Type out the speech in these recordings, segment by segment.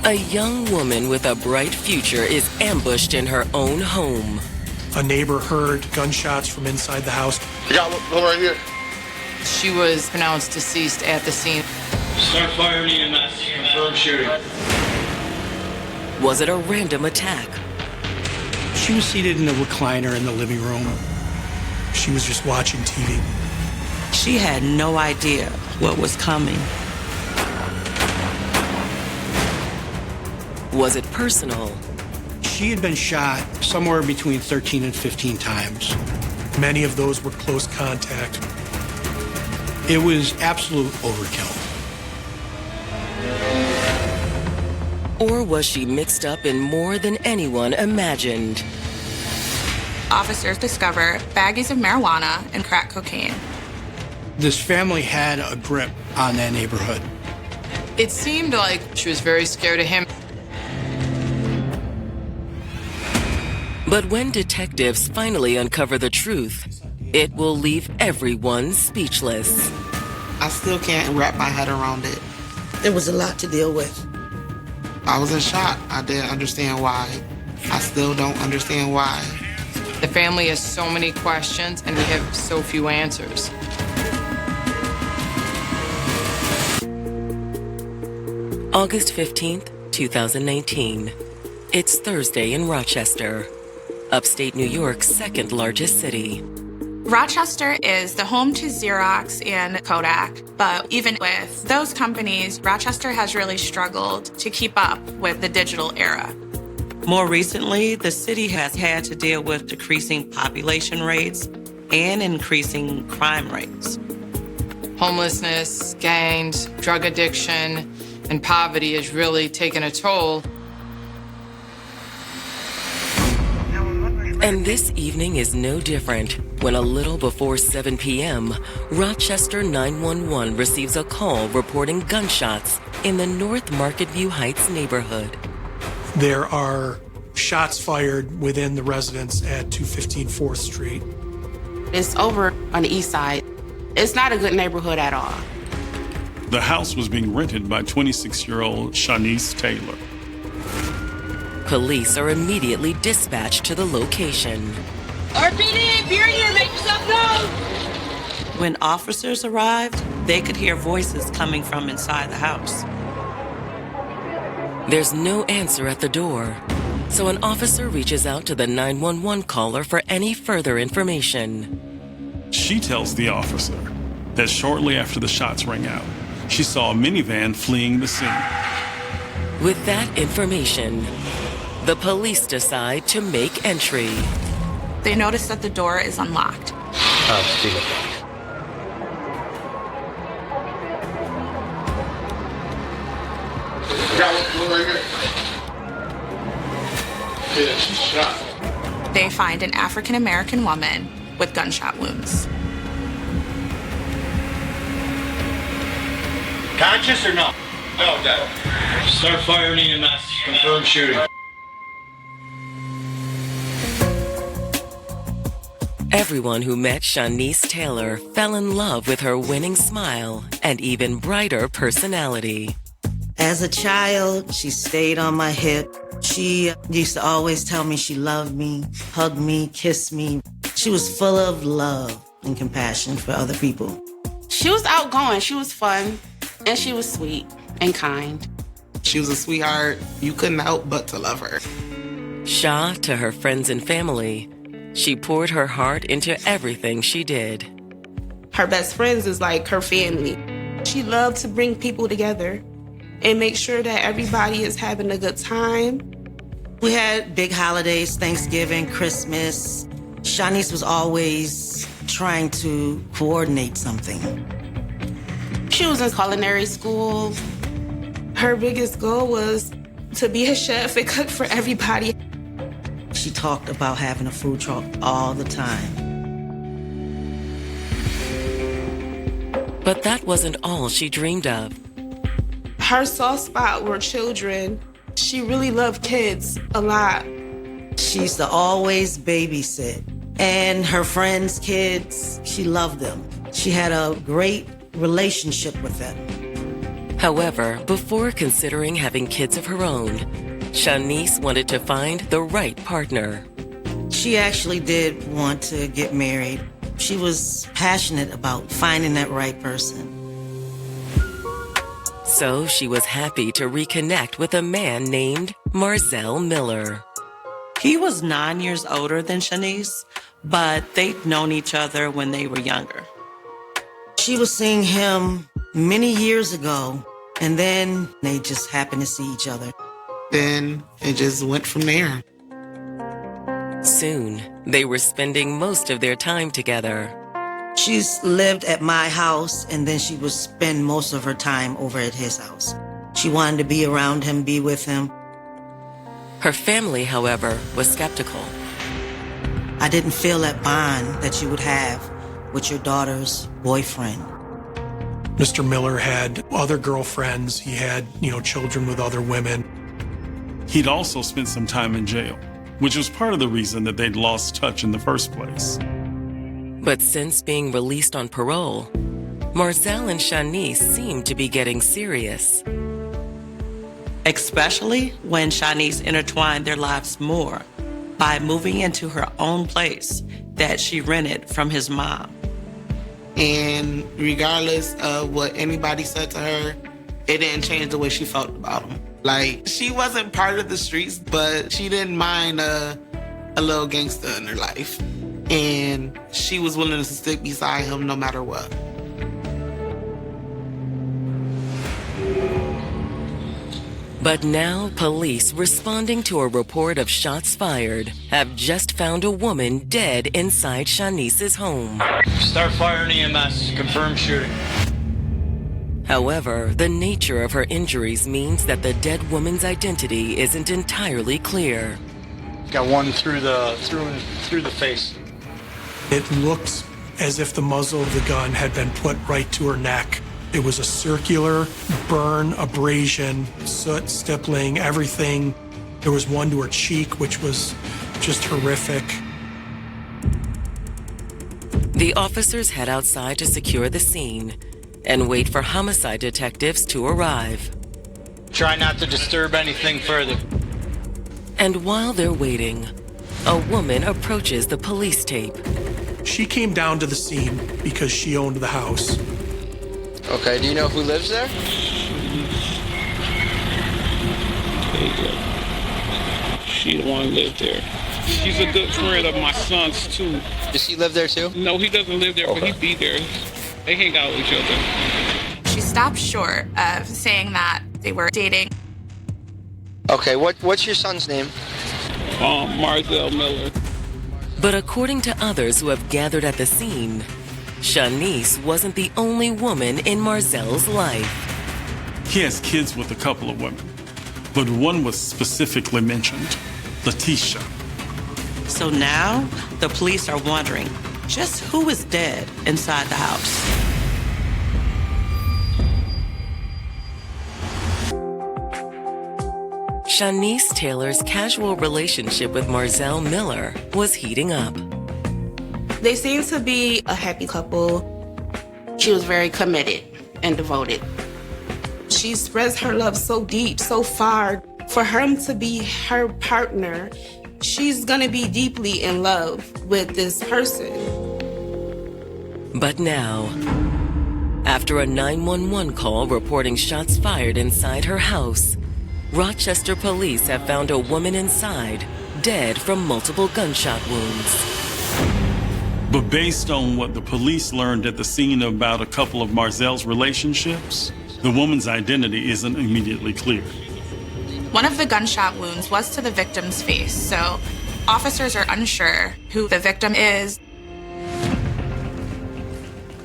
A young woman with a bright future is ambushed in her own home. A neighbor heard gunshots from inside the house. You got one right here. She was pronounced deceased at the scene. Start firing EMS. Confirm shooting. Was it a random attack? She was seated in a recliner in the living room. She was just watching TV. She had no idea what was coming. Was it personal? She had been shot somewhere between 13 and 15 times. Many of those were close contact. It was absolute overkill. Or was she mixed up in more than anyone imagined? Officers discover baggies of marijuana and crack cocaine. This family had a grip on that neighborhood. It seemed like she was very scared of him. But when detectives finally uncover the truth, it will leave everyone speechless. I still can't wrap my head around it. There was a lot to deal with. I was in shock. I didn't understand why. I still don't understand why. The family has so many questions, and we have so few answers. August 15th, 2019. It's Thursday in Rochester, upstate New York's second largest city. Rochester is the home to Xerox and Kodak, but even with those companies, Rochester has really struggled to keep up with the digital era. More recently, the city has had to deal with decreasing population rates and increasing crime rates. Homelessness, gangs, drug addiction, and poverty has really taken a toll. And this evening is no different when a little before 7 p.m., Rochester 911 receives a call reporting gunshots in the North Market View Heights neighborhood. There are shots fired within the residence at 215 4th Street. It's over on the east side. It's not a good neighborhood at all. The house was being rented by 26-year-old Shanice Taylor. Police are immediately dispatched to the location. RPD, if you're here, make yourself known. When officers arrived, they could hear voices coming from inside the house. There's no answer at the door, so an officer reaches out to the 911 caller for any further information. She tells the officer that shortly after the shots rang out, she saw a minivan fleeing the scene. With that information, the police decide to make entry. They notice that the door is unlocked. Yeah, she's shot. They find an African-American woman with gunshot wounds. Conscious or no? No, no. Start firing EMS. Confirm shooting. Everyone who met Shanice Taylor fell in love with her winning smile and even brighter personality. As a child, she stayed on my hip. She used to always tell me she loved me, hug me, kiss me. She was full of love and compassion for other people. She was outgoing, she was fun, and she was sweet and kind. She was a sweetheart. You couldn't help but to love her. Sha to her friends and family, she poured her heart into everything she did. Her best friends is like her family. She loved to bring people together and make sure that everybody is having a good time. We had big holidays, Thanksgiving, Christmas. Shanice was always trying to coordinate something. She was in culinary school. Her biggest goal was to be a chef and cook for everybody. She talked about having a food truck all the time. But that wasn't all she dreamed of. Her soft spot were children. She really loved kids a lot. She used to always babysit. And her friends' kids, she loved them. She had a great relationship with them. However, before considering having kids of her own, Shanice wanted to find the right partner. She actually did want to get married. She was passionate about finding that right person. So she was happy to reconnect with a man named Marzell Miller. He was 9 years older than Shanice, but they'd known each other when they were younger. She was seeing him many years ago, and then they just happened to see each other. Then it just went from there. Soon, they were spending most of their time together. She's lived at my house, and then she would spend most of her time over at his house. She wanted to be around him, be with him. Her family, however, was skeptical. I didn't feel that bond that you would have with your daughter's boyfriend. Mr. Miller had other girlfriends. He had, children with other women. He'd also spent some time in jail, which was part of the reason that they'd lost touch in the first place. But since being released on parole, Marzell and Shanice seemed to be getting serious. Especially when Shanice intertwined their lives more by moving into her own place that she rented from his mom. And regardless of what anybody said to her, it didn't change the way she felt about him. Like, she wasn't part of the streets, but she didn't mind a little gangster in her life. And she was willing to stick beside him no matter what. But now police responding to a report of shots fired have just found a woman dead inside Shanice's home. Start firing EMS. Confirmed shooting. However, the nature of her injuries means that the dead woman's identity isn't entirely clear. Got one through the face. It looked as if the muzzle of the gun had been put right to her neck. It was a circular burn, abrasion, soot, stippling, everything. There was one to her cheek, which was just horrific. The officers head outside to secure the scene and wait for homicide detectives to arrive. Try not to disturb anything further. And while they're waiting, a woman approaches the police tape. She came down to the scene because she owned the house. Okay, do you know who lives there? She the one who lived there. She's a good friend of my son's, too. Does he live there, too? No, he doesn't live there, but he be there. They hang out with each other. She stopped short of saying that they were dating. Okay, what's your son's name? Marzell Miller. But according to others who have gathered at the scene, Shanice wasn't the only woman in Marzell's life. He has kids with a couple of women, but one was specifically mentioned, Letitia. So now the police are wondering just who is dead inside the house. Shanice Taylor's casual relationship with Marzell Miller was heating up. They seemed to be a happy couple. She was very committed and devoted. She spreads her love so deep, so far. For him to be her partner, she's gonna be deeply in love with this person. But now, after a 911 call reporting shots fired inside her house, Rochester police have found a woman inside, dead from multiple gunshot wounds. But based on what the police learned at the scene about a couple of Marzell's relationships, the woman's identity isn't immediately clear. One of the gunshot wounds was to the victim's face, so officers are unsure who the victim is.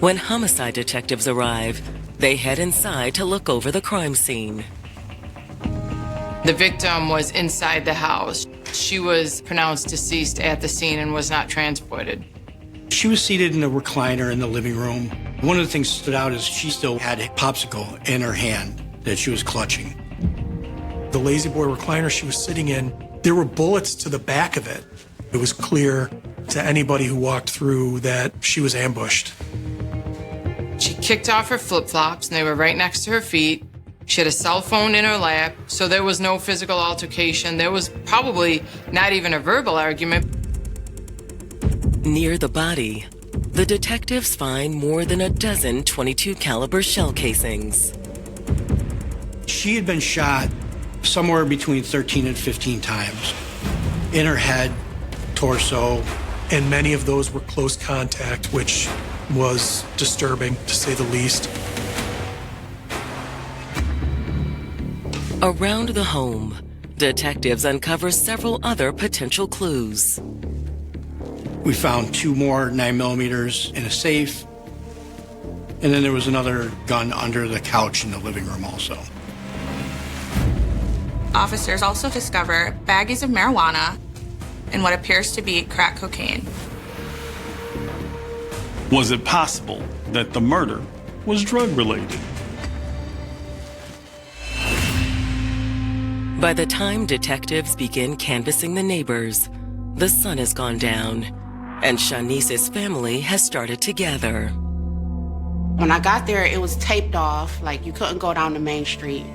When homicide detectives arrive, they head inside to look over the crime scene. The victim was inside the house. She was pronounced deceased at the scene and was not transported. She was seated in a recliner in the living room. One of the things that stood out is she still had a popsicle in her hand that she was clutching. The lazy boy recliner she was sitting in, there were bullets to the back of it. It was clear to anybody who walked through that she was ambushed. She kicked off her flip-flops and they were right next to her feet. She had a cell phone in her lap, so there was no physical altercation. There was probably not even a verbal argument. Near the body, the detectives find more than a dozen .22 caliber shell casings. She had been shot somewhere between 13 and 15 times. In her head, torso. And many of those were close contact, which was disturbing, to say the least. Around the home, detectives uncover several other potential clues. We found 2 more 9mm in a safe, and then there was another gun under the couch in the living room also. Officers also discover baggies of marijuana and what appears to be crack cocaine. Was it possible that the murder was drug-related? By the time detectives begin canvassing the neighbors, the sun has gone down, and Shanice's family has started to gather. When I got there, it was taped off, like you couldn't go down the main street.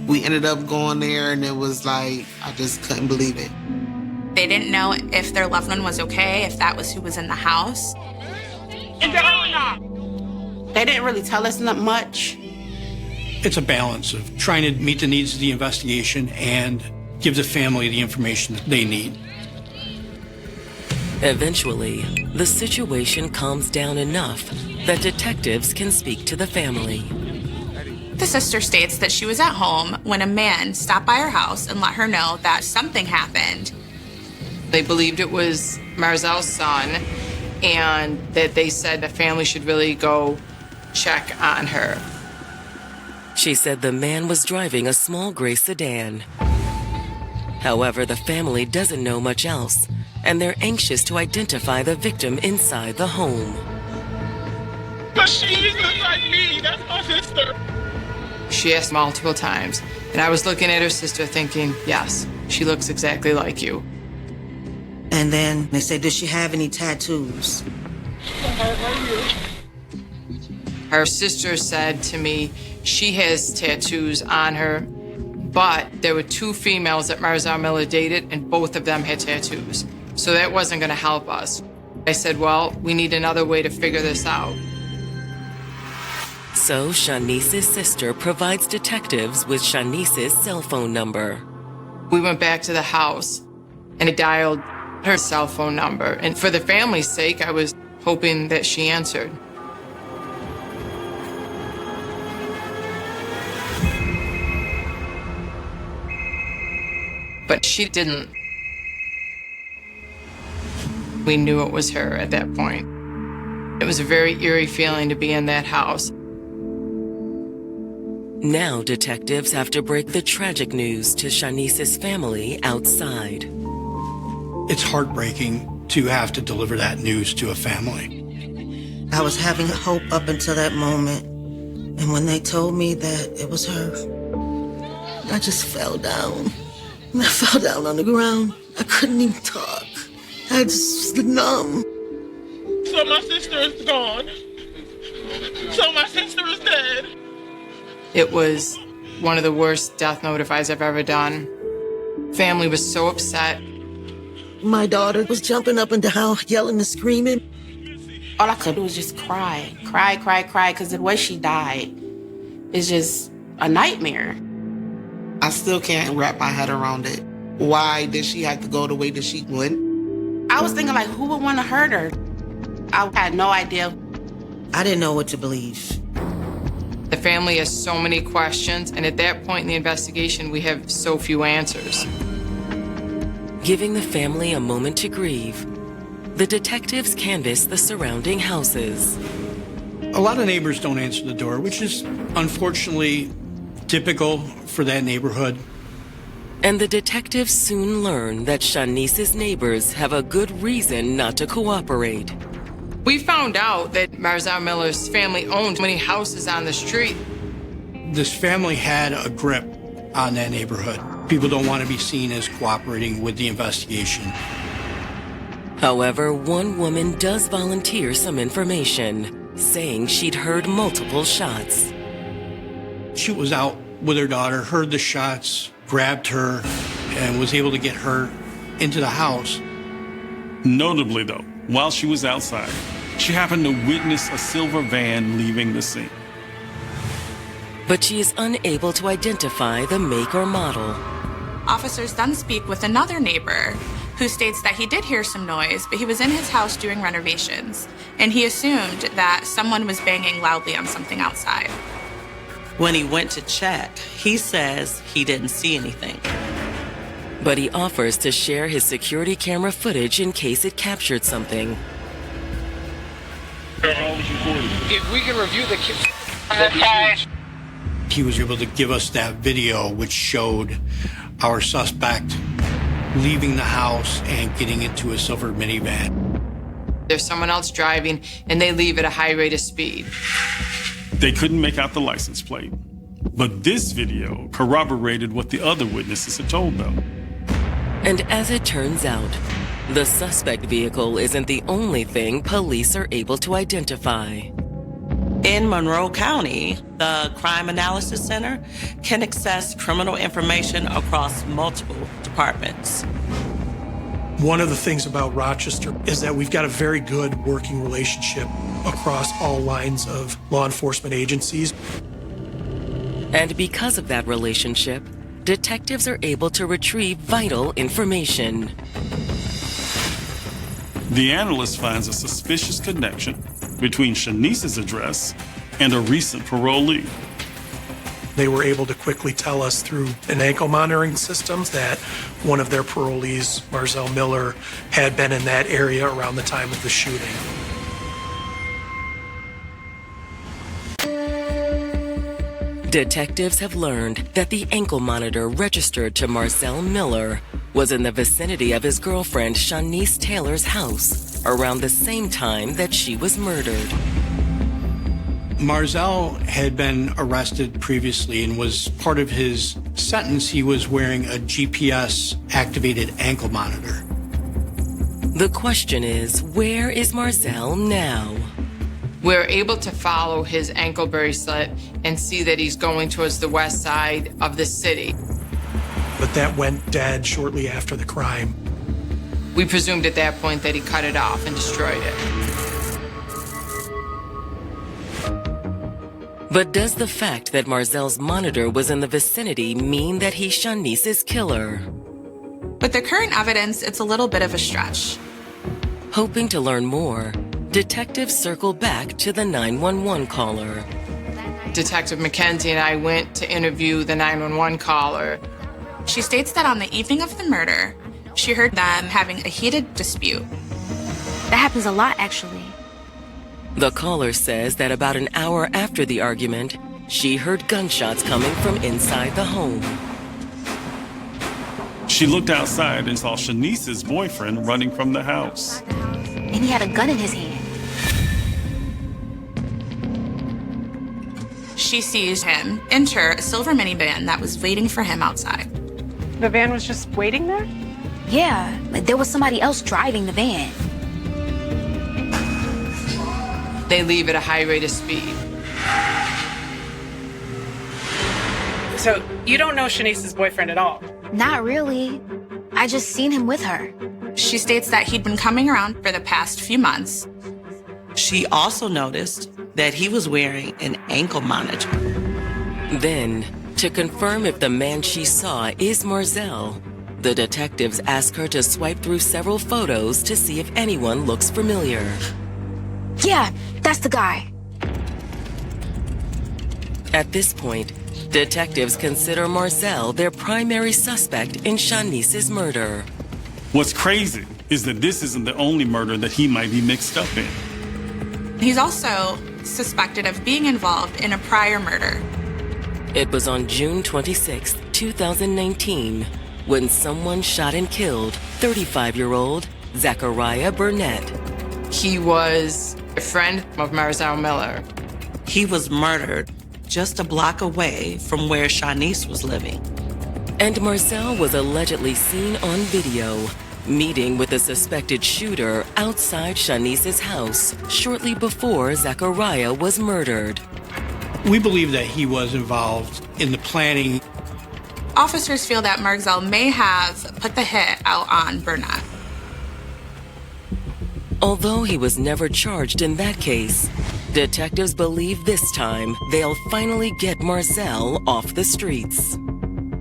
We ended up going there, and it was like, I just couldn't believe it. They didn't know if their loved one was okay, if that was who was in the house. They didn't really tell us not much. It's a balance of trying to meet the needs of the investigation and give the family the information that they need. Eventually, the situation calms down enough that detectives can speak to the family. The sister states that she was at home when a man stopped by her house and let her know that something happened. They believed it was Marzel's son, and that they said the family should really go check on her. She said the man was driving a small gray sedan. However, the family doesn't know much else, and they're anxious to identify the victim inside the home. But she looks like me. That's my sister. She asked multiple times, and I was looking at her sister thinking, yes, she looks exactly like you. And then they said, does she have any tattoos? Her sister said to me she has tattoos on her, but there were 2 females that Marzel Miller dated, and both of them had tattoos. So that wasn't going to help us. I said, well, we need another way to figure this out. So Shanice's sister provides detectives with Shanice's cell phone number. We went back to the house, and I dialed her cell phone number. And for the family's sake, I was hoping that she answered. But she didn't. We knew it was her at that point. It was a very eerie feeling to be in that house. Now detectives have to break the tragic news to Shanice's family outside. It's heartbreaking to have to deliver that news to a family. I was having hope up until that moment. And when they told me that it was her, I just fell down. And I fell down on the ground. I couldn't even talk. I just was numb. So my sister is gone. So my sister is dead. It was one of the worst death notifies I've ever done. Family was so upset. My daughter was jumping up and down, yelling and screaming. All I could do was just cry, because the way she died is just a nightmare. I still can't wrap my head around it. Why did she have to go the way that she went? I was thinking, like, who would want to hurt her? I had no idea. I didn't know what to believe. The family has so many questions, and at that point in the investigation, we have so few answers. Giving the family a moment to grieve, the detectives canvass the surrounding houses. A lot of neighbors don't answer the door, which is unfortunately typical for that neighborhood. And the detectives soon learn that Shanice's neighbors have a good reason not to cooperate. We found out that Marzel Miller's family owned many houses on the street. This family had a grip on that neighborhood. People don't want to be seen as cooperating with the investigation. However, one woman does volunteer some information, saying she'd heard multiple shots. She was out with her daughter, heard the shots, grabbed her, and was able to get her into the house. Notably, though, while she was outside, she happened to witness a silver van leaving the scene. But she is unable to identify the make or model. Officers then speak with another neighbor who states that he did hear some noise, but he was in his house doing renovations, and he assumed that someone was banging loudly on something outside. When he went to check, he says he didn't see anything. But he offers to share his security camera footage in case it captured something. If we can review the He was able to give us that video which showed our suspect leaving the house and getting into a silver minivan. There's someone else driving, and they leave at a high rate of speed. They couldn't make out the license plate, but this video corroborated what the other witnesses had told them. And as it turns out, the suspect vehicle isn't the only thing police are able to identify. In Monroe County, the Crime Analysis Center can access criminal information across multiple departments. One of the things about Rochester is that we've got a very good working relationship across all lines of law enforcement agencies. And because of that relationship, detectives are able to retrieve vital information. The analyst finds a suspicious connection between Shanice's address and a recent parolee. They were able to quickly tell us through an ankle monitoring system that one of their parolees, Marzell Miller, had been in that area around the time of the shooting. Detectives have learned that the ankle monitor registered to Marzell Miller was in the vicinity of his girlfriend Shanice Taylor's house around the same time that she was murdered. Marzell had been arrested previously, and was part of his sentence, he was wearing a GPS-activated ankle monitor. The question is, where is Marzell now? We're able to follow his ankle bracelet and see that he's going towards the west side of the city. But that went dead shortly after the crime. We presumed at that point that he cut it off and destroyed it. But does the fact that Marzell's monitor was in the vicinity mean that he's Shanice's killer? With the current evidence, it's a little bit of a stretch. Hoping to learn more, detectives circle back to the 911 caller. Detective McKenzie and I went to interview the 911 caller. She states that on the evening of the murder, she heard them having a heated dispute. That happens a lot, actually. The caller says that about an hour after the argument, she heard gunshots coming from inside the home. She looked outside and saw Shanice's boyfriend running from the house. And he had a gun in his hand. She sees him enter a silver minivan that was waiting for him outside. The van was just waiting there? Yeah, like there was somebody else driving the van. They leave at a high rate of speed. So you don't know Shanice's boyfriend at all? Not really. I just seen him with her. She states that he'd been coming around for the past few months. She also noticed that he was wearing an ankle monitor. Then, to confirm if the man she saw is Marzell, the detectives ask her to swipe through several photos to see if anyone looks familiar. Yeah, that's the guy. At this point, detectives consider Marzell their primary suspect in Shanice's murder. What's crazy is that this isn't the only murder that he might be mixed up in. He's also suspected of being involved in a prior murder. It was on June 26, 2019, when someone shot and killed 35-year-old Zachariah Burnett. He was a friend of Marzell Miller. He was murdered just a block away from where Shanice was living. And Marzell was allegedly seen on video, meeting with a suspected shooter outside Shanice's house shortly before Zachariah was murdered. We believe that he was involved in the planning. Officers feel that Marzell may have put the hit out on Burnett. Although he was never charged in that case, detectives believe this time they'll finally get Marzell off the streets.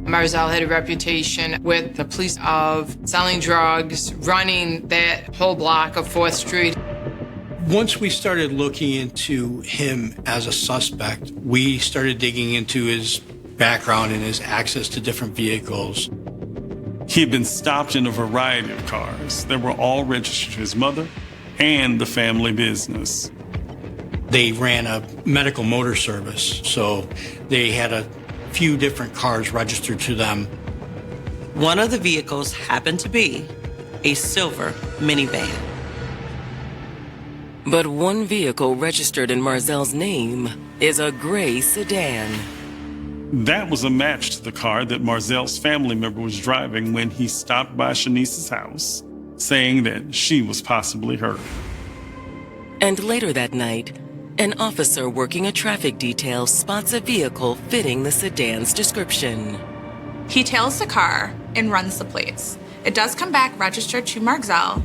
Marzell had a reputation with the police of selling drugs, running that whole block of 4th Street. Once we started looking into him as a suspect, we started digging into his background and his access to different vehicles. He had been stopped in a variety of cars that were all registered to his mother and the family business. They ran a medical motor service, so they had a few different cars registered to them. One of the vehicles happened to be a silver minivan. But one vehicle registered in Marzell's name is a gray sedan. That was a match to the car that Marzell's family member was driving when he stopped by Shanice's house, saying that she was possibly hurt. And later that night, an officer working a traffic detail spots a vehicle fitting the sedan's description. He tails the car and runs the plates. It does come back registered to Marzell.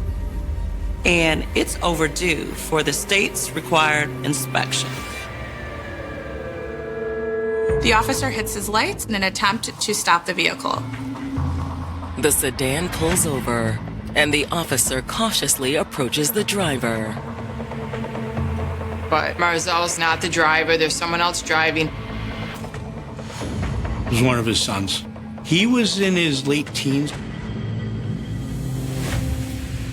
And it's overdue for the state's required inspection. The officer hits his lights in an attempt to stop the vehicle. The sedan pulls over, and the officer cautiously approaches the driver. But Marzell's not the driver. There's someone else driving. It was one of his sons. He was in his late teens.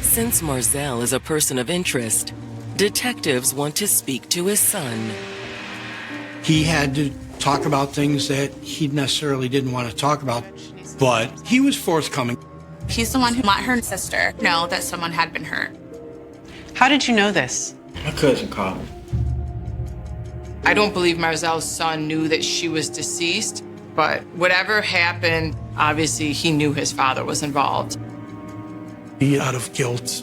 Since Marzell is a person of interest, detectives want to speak to his son. He had to talk about things that he necessarily didn't want to talk about, but he was forthcoming. He's the one who let her sister know that someone had been hurt. How did you know this? My cousin called me. I don't believe Marzell's son knew that she was deceased, but whatever happened, obviously he knew his father was involved. He, out of guilt,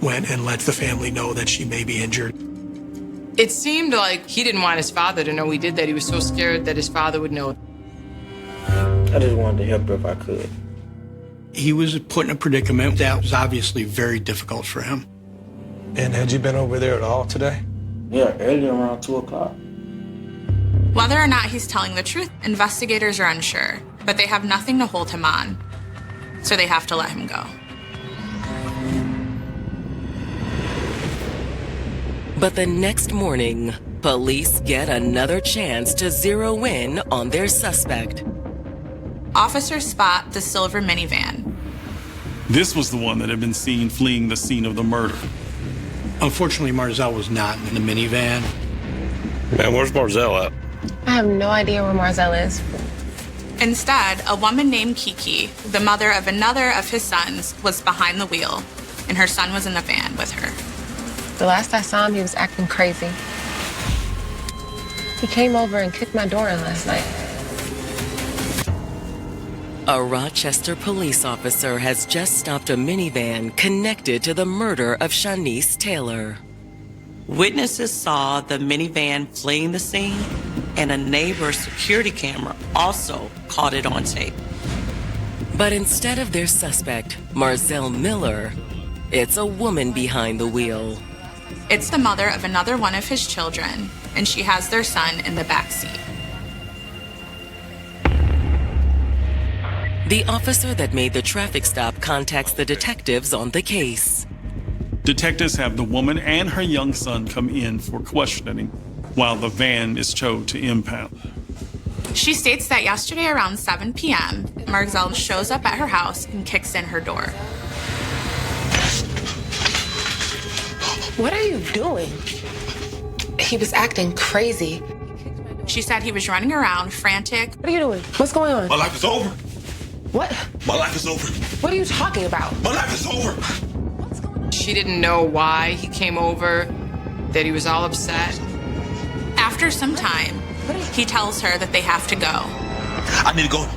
went and let the family know that she may be injured. It seemed like he didn't want his father to know he did that. He was so scared that his father would know. I just wanted to help her if I could. He was put in a predicament that was obviously very difficult for him. And had you been over there at all today? Yeah, earlier around 2 o'clock. Whether or not he's telling the truth, investigators are unsure, but they have nothing to hold him on, so they have to let him go. But the next morning, police get another chance to zero in on their suspect. Officers spot the silver minivan. This was the one that had been seen fleeing the scene of the murder. Unfortunately, Marzell was not in the minivan. Man, where's Marzell at? I have no idea where Marzell is. Instead, a woman named Kiki, the mother of another of his sons, was behind the wheel, and her son was in the van with her. The last I saw him, he was acting crazy. He came over and kicked my door in last night. A Rochester police officer has just stopped a minivan connected to the murder of Shanice Taylor. Witnesses saw the minivan fleeing the scene, and a neighbor's security camera also caught it on tape. But instead of their suspect, Marzell Miller, it's a woman behind the wheel. It's the mother of another one of his children, and she has their son in the back seat. The officer that made the traffic stop contacts the detectives on the case. Detectives have the woman and her young son come in for questioning while the van is towed to impound. She states that yesterday around 7 p.m., Marzell shows up at her house and kicks in her door. What are you doing? He was acting crazy. She said he was running around, frantic. What are you doing? What's going on? My life is over. What? My life is over. What are you talking about? My life is over. She didn't know why he came over, that he was all upset. After some time, he tells her that they have to go. I need to go.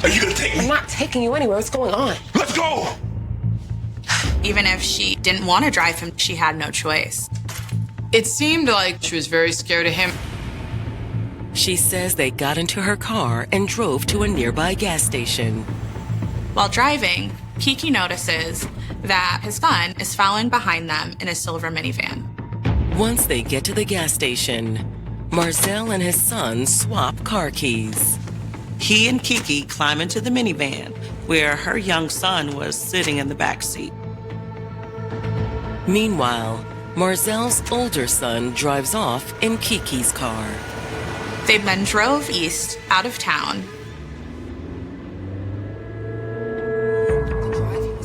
Are you gonna take me? I'm not taking you anywhere. What's going on? Let's go! Even if she didn't want to drive him, she had no choice. It seemed like she was very scared of him. She says they got into her car and drove to a nearby gas station. While driving, Kiki notices that his son is following behind them in a silver minivan. Once they get to the gas station, Marzell and his son swap car keys. He and Kiki climb into the minivan, where her young son was sitting in the back seat. Meanwhile, Marzell's older son drives off in Kiki's car. They then drove east out of town.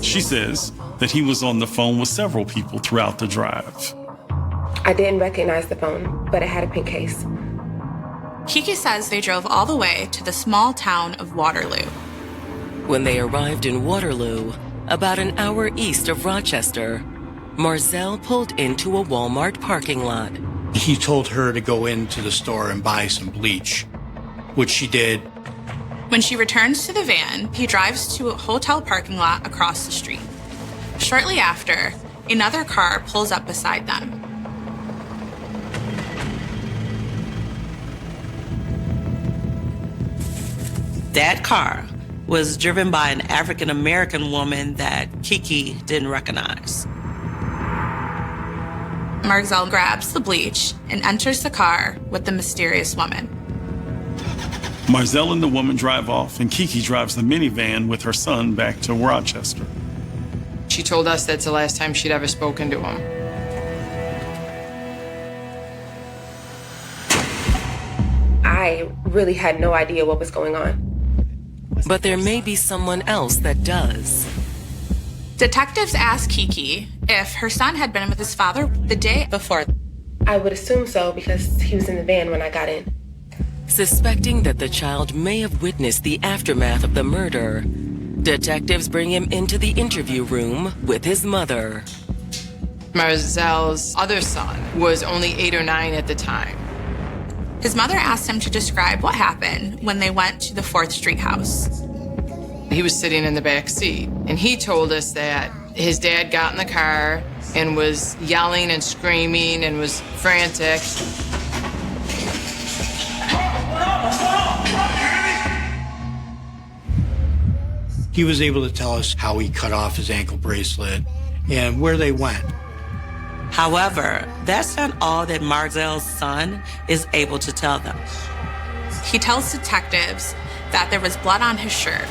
She says that he was on the phone with several people throughout the drive. I didn't recognize the phone, but it had a pink case. Kiki says they drove all the way to the small town of Waterloo. When they arrived in Waterloo, about an hour east of Rochester, Marzell pulled into a Walmart parking lot. He told her to go into the store and buy some bleach, which she did. When she returns to the van, he drives to a hotel parking lot across the street. Shortly after, another car pulls up beside them. That car was driven by an African-American woman that Kiki didn't recognize. Marzell grabs the bleach and enters the car with the mysterious woman. Marzell and the woman drive off, and Kiki drives the minivan with her son back to Rochester. She told us that's the last time she'd ever spoken to him. I really had no idea what was going on. But there may be someone else that does. Detectives ask Kiki if her son had been with his father the day before. I would assume so because he was in the van when I got in. Suspecting that the child may have witnessed the aftermath of the murder, detectives bring him into the interview room with his mother. Marzell's other son was only 8 or 9 at the time. His mother asked him to describe what happened when they went to the 4th Street house. He was sitting in the back seat, and he told us that his dad got in the car and was yelling and screaming and was frantic. He was able to tell us how he cut off his ankle bracelet and where they went. However, that's not all that Marzell's son is able to tell them. He tells detectives that there was blood on his shirt.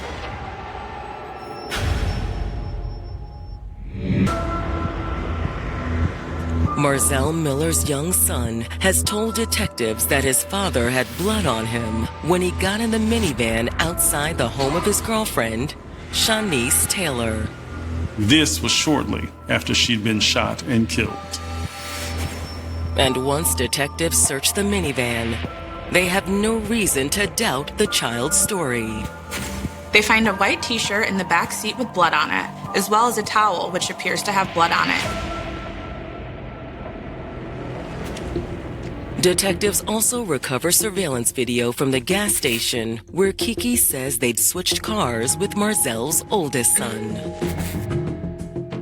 Marzell Miller's young son has told detectives that his father had blood on him when he got in the minivan outside the home of his girlfriend, Shanice Taylor. This was shortly after she'd been shot and killed. And once detectives search the minivan, they have no reason to doubt the child's story. They find a white t-shirt in the back seat with blood on it, as well as a towel which appears to have blood on it. Detectives also recover surveillance video from the gas station where Kiki says they'd switched cars with Marzell's oldest son.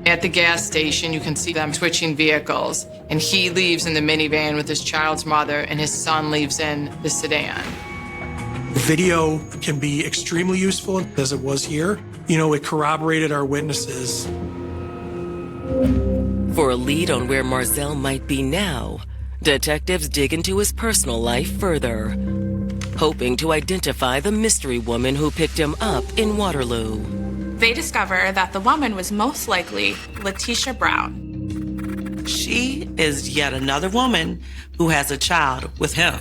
At the gas station, you can see them switching vehicles, and he leaves in the minivan with his child's mother, and his son leaves in the sedan. Video can be extremely useful, as it was here. You know, it corroborated our witnesses. For a lead on where Marzell might be now, detectives dig into his personal life further, hoping to identify the mystery woman who picked him up in Waterloo. They discover that the woman was most likely Letitia Brown. She is yet another woman who has a child with him.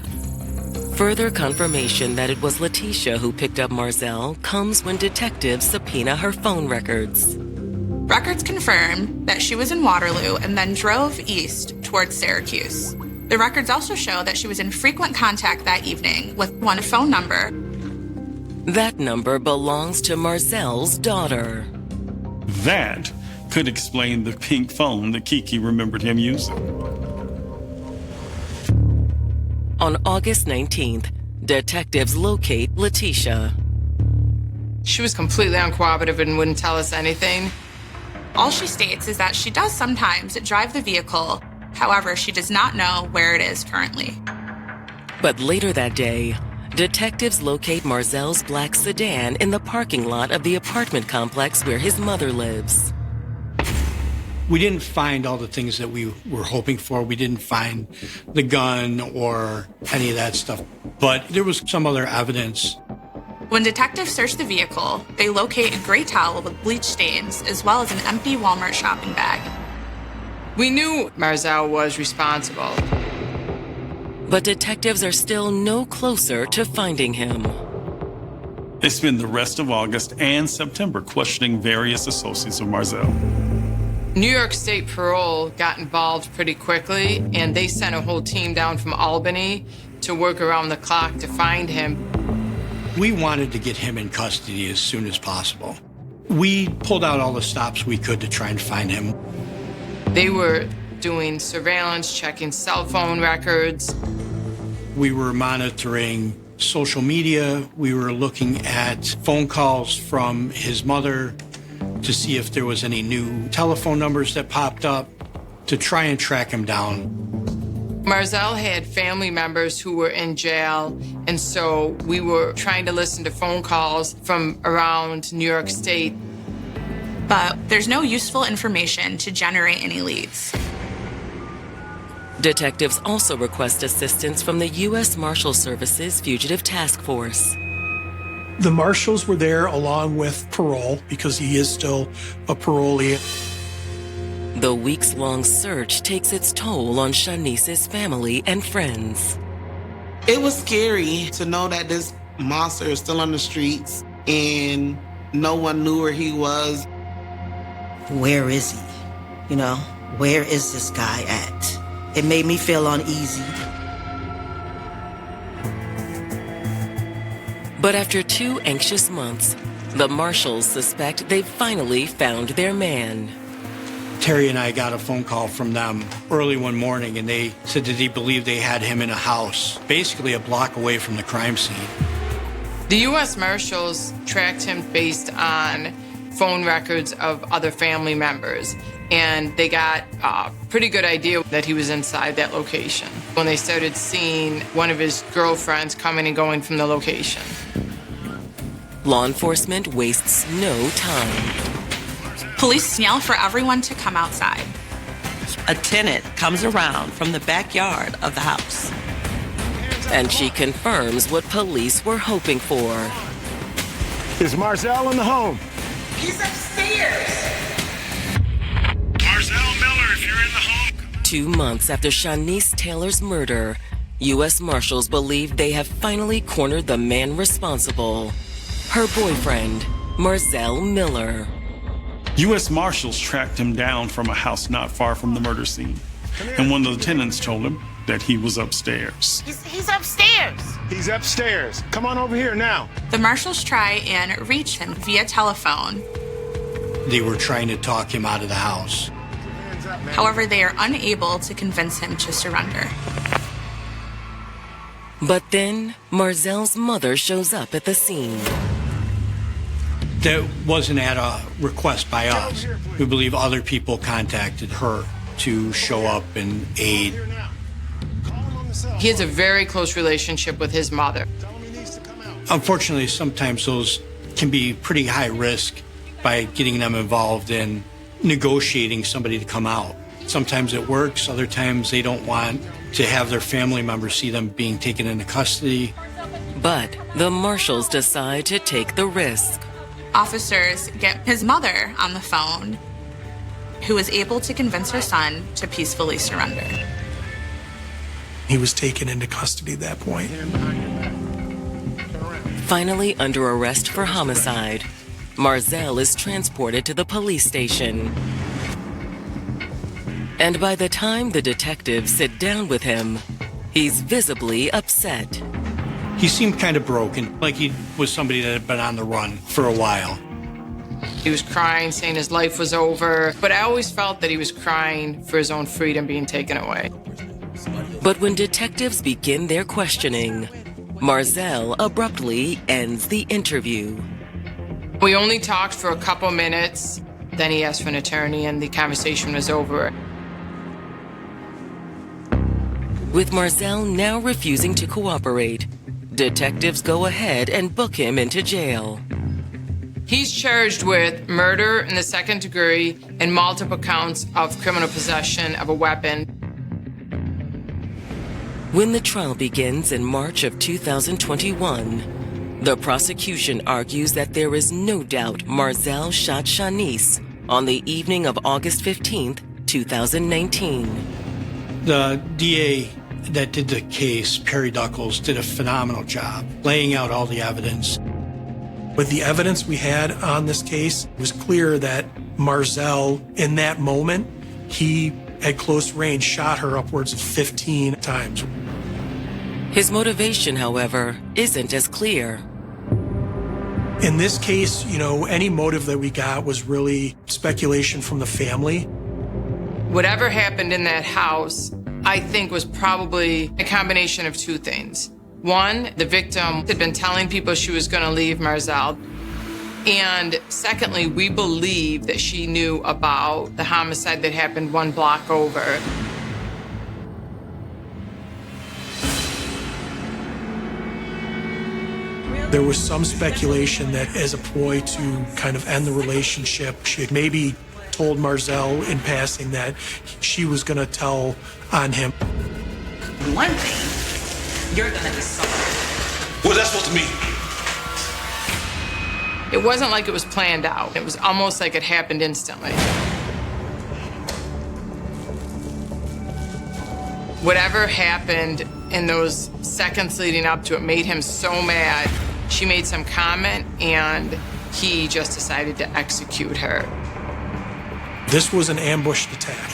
Further confirmation that it was Letitia who picked up Marzell comes when detectives subpoena her phone records. Records confirm that she was in Waterloo and then drove east towards Syracuse. The records also show that she was in frequent contact that evening with one phone number. That number belongs to Marzell's daughter. That could explain the pink phone that Kiki remembered him using. On August 19th, detectives locate Letitia. She was completely uncooperative and wouldn't tell us anything. All she states is that she does sometimes drive the vehicle. However, she does not know where it is currently. But later that day, detectives locate Marzel's black sedan in the parking lot of the apartment complex where his mother lives. We didn't find all the things that we were hoping for. We didn't find the gun or any of that stuff, but there was some other evidence. When detectives search the vehicle, they locate a gray towel with bleach stains, as well as an empty Walmart shopping bag. We knew Marzel was responsible. But detectives are still no closer to finding him. They spend the rest of August and September questioning various associates of Marzel. New York State Parole got involved pretty quickly, and they sent a whole team down from Albany to work around the clock to find him. We wanted to get him in custody as soon as possible. We pulled out all the stops we could to try and find him. They were doing surveillance, checking cell phone records. We were monitoring social media. We were looking at phone calls from his mother to see if there was any new telephone numbers that popped up to try and track him down. Marzel had family members who were in jail, and so we were trying to listen to phone calls from around New York State. But there's no useful information to generate any leads. Detectives also request assistance from the U.S. Marshal Service's Fugitive Task Force. The marshals were there along with parole because he is still a parolee. The weeks-long search takes its toll on Shanice's family and friends. It was scary to know that this monster is still on the streets and no one knew where he was. Where is he? You know, where is this guy at? It made me feel uneasy. But after 2 anxious months, the marshals suspect they've finally found their man. Terry and I got a phone call from them early one morning, and they said that they believed they had him in a house, basically a block away from the crime scene. The U.S. Marshals tracked him based on phone records of other family members, and they got a pretty good idea that he was inside that location when they started seeing one of his girlfriends coming and going from the location. Law enforcement wastes no time. Police yell for everyone to come outside. A tenant comes around from the backyard of the house. And she confirms what police were hoping for. Is Marzel in the home? He's upstairs. Marzel Miller, if you're in the home. 2 months after Shanice Taylor's murder, U.S. Marshals believe they have finally cornered the man responsible. Her boyfriend, Marzel Miller. U.S. Marshals tracked him down from a house not far from the murder scene. And one of the tenants told him that he was upstairs. He's upstairs. He's upstairs. Come on over here now. The marshals try and reach him via telephone. They were trying to talk him out of the house. However, they are unable to convince him to surrender. But then, Marzel's mother shows up at the scene. That wasn't at a request by us. We believe other people contacted her to show up and aid. He has a very close relationship with his mother. Unfortunately, sometimes those can be pretty high risk by getting them involved in negotiating somebody to come out. Sometimes it works, other times they don't want to have their family members see them being taken into custody. But the marshals decide to take the risk. Officers get his mother on the phone, who is able to convince her son to peacefully surrender. He was taken into custody at that point. Finally under arrest for homicide, Marzel is transported to the police station. And by the time the detectives sit down with him, he's visibly upset. He seemed kind of broken, like he was somebody that had been on the run for a while. He was crying, saying his life was over, but I always felt that he was crying for his own freedom being taken away. But when detectives begin their questioning, Marzel abruptly ends the interview. We only talked for a couple minutes, then he asked for an attorney and the conversation was over. With Marzell now refusing to cooperate, detectives go ahead and book him into jail. He's charged with murder in the second degree and multiple counts of criminal possession of a weapon. When the trial begins in March of 2021, the prosecution argues that there is no doubt Marzell shot Shanice on the evening of August 15th, 2019. The DA that did the case, Perry Duckles, did a phenomenal job laying out all the evidence. With the evidence we had on this case, it was clear that Marzell, in that moment, he, at close range, shot her upwards of 15 times. His motivation, however, isn't as clear. In this case, any motive that we got was really speculation from the family. Whatever happened in that house, I think, was probably a combination of two things. One, the victim had been telling people she was going to leave Marzell. And secondly, we believe that she knew about the homicide that happened one block over. There was some speculation that as a ploy to kind of end the relationship, she had maybe told Marzell in passing that she was going to tell on him. One thing, you're going to be sorry. What's that supposed to mean? It wasn't like it was planned out. It was almost like it happened instantly. Whatever happened in those seconds leading up to it made him so mad. She made some comment and he just decided to execute her. This was an ambushed attack.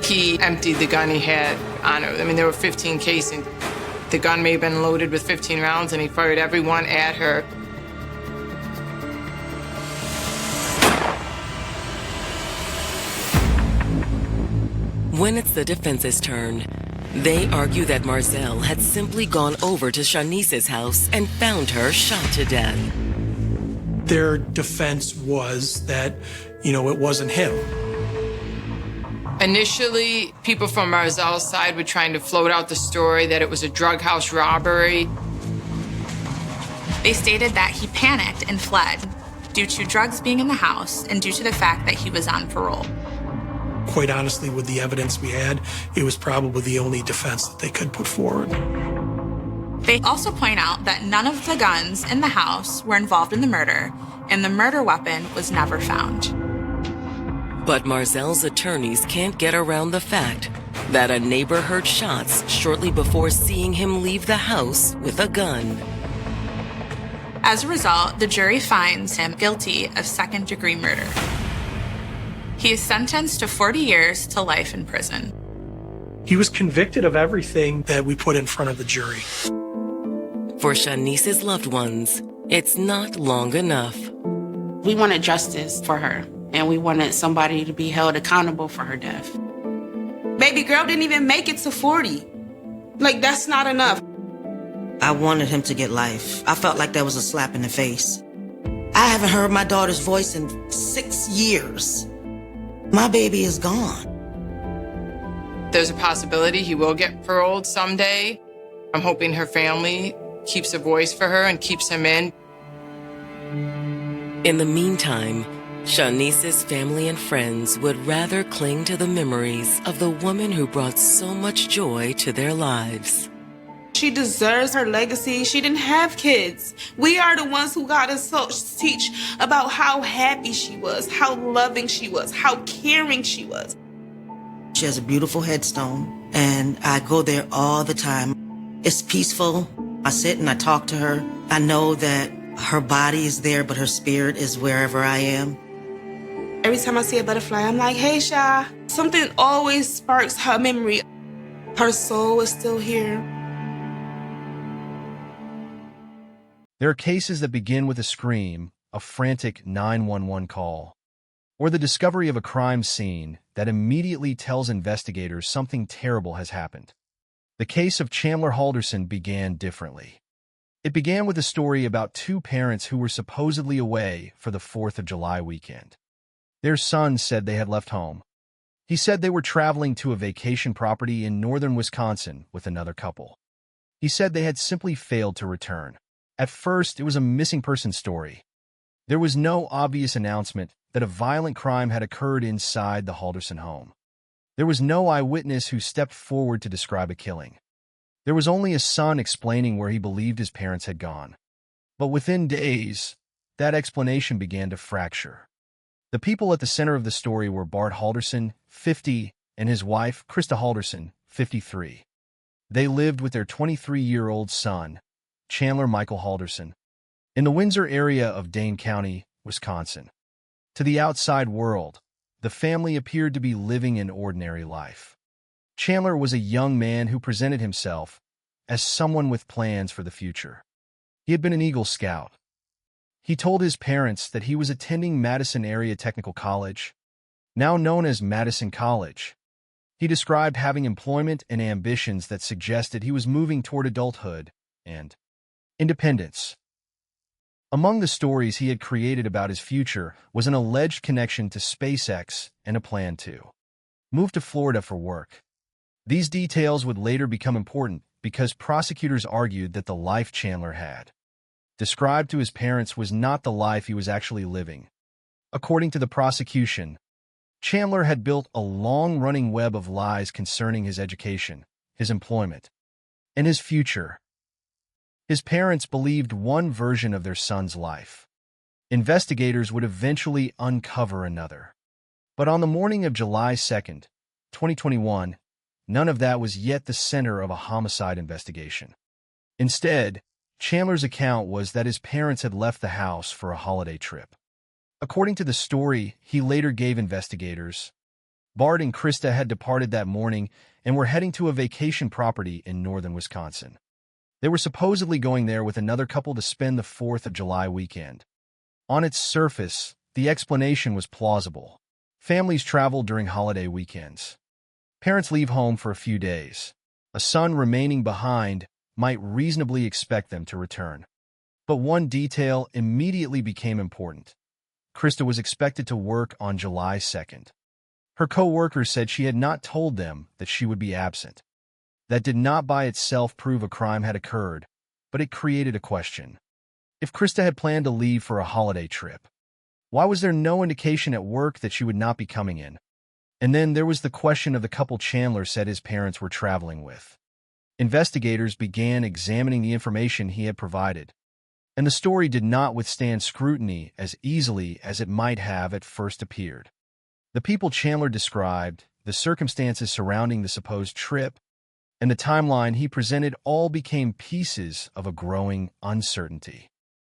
He emptied the gun he had on her. I mean, there were 15 casings. The gun may have been loaded with 15 rounds and he fired every one at her. When it's the defense's turn, they argue that Marzell had simply gone over to Shanice's house and found her shot to death. Their defense was that, it wasn't him. Initially, people from Marzell's side were trying to float out the story that it was a drug house robbery. They stated that he panicked and fled due to drugs being in the house and due to the fact that he was on parole. Quite honestly, with the evidence we had, it was probably the only defense that they could put forward. They also point out that none of the guns in the house were involved in the murder, and the murder weapon was never found. But Marzell's attorneys can't get around the fact that a neighbor heard shots shortly before seeing him leave the house with a gun. As a result, the jury finds him guilty of second-degree murder. He is sentenced to 40 years to life in prison. He was convicted of everything that we put in front of the jury. For Shanice's loved ones, it's not long enough. We wanted justice for her, and we wanted somebody to be held accountable for her death. Baby girl didn't even make it to 40. That's not enough. I wanted him to get life. I felt like that was a slap in the face. I haven't heard my daughter's voice in 6 years. My baby is gone. There's a possibility he will get paroled someday. I'm hoping her family keeps a voice for her and keeps him in. In the meantime, Shanice's family and friends would rather cling to the memories of the woman who brought so much joy to their lives. She deserves her legacy. She didn't have kids. We are the ones who got to teach about how happy she was, how loving she was, how caring she was. She has a beautiful headstone, and I go there all the time. It's peaceful. I sit and I talk to her. I know that her body is there, but her spirit is wherever I am. Every time I see a butterfly, I'm like, hey, Sha. Something always sparks her memory. Her soul is still here. There are cases that begin with a scream, a frantic 911 call, or the discovery of a crime scene that immediately tells investigators something terrible has happened. The case of Chandler Halderson began differently. It began with a story about two parents who were supposedly away for the 4th of July weekend. Their son said they had left home. He said they were traveling to a vacation property in northern Wisconsin with another couple. He said they had simply failed to return. At first, it was a missing person story. There was no obvious announcement that a violent crime had occurred inside the Halderson home. There was no eyewitness who stepped forward to describe a killing. There was only a son explaining where he believed his parents had gone. But within days, that explanation began to fracture. The people at the center of the story were Bart Halderson, 50, and his wife, Krista Halderson, 53. They lived with their 23-year-old son, Chandler Michael Halderson, in the Windsor area of Dane County, Wisconsin. To the outside world, the family appeared to be living an ordinary life. Chandler was a young man who presented himself as someone with plans for the future. He had been an Eagle Scout. He told his parents that he was attending Madison Area Technical College, now known as Madison College. He described having employment and ambitions that suggested he was moving toward adulthood and independence. Among the stories he had created about his future was an alleged connection to SpaceX and a plan to move to Florida for work. These details would later become important because prosecutors argued that the life Chandler had described to his parents was not the life he was actually living. According to the prosecution, Chandler had built a long-running web of lies concerning his education, his employment, and his future. His parents believed one version of their son's life. Investigators would eventually uncover another. But on the morning of July 2nd, 2021, none of that was yet the center of a homicide investigation. Instead, Chandler's account was that his parents had left the house for a holiday trip. According to the story he later gave investigators, Bart and Krista had departed that morning and were heading to a vacation property in northern Wisconsin. They were supposedly going there with another couple to spend the 4th of July weekend. On its surface, the explanation was plausible. Families travel during holiday weekends. Parents leave home for a few days. A son remaining behind might reasonably expect them to return. But one detail immediately became important. Krista was expected to work on July 2nd. Her co-workers said she had not told them that she would be absent. That did not by itself prove a crime had occurred, but it created a question. If Krista had planned to leave for a holiday trip, why was there no indication at work that she would not be coming in? And then there was the question of the couple Chandler said his parents were traveling with. Investigators began examining the information he had provided, and the story did not withstand scrutiny as easily as it might have at first appeared. The people Chandler described, the circumstances surrounding the supposed trip, and the timeline he presented all became pieces of a growing uncertainty.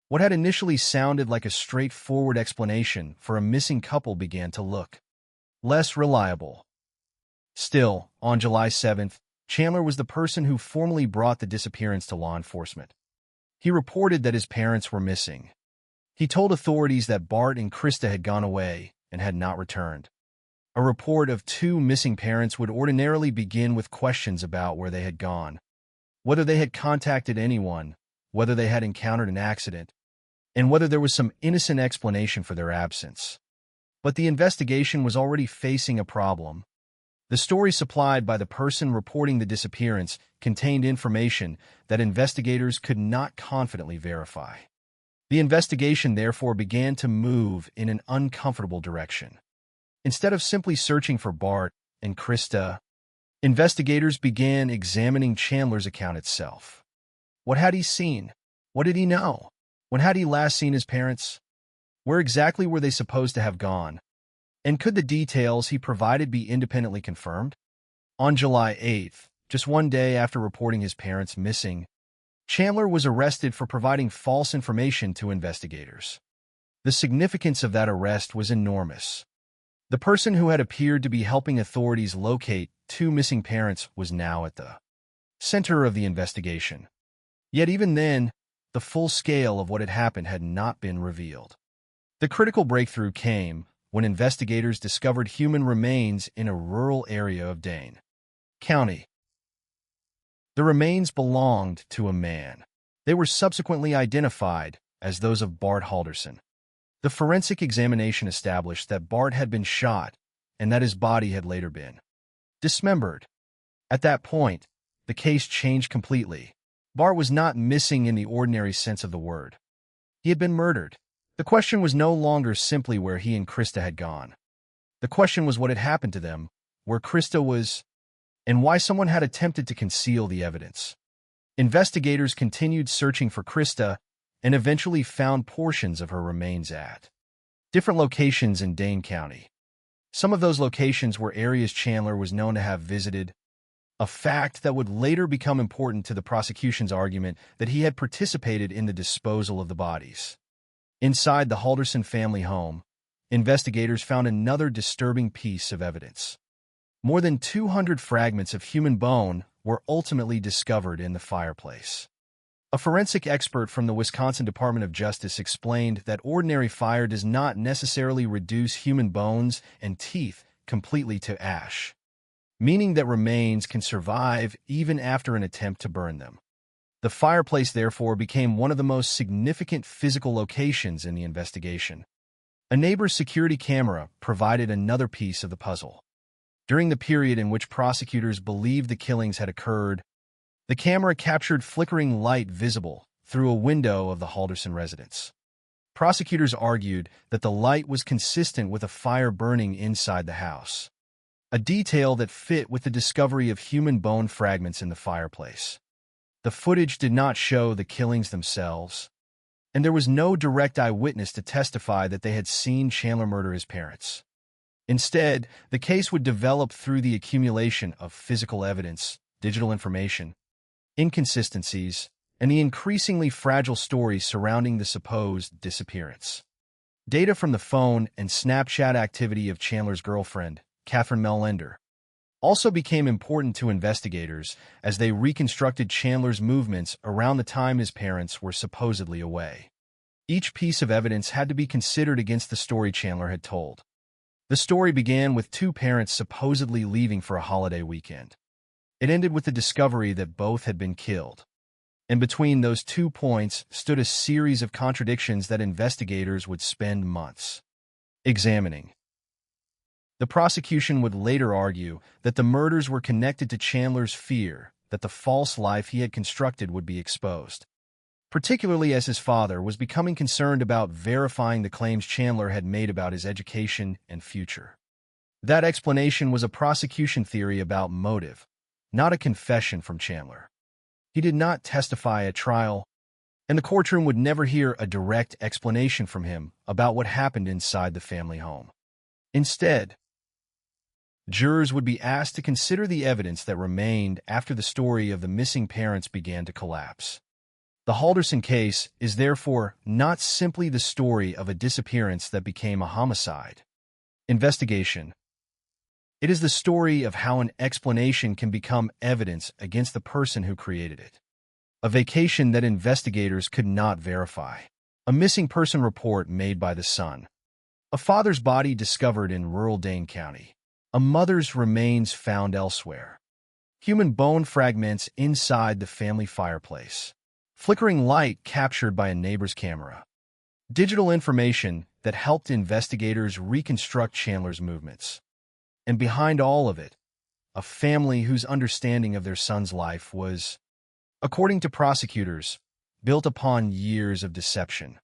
What had initially sounded like a straightforward explanation for a missing couple began to look less reliable. Still, on July 7th, Chandler was the person who formally brought the disappearance to law enforcement. He reported that his parents were missing. He told authorities that Bart and Krista had gone away and had not returned. A report of two missing parents would ordinarily begin with questions about where they had gone, whether they had contacted anyone, whether they had encountered an accident, and whether there was some innocent explanation for their absence. But the investigation was already facing a problem. The story supplied by the person reporting the disappearance contained information that investigators could not confidently verify. The investigation therefore began to move in an uncomfortable direction. Instead of simply searching for Bart and Krista, investigators began examining Chandler's account itself. What had he seen? What did he know? When had he last seen his parents? Where exactly were they supposed to have gone? And could the details he provided be independently confirmed? On July 8th, just one day after reporting his parents missing, Chandler was arrested for providing false information to investigators. The significance of that arrest was enormous. The person who had appeared to be helping authorities locate two missing parents was now at the center of the investigation. Yet even then, the full scale of what had happened had not been revealed. The critical breakthrough came when investigators discovered human remains in a rural area of Dane County. The remains belonged to a man. They were subsequently identified as those of Bart Halderson. The forensic examination established that Bart had been shot and that his body had later been dismembered. At that point, the case changed completely. Bart was not missing in the ordinary sense of the word. He had been murdered. The question was no longer simply where he and Krista had gone. The question was what had happened to them, where Krista was, and why someone had attempted to conceal the evidence. Investigators continued searching for Krista and eventually found portions of her remains at different locations in Dane County. Some of those locations were areas Chandler was known to have visited, a fact that would later become important to the prosecution's argument that he had participated in the disposal of the bodies. Inside the Halderson family home, investigators found another disturbing piece of evidence. More than 200 fragments of human bone were ultimately discovered in the fireplace. A forensic expert from the Wisconsin Department of Justice explained that ordinary fire does not necessarily reduce human bones and teeth completely to ash, meaning that remains can survive even after an attempt to burn them. The fireplace, therefore, became one of the most significant physical locations in the investigation. A neighbor's security camera provided another piece of the puzzle. During the period in which prosecutors believed the killings had occurred, the camera captured flickering light visible through a window of the Halderson residence. Prosecutors argued that the light was consistent with a fire burning inside the house, a detail that fit with the discovery of human bone fragments in the fireplace. The footage did not show the killings themselves, and there was no direct eyewitness to testify that they had seen Chandler murder his parents. Instead, the case would develop through the accumulation of physical evidence, digital information, inconsistencies, and the increasingly fragile stories surrounding the supposed disappearance. Data from the phone and Snapchat activity of Chandler's girlfriend, Catherine Mellender, also became important to investigators as they reconstructed Chandler's movements around the time his parents were supposedly away. Each piece of evidence had to be considered against the story Chandler had told. The story began with two parents supposedly leaving for a holiday weekend. It ended with the discovery that both had been killed. And between those 2 points stood a series of contradictions that investigators would spend months examining. The prosecution would later argue that the murders were connected to Chandler's fear that the false life he had constructed would be exposed, particularly as his father was becoming concerned about verifying the claims Chandler had made about his education and future. That explanation was a prosecution theory about motive, not a confession from Chandler. He did not testify at trial, and the courtroom would never hear a direct explanation from him about what happened inside the family home. Instead, jurors would be asked to consider the evidence that remained after the story of the missing parents began to collapse. The Halderson case is therefore not simply the story of a disappearance that became a homicide investigation. It is the story of how an explanation can become evidence against the person who created it. A vacation that investigators could not verify. A missing person report made by the son. A father's body discovered in rural Dane County. A mother's remains found elsewhere. Human bone fragments inside the family fireplace. Flickering light captured by a neighbor's camera. Digital information that helped investigators reconstruct Chandler's movements. And behind all of it, a family whose understanding of their son's life was, according to prosecutors, built upon years of deception.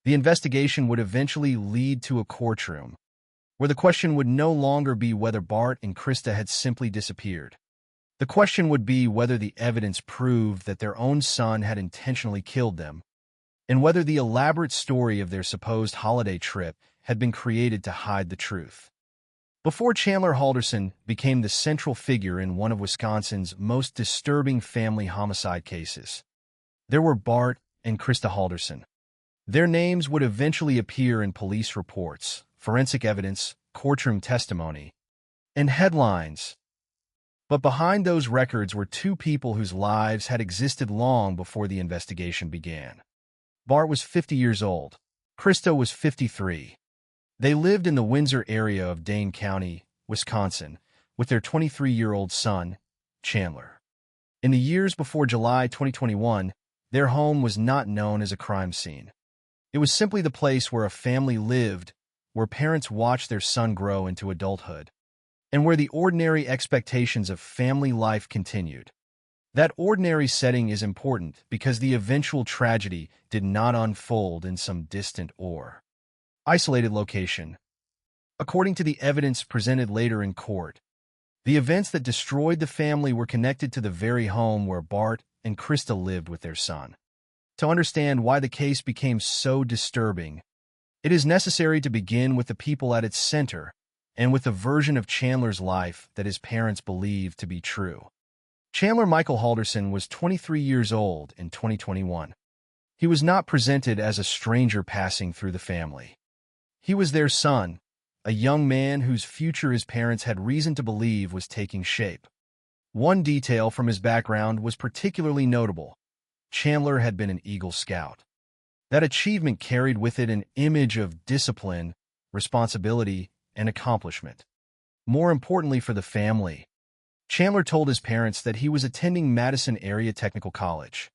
The investigation would eventually lead to a courtroom, where the question would no longer be whether Bart and Krista had simply disappeared. The question would be whether the evidence proved that their own son had intentionally killed them, and whether the elaborate story of their supposed holiday trip had been created to hide the truth. Before Chandler Halderson became the central figure in one of Wisconsin's most disturbing family homicide cases, there were Bart and Krista Halderson. Their names would eventually appear in police reports, forensic evidence, courtroom testimony, and headlines. But behind those records were two people whose lives had existed long before the investigation began. Bart was 50 years old. Krista was 53. They lived in the Windsor area of Dane County, Wisconsin, with their 23-year-old son, Chandler. In the years before July 2021, their home was not known as a crime scene. It was simply the place where a family lived, where parents watched their son grow into adulthood, and where the ordinary expectations of family life continued. That ordinary setting is important because the eventual tragedy did not unfold in some distant or isolated location. According to the evidence presented later in court, the events that destroyed the family were connected to the very home where Bart and Krista lived with their son. To understand why the case became so disturbing, it is necessary to begin with the people at its center and with the version of Chandler's life that his parents believed to be true. Chandler Michael Halderson was 23 years old in 2021. He was not presented as a stranger passing through the family. He was their son, a young man whose future his parents had reason to believe was taking shape. One detail from his background was particularly notable. Chandler had been an Eagle Scout. That achievement carried with it an image of discipline, responsibility, and accomplishment. More importantly for the family, Chandler told his parents that he was attending Madison Area Technical College,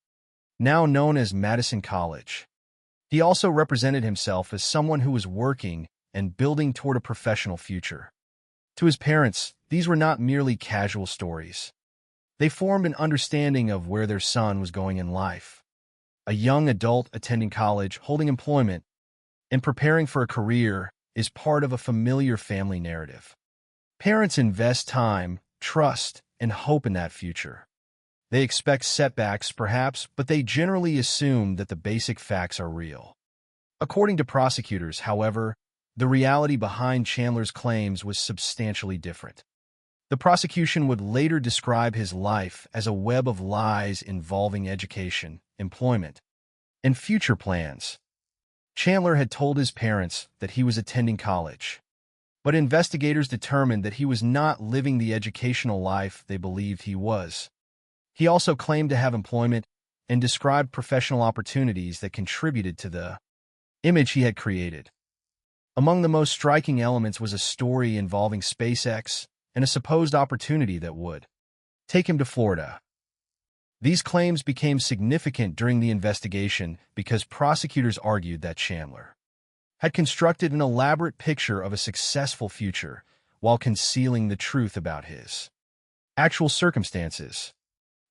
now known as Madison College. He also represented himself as someone who was working and building toward a professional future. To his parents, these were not merely casual stories. They formed an understanding of where their son was going in life. A young adult attending college, holding employment, and preparing for a career is part of a familiar family narrative. Parents invest time, trust, and hope in that future. They expect setbacks, perhaps, but they generally assume that the basic facts are real. According to prosecutors, however, the reality behind Chandler's claims was substantially different. The prosecution would later describe his life as a web of lies involving education, employment, and future plans. Chandler had told his parents that he was attending college, but investigators determined that he was not living the educational life they believed he was. He also claimed to have employment and described professional opportunities that contributed to the image he had created. Among the most striking elements was a story involving SpaceX and a supposed opportunity that would take him to Florida. These claims became significant during the investigation because prosecutors argued that Chandler had constructed an elaborate picture of a successful future while concealing the truth about his actual circumstances.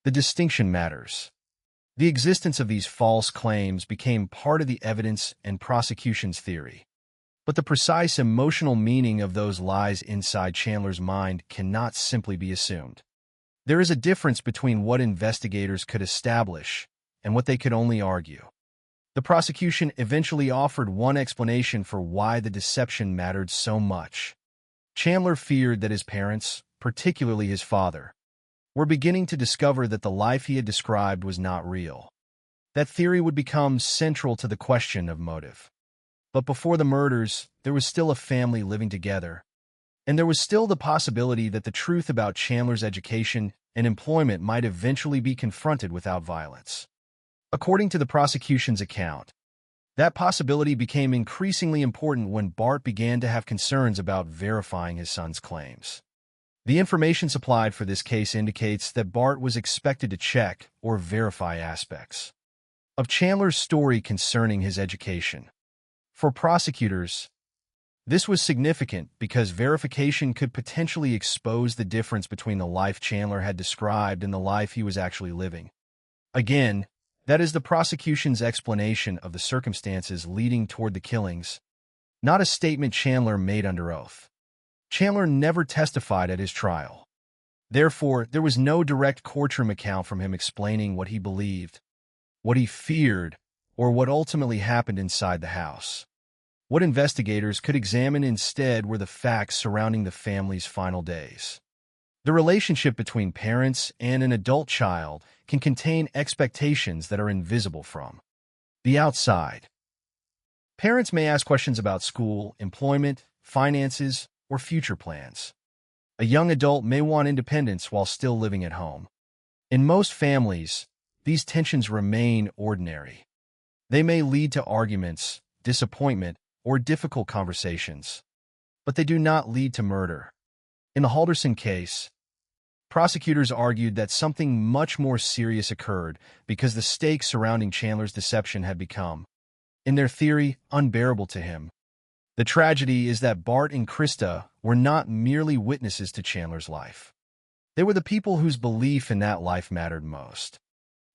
The distinction matters. The existence of these false claims became part of the evidence and prosecution's theory. But the precise emotional meaning of those lies inside Chandler's mind cannot simply be assumed. There is a difference between what investigators could establish and what they could only argue. The prosecution eventually offered one explanation for why the deception mattered so much. Chandler feared that his parents, particularly his father, were beginning to discover that the life he had described was not real. That theory would become central to the question of motive. But before the murders, there was still a family living together, and there was still the possibility that the truth about Chandler's education and employment might eventually be confronted without violence. According to the prosecution's account, that possibility became increasingly important when Bart began to have concerns about verifying his son's claims. The information supplied for this case indicates that Bart was expected to check or verify aspects of Chandler's story concerning his education. For prosecutors, this was significant because verification could potentially expose the difference between the life Chandler had described and the life he was actually living. Again, that is the prosecution's explanation of the circumstances leading toward the killings, not a statement Chandler made under oath. Chandler never testified at his trial. Therefore, there was no direct courtroom account from him explaining what he believed, what he feared, or what ultimately happened inside the house. What investigators could examine instead were the facts surrounding the family's final days. The relationship between parents and an adult child can contain expectations that are invisible from the outside. Parents may ask questions about school, employment, finances, or future plans. A young adult may want independence while still living at home. In most families, these tensions remain ordinary. They may lead to arguments, disappointment, or difficult conversations, but they do not lead to murder. In the Halderson case, prosecutors argued that something much more serious occurred because the stakes surrounding Chandler's deception had become in their theory, unbearable to him. The tragedy is that Bart and Krista were not merely witnesses to Chandler's life. They were the people whose belief in that life mattered most.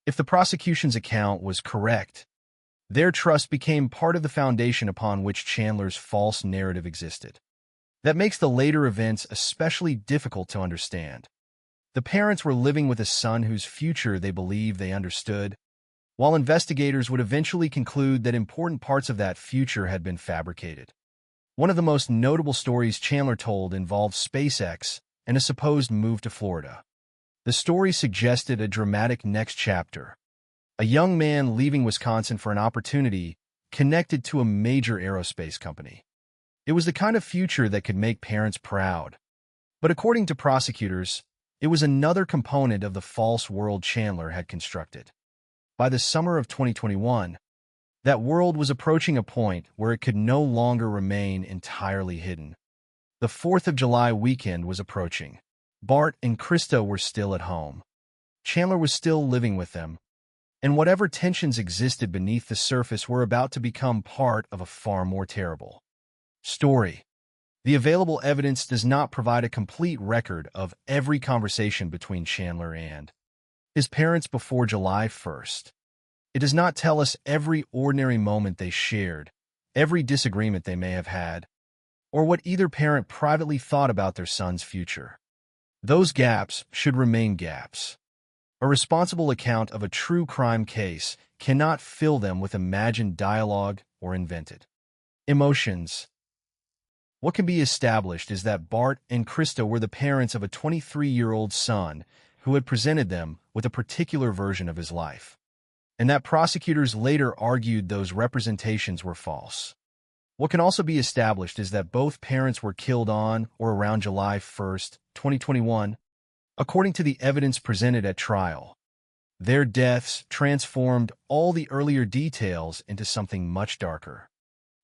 If the prosecution's account was correct, their trust became part of the foundation upon which Chandler's false narrative existed. That makes the later events especially difficult to understand. The parents were living with a son whose future they believed they understood, while investigators would eventually conclude that important parts of that future had been fabricated. One of the most notable stories Chandler told involved SpaceX and a supposed move to Florida. The story suggested a dramatic next chapter. A young man leaving Wisconsin for an opportunity connected to a major aerospace company. It was the kind of future that could make parents proud. But according to prosecutors, it was another component of the false world Chandler had constructed. By the summer of 2021, that world was approaching a point where it could no longer remain entirely hidden. The 4th of July weekend was approaching. Bart and Krista were still at home. Chandler was still living with them, and whatever tensions existed beneath the surface were about to become part of a far more terrible story. The available evidence does not provide a complete record of every conversation between Chandler and his parents before July 1st. It does not tell us every ordinary moment they shared, every disagreement they may have had, or what either parent privately thought about their son's future. Those gaps should remain gaps. A responsible account of a true crime case cannot fill them with imagined dialogue or invented emotions. What can be established is that Bart and Krista were the parents of a 23-year-old son who had presented them with a particular version of his life, and that prosecutors later argued those representations were false. What can also be established is that both parents were killed on or around July 1st, 2021, according to the evidence presented at trial. Their deaths transformed all the earlier details into something much darker.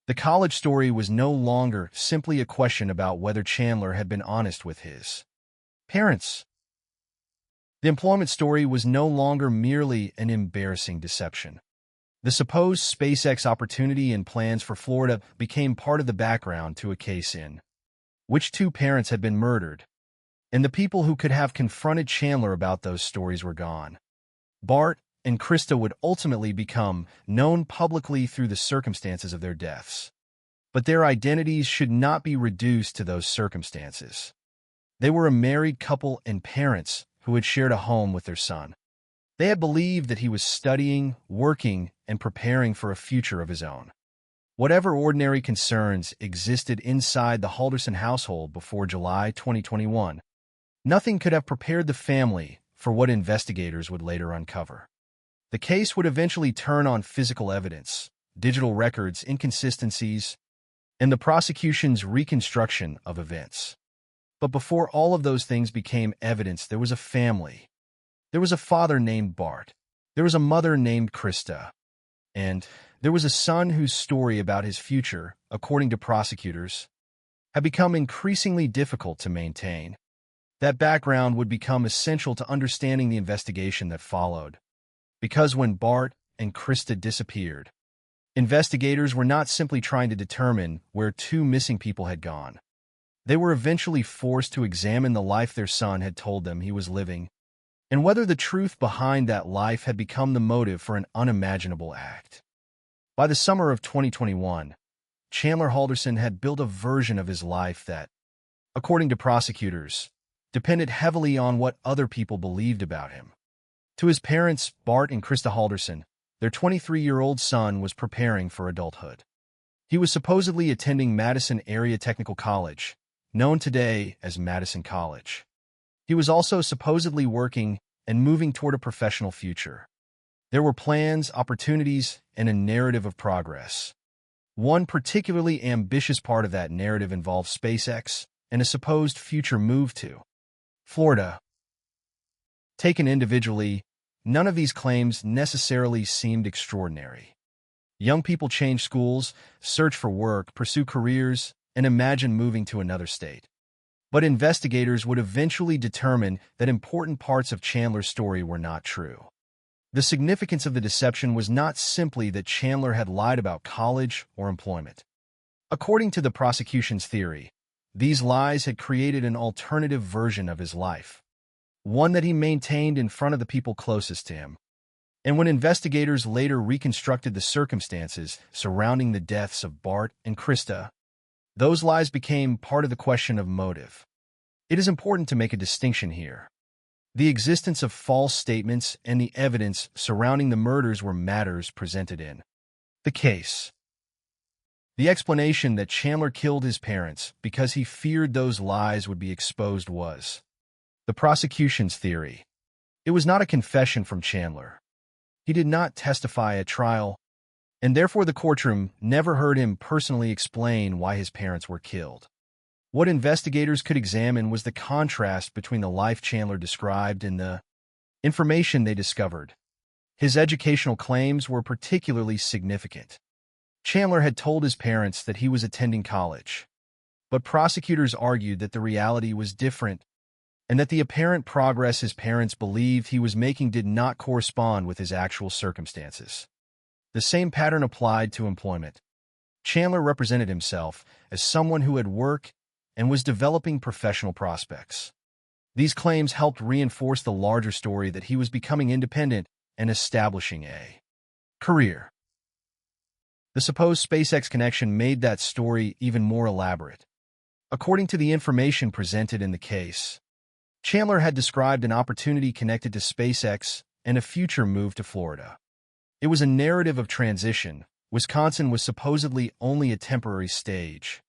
The college story was no longer simply a question about whether Chandler had been honest with his parents. The employment story was no longer merely an embarrassing deception. The supposed SpaceX opportunity and plans for Florida became part of the background to a case in which two parents had been murdered, and the people who could have confronted Chandler about those stories were gone. Bart and Krista would ultimately become known publicly through the circumstances of their deaths. But their identities should not be reduced to those circumstances. They were a married couple and parents who had shared a home with their son. They had believed that he was studying, working, and preparing for a future of his own. Whatever ordinary concerns existed inside the Halderson household before July 2021, nothing could have prepared the family for what investigators would later uncover. The case would eventually turn on physical evidence, digital records, inconsistencies, and the prosecution's reconstruction of events. But before all of those things became evidence, there was a family. There was a father named Bart. There was a mother named Krista. And there was a son whose story about his future, according to prosecutors, had become increasingly difficult to maintain. That background would become essential to understanding the investigation that followed. Because when Bart and Krista disappeared, investigators were not simply trying to determine where two missing people had gone. They were eventually forced to examine the life their son had told them he was living, and whether the truth behind that life had become the motive for an unimaginable act. By the summer of 2021, Chandler Halderson had built a version of his life that, according to prosecutors, depended heavily on what other people believed about him. To his parents, Bart and Krista Halderson, their 23-year-old son was preparing for adulthood. He was supposedly attending Madison Area Technical College, known today as Madison College. He was also supposedly working and moving toward a professional future. There were plans, opportunities, and a narrative of progress. One particularly ambitious part of that narrative involved SpaceX and a supposed future move to Florida. Taken individually, none of these claims necessarily seemed extraordinary. Young people change schools, search for work, pursue careers, and imagine moving to another state. But investigators would eventually determine that important parts of Chandler's story were not true. The significance of the deception was not simply that Chandler had lied about college or employment. According to the prosecution's theory, these lies had created an alternative version of his life, one that he maintained in front of the people closest to him. And when investigators later reconstructed the circumstances surrounding the deaths of Bart and Krista, those lies became part of the question of motive. It is important to make a distinction here. The existence of false statements and the evidence surrounding the murders were matters presented in the case. The explanation that Chandler killed his parents because he feared those lies would be exposed was the prosecution's theory. It was not a confession from Chandler. He did not testify at trial, and therefore the courtroom never heard him personally explain why his parents were killed. What investigators could examine was the contrast between the life Chandler described and the information they discovered. His educational claims were particularly significant. Chandler had told his parents that he was attending college, but prosecutors argued that the reality was different and that the apparent progress his parents believed he was making did not correspond with his actual circumstances. The same pattern applied to employment. Chandler represented himself as someone who had work and was developing professional prospects. These claims helped reinforce the larger story that he was becoming independent and establishing a career. The supposed SpaceX connection made that story even more elaborate. According to the information presented in the case, Chandler had described an opportunity connected to SpaceX and a future move to Florida. It was a narrative of transition. Wisconsin was supposedly only a temporary stage,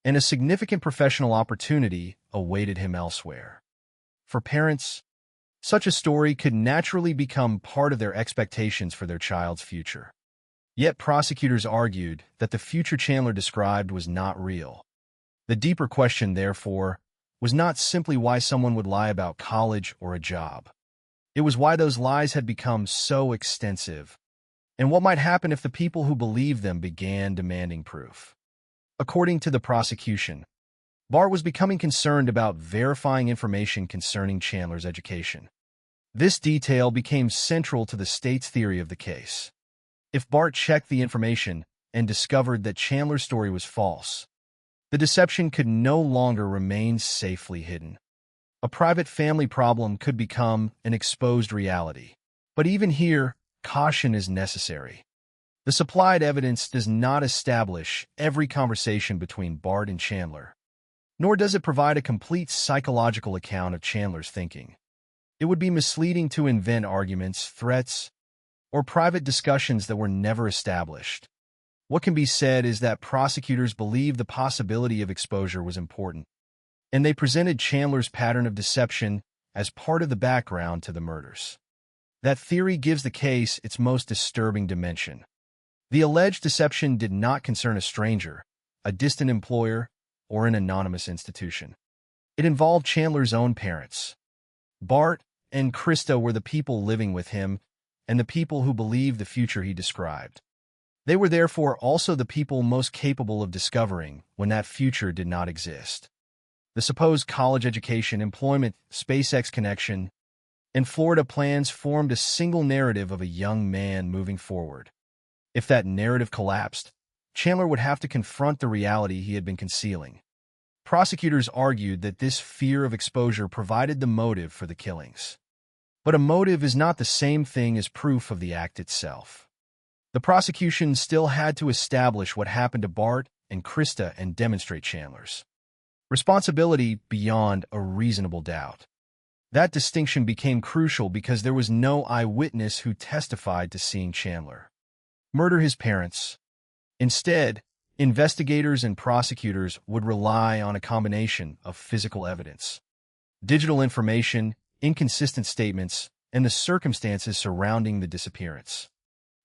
and a significant professional opportunity awaited him elsewhere. For parents, such a story could naturally become part of their expectations for their child's future. Yet prosecutors argued that the future Chandler described was not real. The deeper question, therefore, was not simply why someone would lie about college or a job. It was why those lies had become so extensive, and what might happen if the people who believed them began demanding proof. According to the prosecution, Bart was becoming concerned about verifying information concerning Chandler's education. This detail became central to the state's theory of the case. If Bart checked the information and discovered that Chandler's story was false, the deception could no longer remain safely hidden. A private family problem could become an exposed reality. But even here, caution is necessary. The supplied evidence does not establish every conversation between Bart and Chandler, nor does it provide a complete psychological account of Chandler's thinking. It would be misleading to invent arguments, threats, or private discussions that were never established. What can be said is that prosecutors believed the possibility of exposure was important, and they presented Chandler's pattern of deception as part of the background to the murders. That theory gives the case its most disturbing dimension. The alleged deception did not concern a stranger, a distant employer, or an anonymous institution. It involved Chandler's own parents. Bart and Krista were the people living with him and the people who believed the future he described. They were therefore also the people most capable of discovering when that future did not exist. The supposed college education, employment, SpaceX connection, and Florida plans formed a single narrative of a young man moving forward. If that narrative collapsed, Chandler would have to confront the reality he had been concealing. Prosecutors argued that this fear of exposure provided the motive for the killings. But a motive is not the same thing as proof of the act itself. The prosecution still had to establish what happened to Bart and Krista and demonstrate Chandler's responsibility beyond a reasonable doubt. That distinction became crucial because there was no eyewitness who testified to seeing Chandler murder his parents. Instead, investigators and prosecutors would rely on a combination of physical evidence, digital information, inconsistent statements, and the circumstances surrounding the disappearance.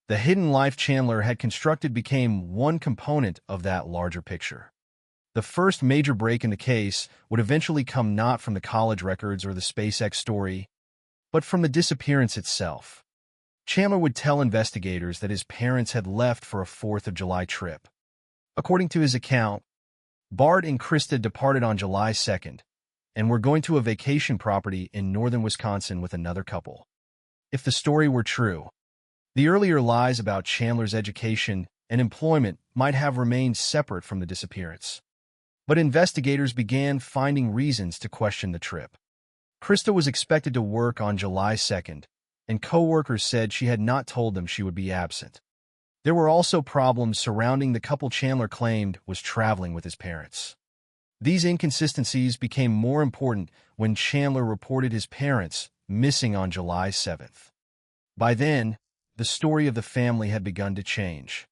The hidden life Chandler had constructed became one component of that larger picture. The first major break in the case would eventually come not from the college records or the SpaceX story, but from the disappearance itself. Chandler would tell investigators that his parents had left for a 4th of July trip. According to his account, Bart and Krista departed on July 2nd and were going to a vacation property in northern Wisconsin with another couple. if the story were true, the earlier lies about Chandler's education and employment might have remained separate from the disappearance. But investigators began finding reasons to question the trip. Krista was expected to work on July 2nd, and co-workers said she had not told them she would be absent. There were also problems surrounding the couple Chandler claimed was traveling with his parents. These inconsistencies became more important when Chandler reported his parents missing on July 7th. By then, the story of the family had begun to change.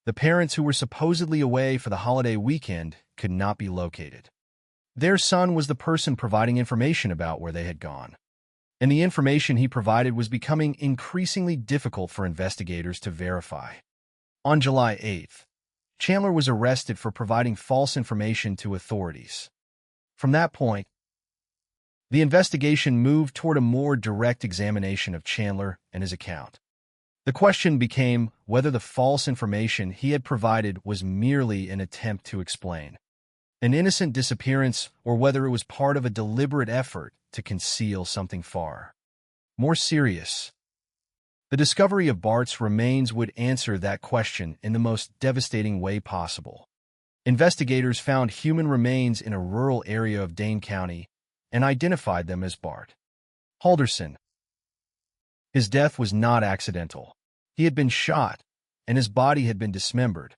The parents who were supposedly away for the holiday weekend could not be located. Their son was the person providing information about where they had gone, and the information he provided was becoming increasingly difficult for investigators to verify. On July 8th, Chandler was arrested for providing false information to authorities. From that point, the investigation moved toward a more direct examination of Chandler and his account. The question became whether the false information he had provided was merely an attempt to explain an innocent disappearance or whether it was part of a deliberate effort to conceal something far more serious. The discovery of Bart's remains would answer that question in the most devastating way possible. Investigators found human remains in a rural area of Dane County and identified them as Bart Halderson. His death was not accidental. He had been shot, and his body had been dismembered.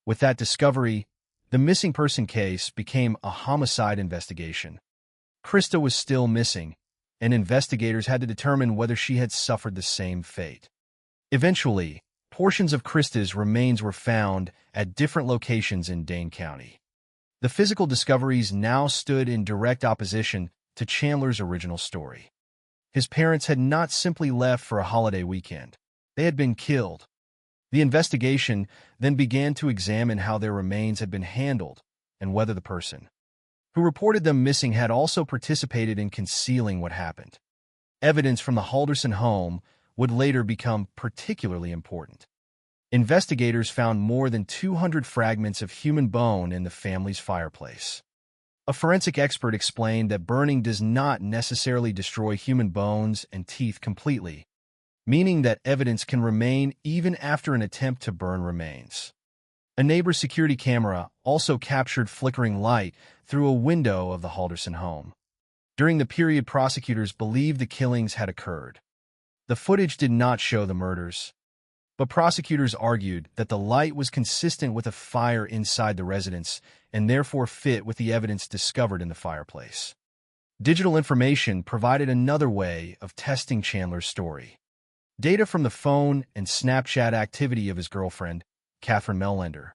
With that discovery, the missing person case became a homicide investigation. Krista was still missing, and investigators had to determine whether she had suffered the same fate. Eventually, portions of Krista's remains were found at different locations in Dane County. The physical discoveries now stood in direct opposition to Chandler's original story. His parents had not simply left for a holiday weekend. They had been killed. The investigation then began to examine how their remains had been handled and whether the person who reported them missing had also participated in concealing what happened. Evidence from the Halderson home would later become particularly important. Investigators found more than 200 fragments of human bone in the family's fireplace. A forensic expert explained that burning does not necessarily destroy human bones and teeth completely, meaning that evidence can remain even after an attempt to burn remains. A neighbor's security camera also captured flickering light through a window of the Halderson home. During the period prosecutors believed the killings had occurred. The footage did not show the murders, but prosecutors argued that the light was consistent with a fire inside the residence and therefore fit with the evidence discovered in the fireplace. Digital information provided another way of testing Chandler's story. Data from the phone and Snapchat activity of his girlfriend, Catherine Mellender,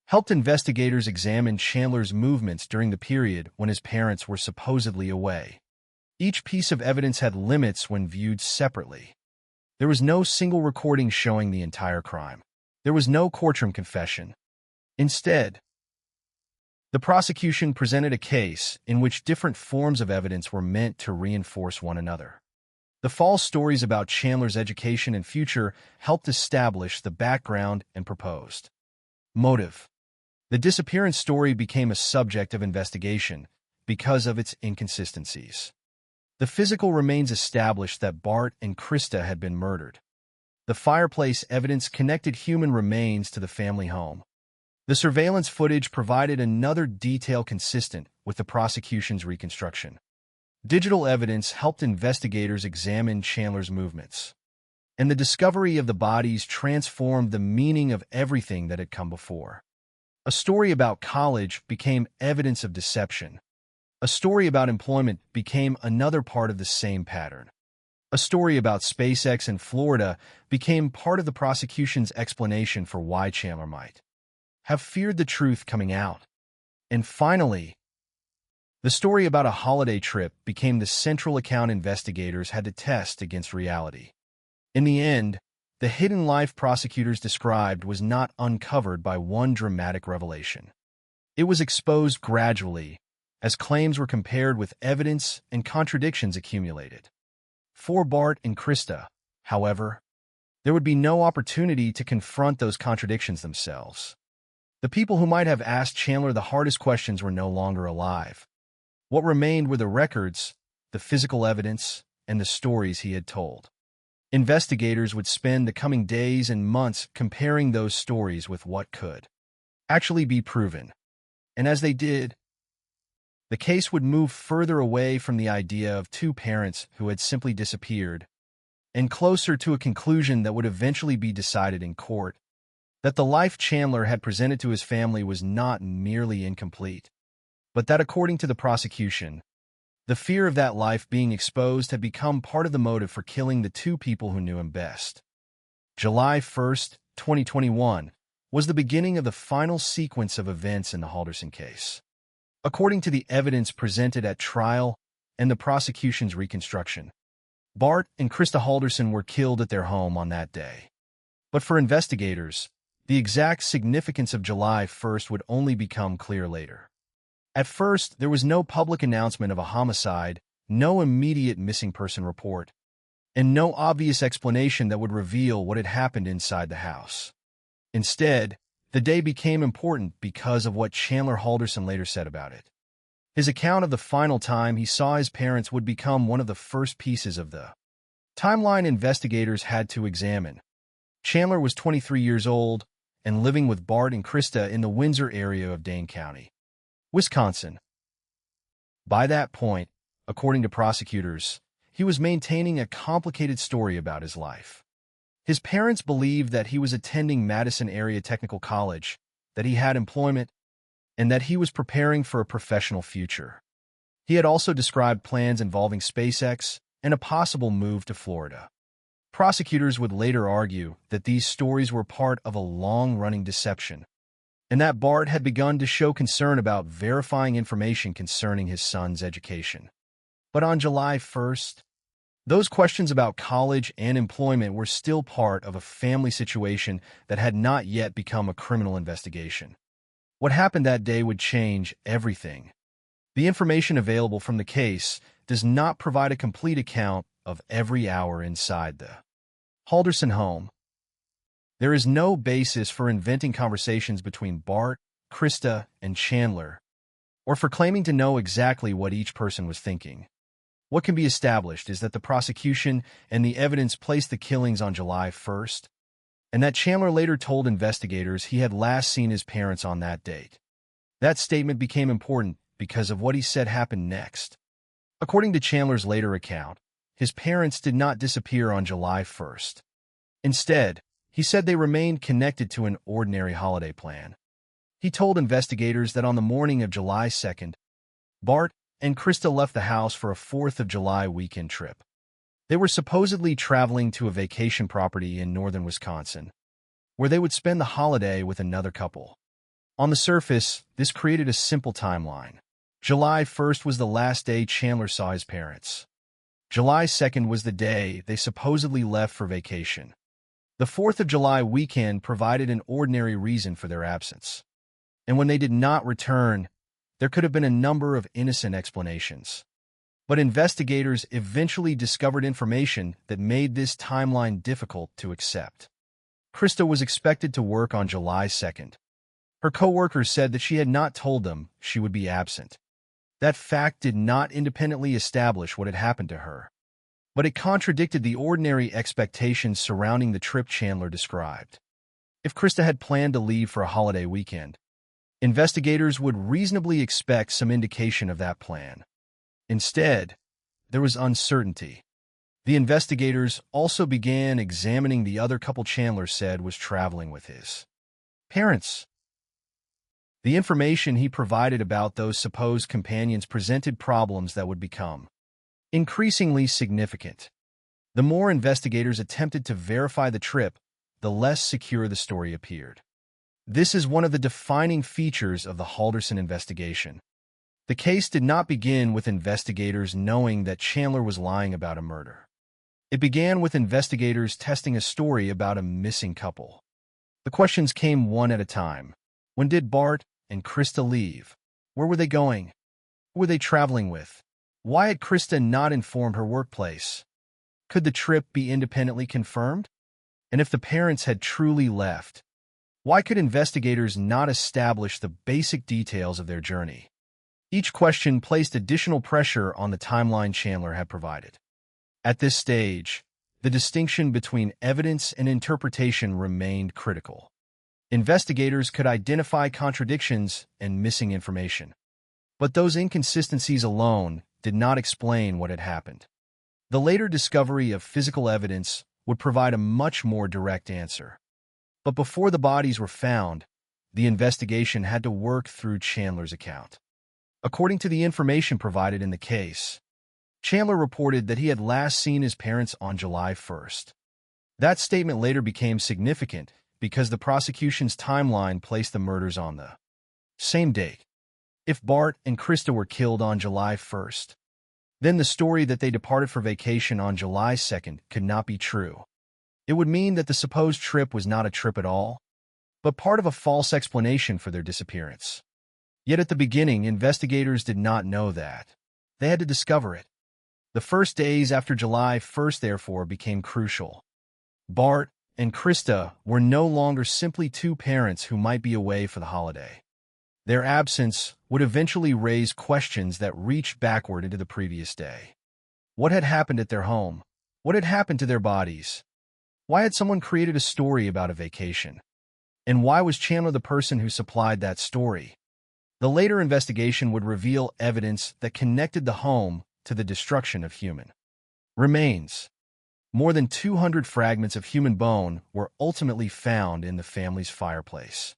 helped investigators examine Chandler's movements during the period when his parents were supposedly away. Each piece of evidence had limits when viewed separately. There was no single recording showing the entire crime. There was no courtroom confession. Instead, the prosecution presented a case in which different forms of evidence were meant to reinforce one another. The false stories about Chandler's education and future helped establish the background and proposed motive. The disappearance story became a subject of investigation because of its inconsistencies. The physical remains established that Bart and Krista had been murdered. The fireplace evidence connected human remains to the family home. The surveillance footage provided another detail consistent with the prosecution's reconstruction. Digital evidence helped investigators examine Chandler's movements, and the discovery of the bodies transformed the meaning of everything that had come before. A story about college became evidence of deception. A story about employment became another part of the same pattern. A story about SpaceX in Florida became part of the prosecution's explanation for why Chandler might have feared the truth coming out. And finally, the story about a holiday trip became the central account investigators had to test against reality. In the end, the hidden life prosecutors described was not uncovered by one dramatic revelation. It was exposed gradually as claims were compared with evidence and contradictions accumulated. For Bart and Krista, however, there would be no opportunity to confront those contradictions themselves. The people who might have asked Chandler the hardest questions were no longer alive. What remained were the records, the physical evidence, and the stories he had told. Investigators would spend the coming days and months comparing those stories with what could actually be proven. And as they did, the case would move further away from the idea of two parents who had simply disappeared and closer to a conclusion that would eventually be decided in court, that the life Chandler had presented to his family was not merely incomplete, but that according to the prosecution, the fear of that life being exposed had become part of the motive for killing the two people who knew him best. July 1st, 2021, was the beginning of the final sequence of events in the Halderson case. According to the evidence presented at trial and the prosecution's reconstruction, Bart and Krista Halderson were killed at their home on that day. But for investigators, the exact significance of July 1st would only become clear later. At first, there was no public announcement of a homicide, no immediate missing person report, and no obvious explanation that would reveal what had happened inside the house. Instead, the day became important because of what Chandler Halderson later said about it. His account of the final time he saw his parents would become one of the first pieces of the timeline investigators had to examine. Chandler was 23 years old and living with Bart and Krista in the Windsor area of Dane County, Wisconsin. By that point, according to prosecutors, he was maintaining a complicated story about his life. His parents believed that he was attending Madison Area Technical College, that he had employment, and that he was preparing for a professional future. He had also described plans involving SpaceX and a possible move to Florida. Prosecutors would later argue that these stories were part of a long-running deception, and that Bart had begun to show concern about verifying information concerning his son's education. But on July 1st, those questions about college and employment were still part of a family situation that had not yet become a criminal investigation. What happened that day would change everything. The information available from the case does not provide a complete account of every hour inside the Halderson home. There is no basis for inventing conversations between Bart, Krista, and Chandler, or for claiming to know exactly what each person was thinking. What can be established is that the prosecution and the evidence placed the killings on July 1st, and that Chandler later told investigators he had last seen his parents on that date. That statement became important because of what he said happened next. According to Chandler's later account, his parents did not disappear on July 1st. Instead, he said they remained connected to an ordinary holiday plan. He told investigators that on the morning of July 2nd, Bart and Krista left the house for a 4th of July weekend trip. They were supposedly traveling to a vacation property in northern Wisconsin, where they would spend the holiday with another couple. On the surface, this created a simple timeline. July 1st was the last day Chandler saw his parents. July 2nd was the day they supposedly left for vacation. The 4th of July weekend provided an ordinary reason for their absence. And when they did not return, there could have been a number of innocent explanations. But investigators eventually discovered information that made this timeline difficult to accept. Krista was expected to work on July 2nd. Her coworkers said that she had not told them she would be absent. That fact did not independently establish what had happened to her, but it contradicted the ordinary expectations surrounding the trip Chandler described. If Krista had planned to leave for a holiday weekend, investigators would reasonably expect some indication of that plan. Instead, there was uncertainty. The investigators also began examining the other couple Chandler said was traveling with his parents. The information he provided about those supposed companions presented problems that would become increasingly significant. The more investigators attempted to verify the trip, the less secure the story appeared. This is one of the defining features of the Halderson investigation. The case did not begin with investigators knowing that Chandler was lying about a murder. It began with investigators testing a story about a missing couple. The questions came one at a time. When did Bart and Krista leave? Where were they going? Who were they traveling with? Why had Krista not informed her workplace? Could the trip be independently confirmed? And if the parents had truly left, why could investigators not establish the basic details of their journey? Each question placed additional pressure on the timeline Chandler had provided. At this stage, the distinction between evidence and interpretation remained critical. Investigators could identify contradictions and missing information, but those inconsistencies alone did not explain what had happened. The later discovery of physical evidence would provide a much more direct answer. But before the bodies were found, the investigation had to work through Chandler's account. According to the information provided in the case, Chandler reported that he had last seen his parents on July 1st. That statement later became significant because the prosecution's timeline placed the murders on the same date. If Bart and Krista were killed on July 1st, then the story that they departed for vacation on July 2nd could not be true. It would mean that the supposed trip was not a trip at all, but part of a false explanation for their disappearance. Yet at the beginning, investigators did not know that. They had to discover it. The first days after July 1st, therefore, became crucial. Bart and Krista were no longer simply two parents who might be away for the holiday. Their absence would eventually raise questions that reached backward into the previous day. What had happened at their home? What had happened to their bodies? Why had someone created a story about a vacation? And why was Chandler the person who supplied that story? The later investigation would reveal evidence that connected the home to the destruction of human remains. More than 200 fragments of human bone were ultimately found in the family's fireplace.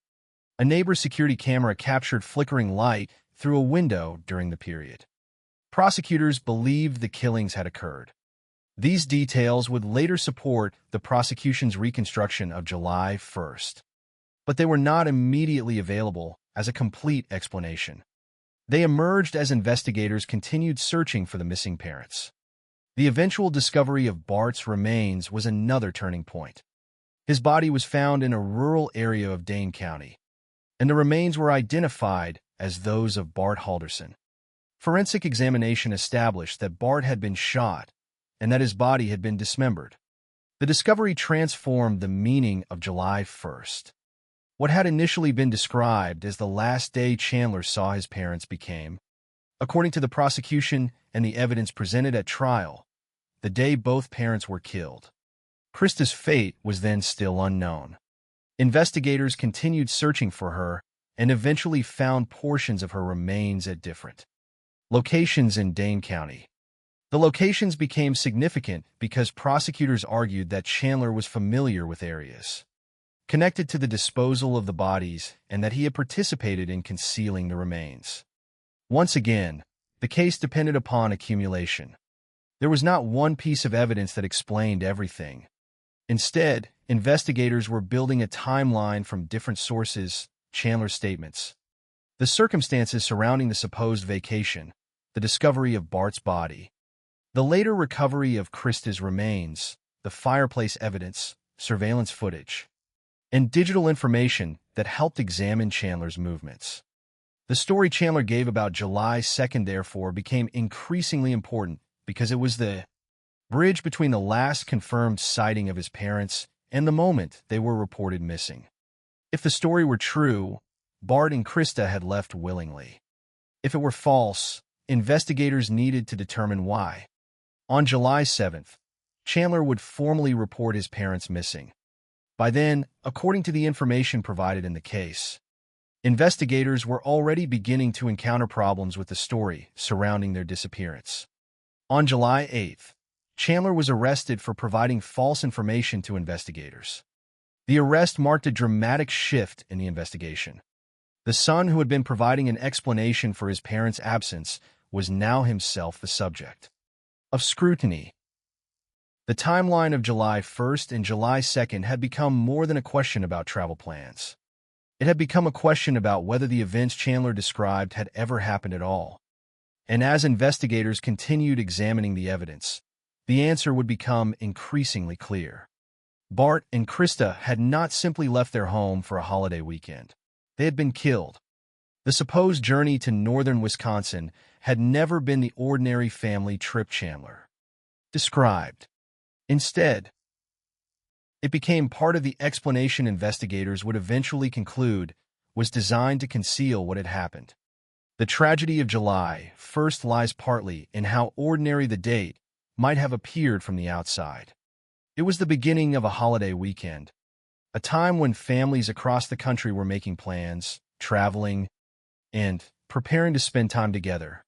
A neighbor's security camera captured flickering light through a window during the period. Prosecutors believed the killings had occurred. These details would later support the prosecution's reconstruction of July 1st. But they were not immediately available as a complete explanation. They emerged as investigators continued searching for the missing parents. The eventual discovery of Bart's remains was another turning point. His body was found in a rural area of Dane County, and the remains were identified as those of Bart Halderson. Forensic examination established that Bart had been shot and that his body had been dismembered. The discovery transformed the meaning of July 1st. What had initially been described as the last day Chandler saw his parents became, according to the prosecution and the evidence presented at trial, the day both parents were killed. Krista's fate was then still unknown. Investigators continued searching for her and eventually found portions of her remains at different locations in Dane County. The locations became significant because prosecutors argued that Chandler was familiar with areas connected to the disposal of the bodies and that he had participated in concealing the remains. Once again, the case depended upon accumulation. There was not one piece of evidence that explained everything. Instead, investigators were building a timeline from different sources, Chandler's statements, the circumstances surrounding the supposed vacation, the discovery of Bart's body, the later recovery of Krista's remains, the fireplace evidence, surveillance footage, and digital information that helped examine Chandler's movements. The story Chandler gave about July 2nd, therefore, became increasingly important because it was the bridge between the last confirmed sighting of his parents and the moment they were reported missing. If the story were true, Bart and Krista had left willingly. If it were false, investigators needed to determine why. On July 7th, Chandler would formally report his parents missing. By then, according to the information provided in the case, investigators were already beginning to encounter problems with the story surrounding their disappearance. On July 8th, Chandler was arrested for providing false information to investigators. The arrest marked a dramatic shift in the investigation. The son who had been providing an explanation for his parents' absence was now himself the subject of scrutiny. The timeline of July 1st and July 2nd had become more than a question about travel plans. It had become a question about whether the events Chandler described had ever happened at all. And as investigators continued examining the evidence, the answer would become increasingly clear. Bart and Krista had not simply left their home for a holiday weekend. They had been killed. The supposed journey to northern Wisconsin had never been the ordinary family trip Chandler described. Instead, it became part of the explanation investigators would eventually conclude was designed to conceal what had happened. The tragedy of July 1st lies partly in how ordinary the date might have appeared from the outside. It was the beginning of a holiday weekend, a time when families across the country were making plans, traveling, and preparing to spend time together.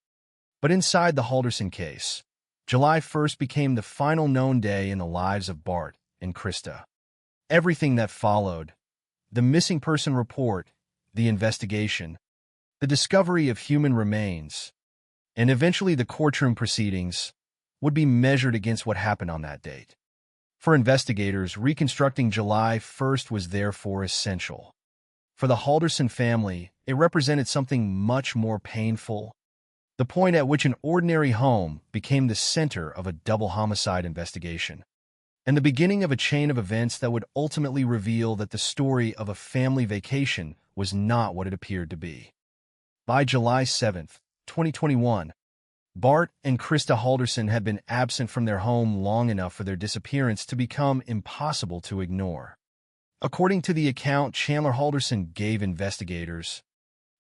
But inside the Halderson case, July 1st became the final known day in the lives of Bart and Krista. Everything that followed, the missing person report, the investigation, the discovery of human remains, and eventually the courtroom proceedings, would be measured against what happened on that date. For investigators, reconstructing July 1st was therefore essential. For the Halderson family, it represented something much more painful, the point at which an ordinary home became the center of a double homicide investigation, and the beginning of a chain of events that would ultimately reveal that the story of a family vacation was not what it appeared to be. By July 7, 2021, Bart and Krista Halderson had been absent from their home long enough for their disappearance to become impossible to ignore. According to the account Chandler Halderson gave investigators,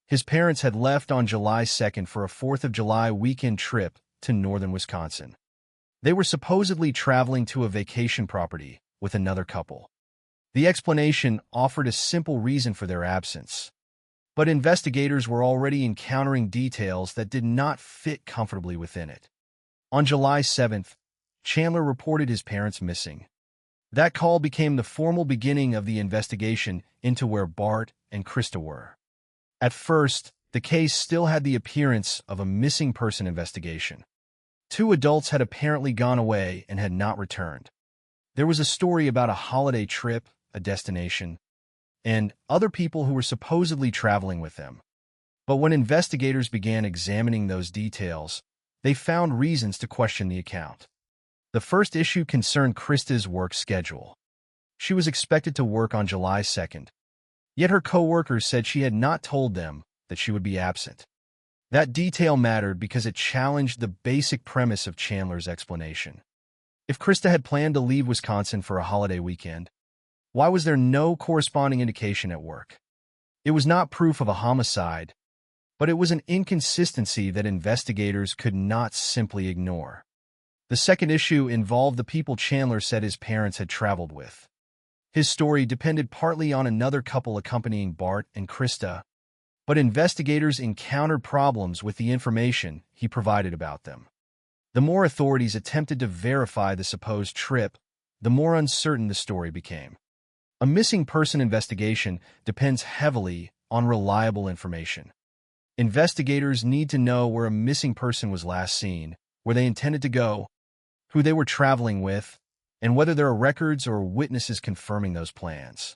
his parents had left on July 2nd for a 4th of July weekend trip to northern Wisconsin. They were supposedly traveling to a vacation property with another couple. The explanation offered a simple reason for their absence, but investigators were already encountering details that did not fit comfortably within it. On July 7th, Chandler reported his parents missing. That call became the formal beginning of the investigation into where Bart and Krista were. At first, the case still had the appearance of a missing person investigation. 2 adults had apparently gone away and had not returned. There was a story about a holiday trip, a destination, and other people who were supposedly traveling with them. But when investigators began examining those details, they found reasons to question the account. The first issue concerned Krista's work schedule. She was expected to work on July 2nd, yet her co-workers said she had not told them that she would be absent. That detail mattered because it challenged the basic premise of Chandler's explanation. If Krista had planned to leave Wisconsin for a holiday weekend, why was there no corresponding indication at work? It was not proof of a homicide, but it was an inconsistency that investigators could not simply ignore. The second issue involved the people Chandler said his parents had traveled with. His story depended partly on another couple accompanying Bart and Krista, but investigators encountered problems with the information he provided about them. The more authorities attempted to verify the supposed trip, the more uncertain the story became. A missing person investigation depends heavily on reliable information. Investigators need to know where a missing person was last seen, where they intended to go, who they were traveling with, and whether there are records or witnesses confirming those plans.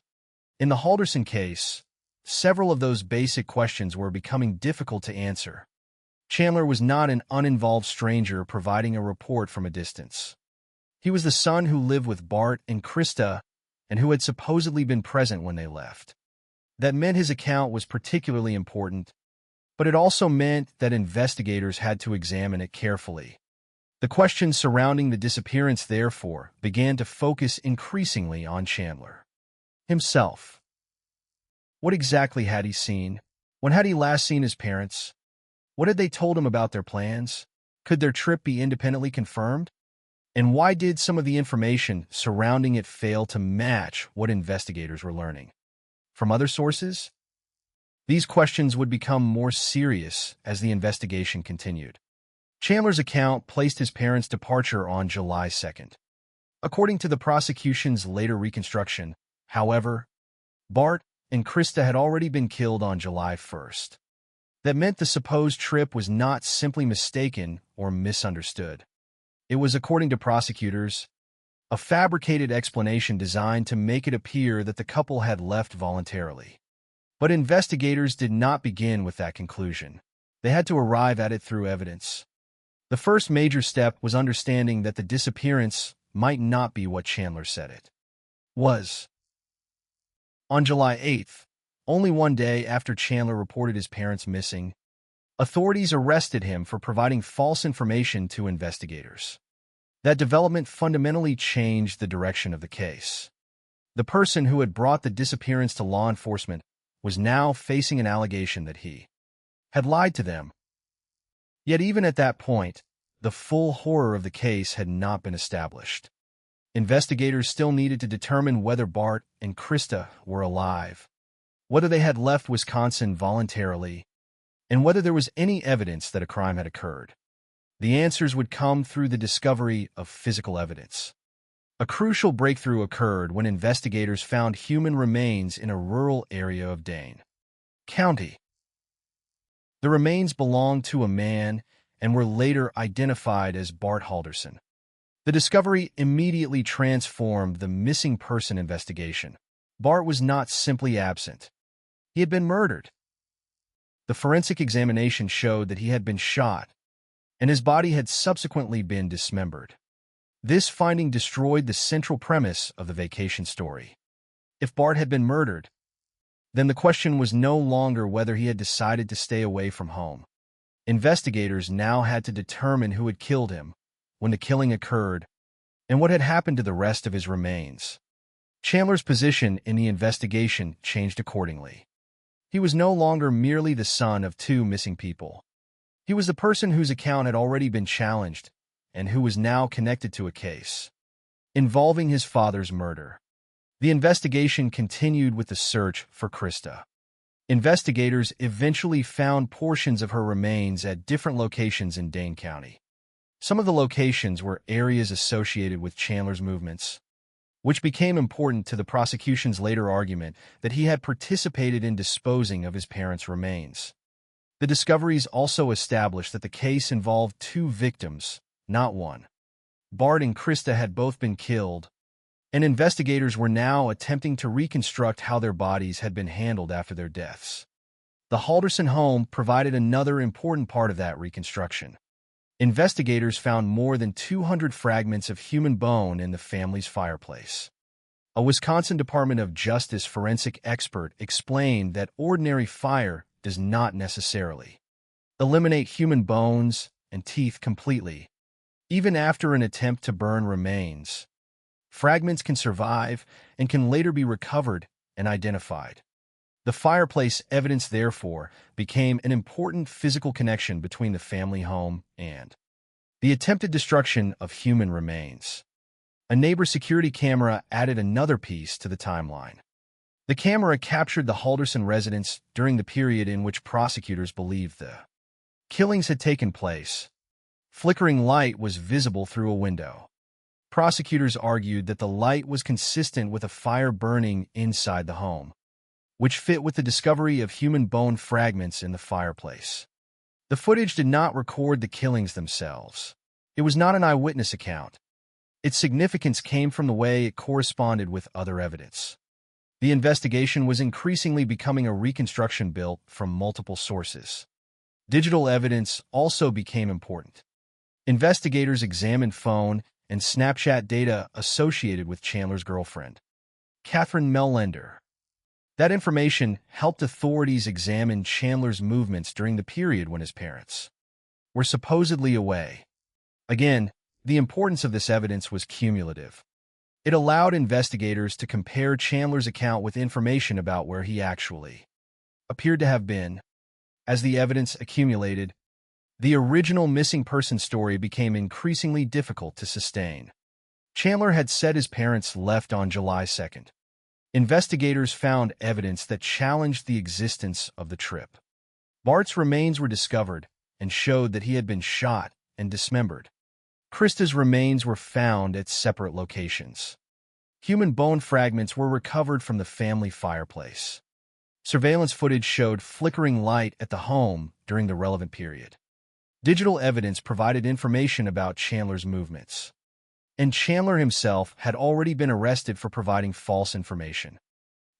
In the Halderson case, several of those basic questions were becoming difficult to answer. Chandler was not an uninvolved stranger providing a report from a distance. He was the son who lived with Bart and Krista and who had supposedly been present when they left. That meant his account was particularly important, but it also meant that investigators had to examine it carefully. The questions surrounding the disappearance, therefore, began to focus increasingly on Chandler himself. What exactly had he seen? When had he last seen his parents? What had they told him about their plans? Could their trip be independently confirmed? And why did some of the information surrounding it fail to match what investigators were learning from other sources? These questions would become more serious as the investigation continued. Chandler's account placed his parents' departure on July 2nd. According to the prosecution's later reconstruction, however, Bart and Krista had already been killed on July 1st. That meant the supposed trip was not simply mistaken or misunderstood. It was, according to prosecutors, a fabricated explanation designed to make it appear that the couple had left voluntarily. But investigators did not begin with that conclusion. They had to arrive at it through evidence. The first major step was understanding that the disappearance might not be what Chandler said it was. On July 8th, only one day after Chandler reported his parents missing, authorities arrested him for providing false information to investigators. That development fundamentally changed the direction of the case. The person who had brought the disappearance to law enforcement was now facing an allegation that he had lied to them. Yet even at that point, the full horror of the case had not been established. Investigators still needed to determine whether Bart and Krista were alive, whether they had left Wisconsin voluntarily, and whether there was any evidence that a crime had occurred. The answers would come through the discovery of physical evidence. A crucial breakthrough occurred when investigators found human remains in a rural area of Dane County. The remains belonged to a man and were later identified as Bart Halderson. The discovery immediately transformed the missing person investigation. Bart was not simply absent. He had been murdered. The forensic examination showed that he had been shot, and his body had subsequently been dismembered. This finding destroyed the central premise of the vacation story. If Bart had been murdered, then the question was no longer whether he had decided to stay away from home. Investigators now had to determine who had killed him, when the killing occurred, and what had happened to the rest of his remains. Chandler's position in the investigation changed accordingly. He was no longer merely the son of two missing people. He was the person whose account had already been challenged and who was now connected to a case involving his father's murder. The investigation continued with the search for Krista. Investigators eventually found portions of her remains at different locations in Dane County. Some of the locations were areas associated with Chandler's movements, which became important to the prosecution's later argument that he had participated in disposing of his parents' remains. The discoveries also established that the case involved two victims, not one. Bart and Krista had both been killed, and investigators were now attempting to reconstruct how their bodies had been handled after their deaths. The Halderson home provided another important part of that reconstruction. Investigators found more than 200 fragments of human bone in the family's fireplace. A Wisconsin Department of Justice forensic expert explained that ordinary fire does not necessarily eliminate human bones and teeth completely. Even after an attempt to burn remains, fragments can survive and can later be recovered and identified. The fireplace evidence, therefore, became an important physical connection between the family home and the attempted destruction of human remains. A neighbor security camera added another piece to the timeline. The camera captured the Halderson residence during the period in which prosecutors believed the killings had taken place. Flickering light was visible through a window. Prosecutors argued that the light was consistent with a fire burning inside the home, which fit with the discovery of human bone fragments in the fireplace. The footage did not record the killings themselves. It was not an eyewitness account. Its significance came from the way it corresponded with other evidence. The investigation was increasingly becoming a reconstruction built from multiple sources. Digital evidence also became important. Investigators examined phone and Snapchat data associated with Chandler's girlfriend, Catherine Mellender. That information helped authorities examine Chandler's movements during the period when his parents were supposedly away. Again, the importance of this evidence was cumulative. It allowed investigators to compare Chandler's account with information about where he actually appeared to have been. As the evidence accumulated, the original missing person story became increasingly difficult to sustain. Chandler had said his parents left on July 2nd. Investigators found evidence that challenged the existence of the trip. Bart's remains were discovered and showed that he had been shot and dismembered. Krista's remains were found at separate locations. Human bone fragments were recovered from the family fireplace. Surveillance footage showed flickering light at the home during the relevant period. Digital evidence provided information about Chandler's movements. And Chandler himself had already been arrested for providing false information.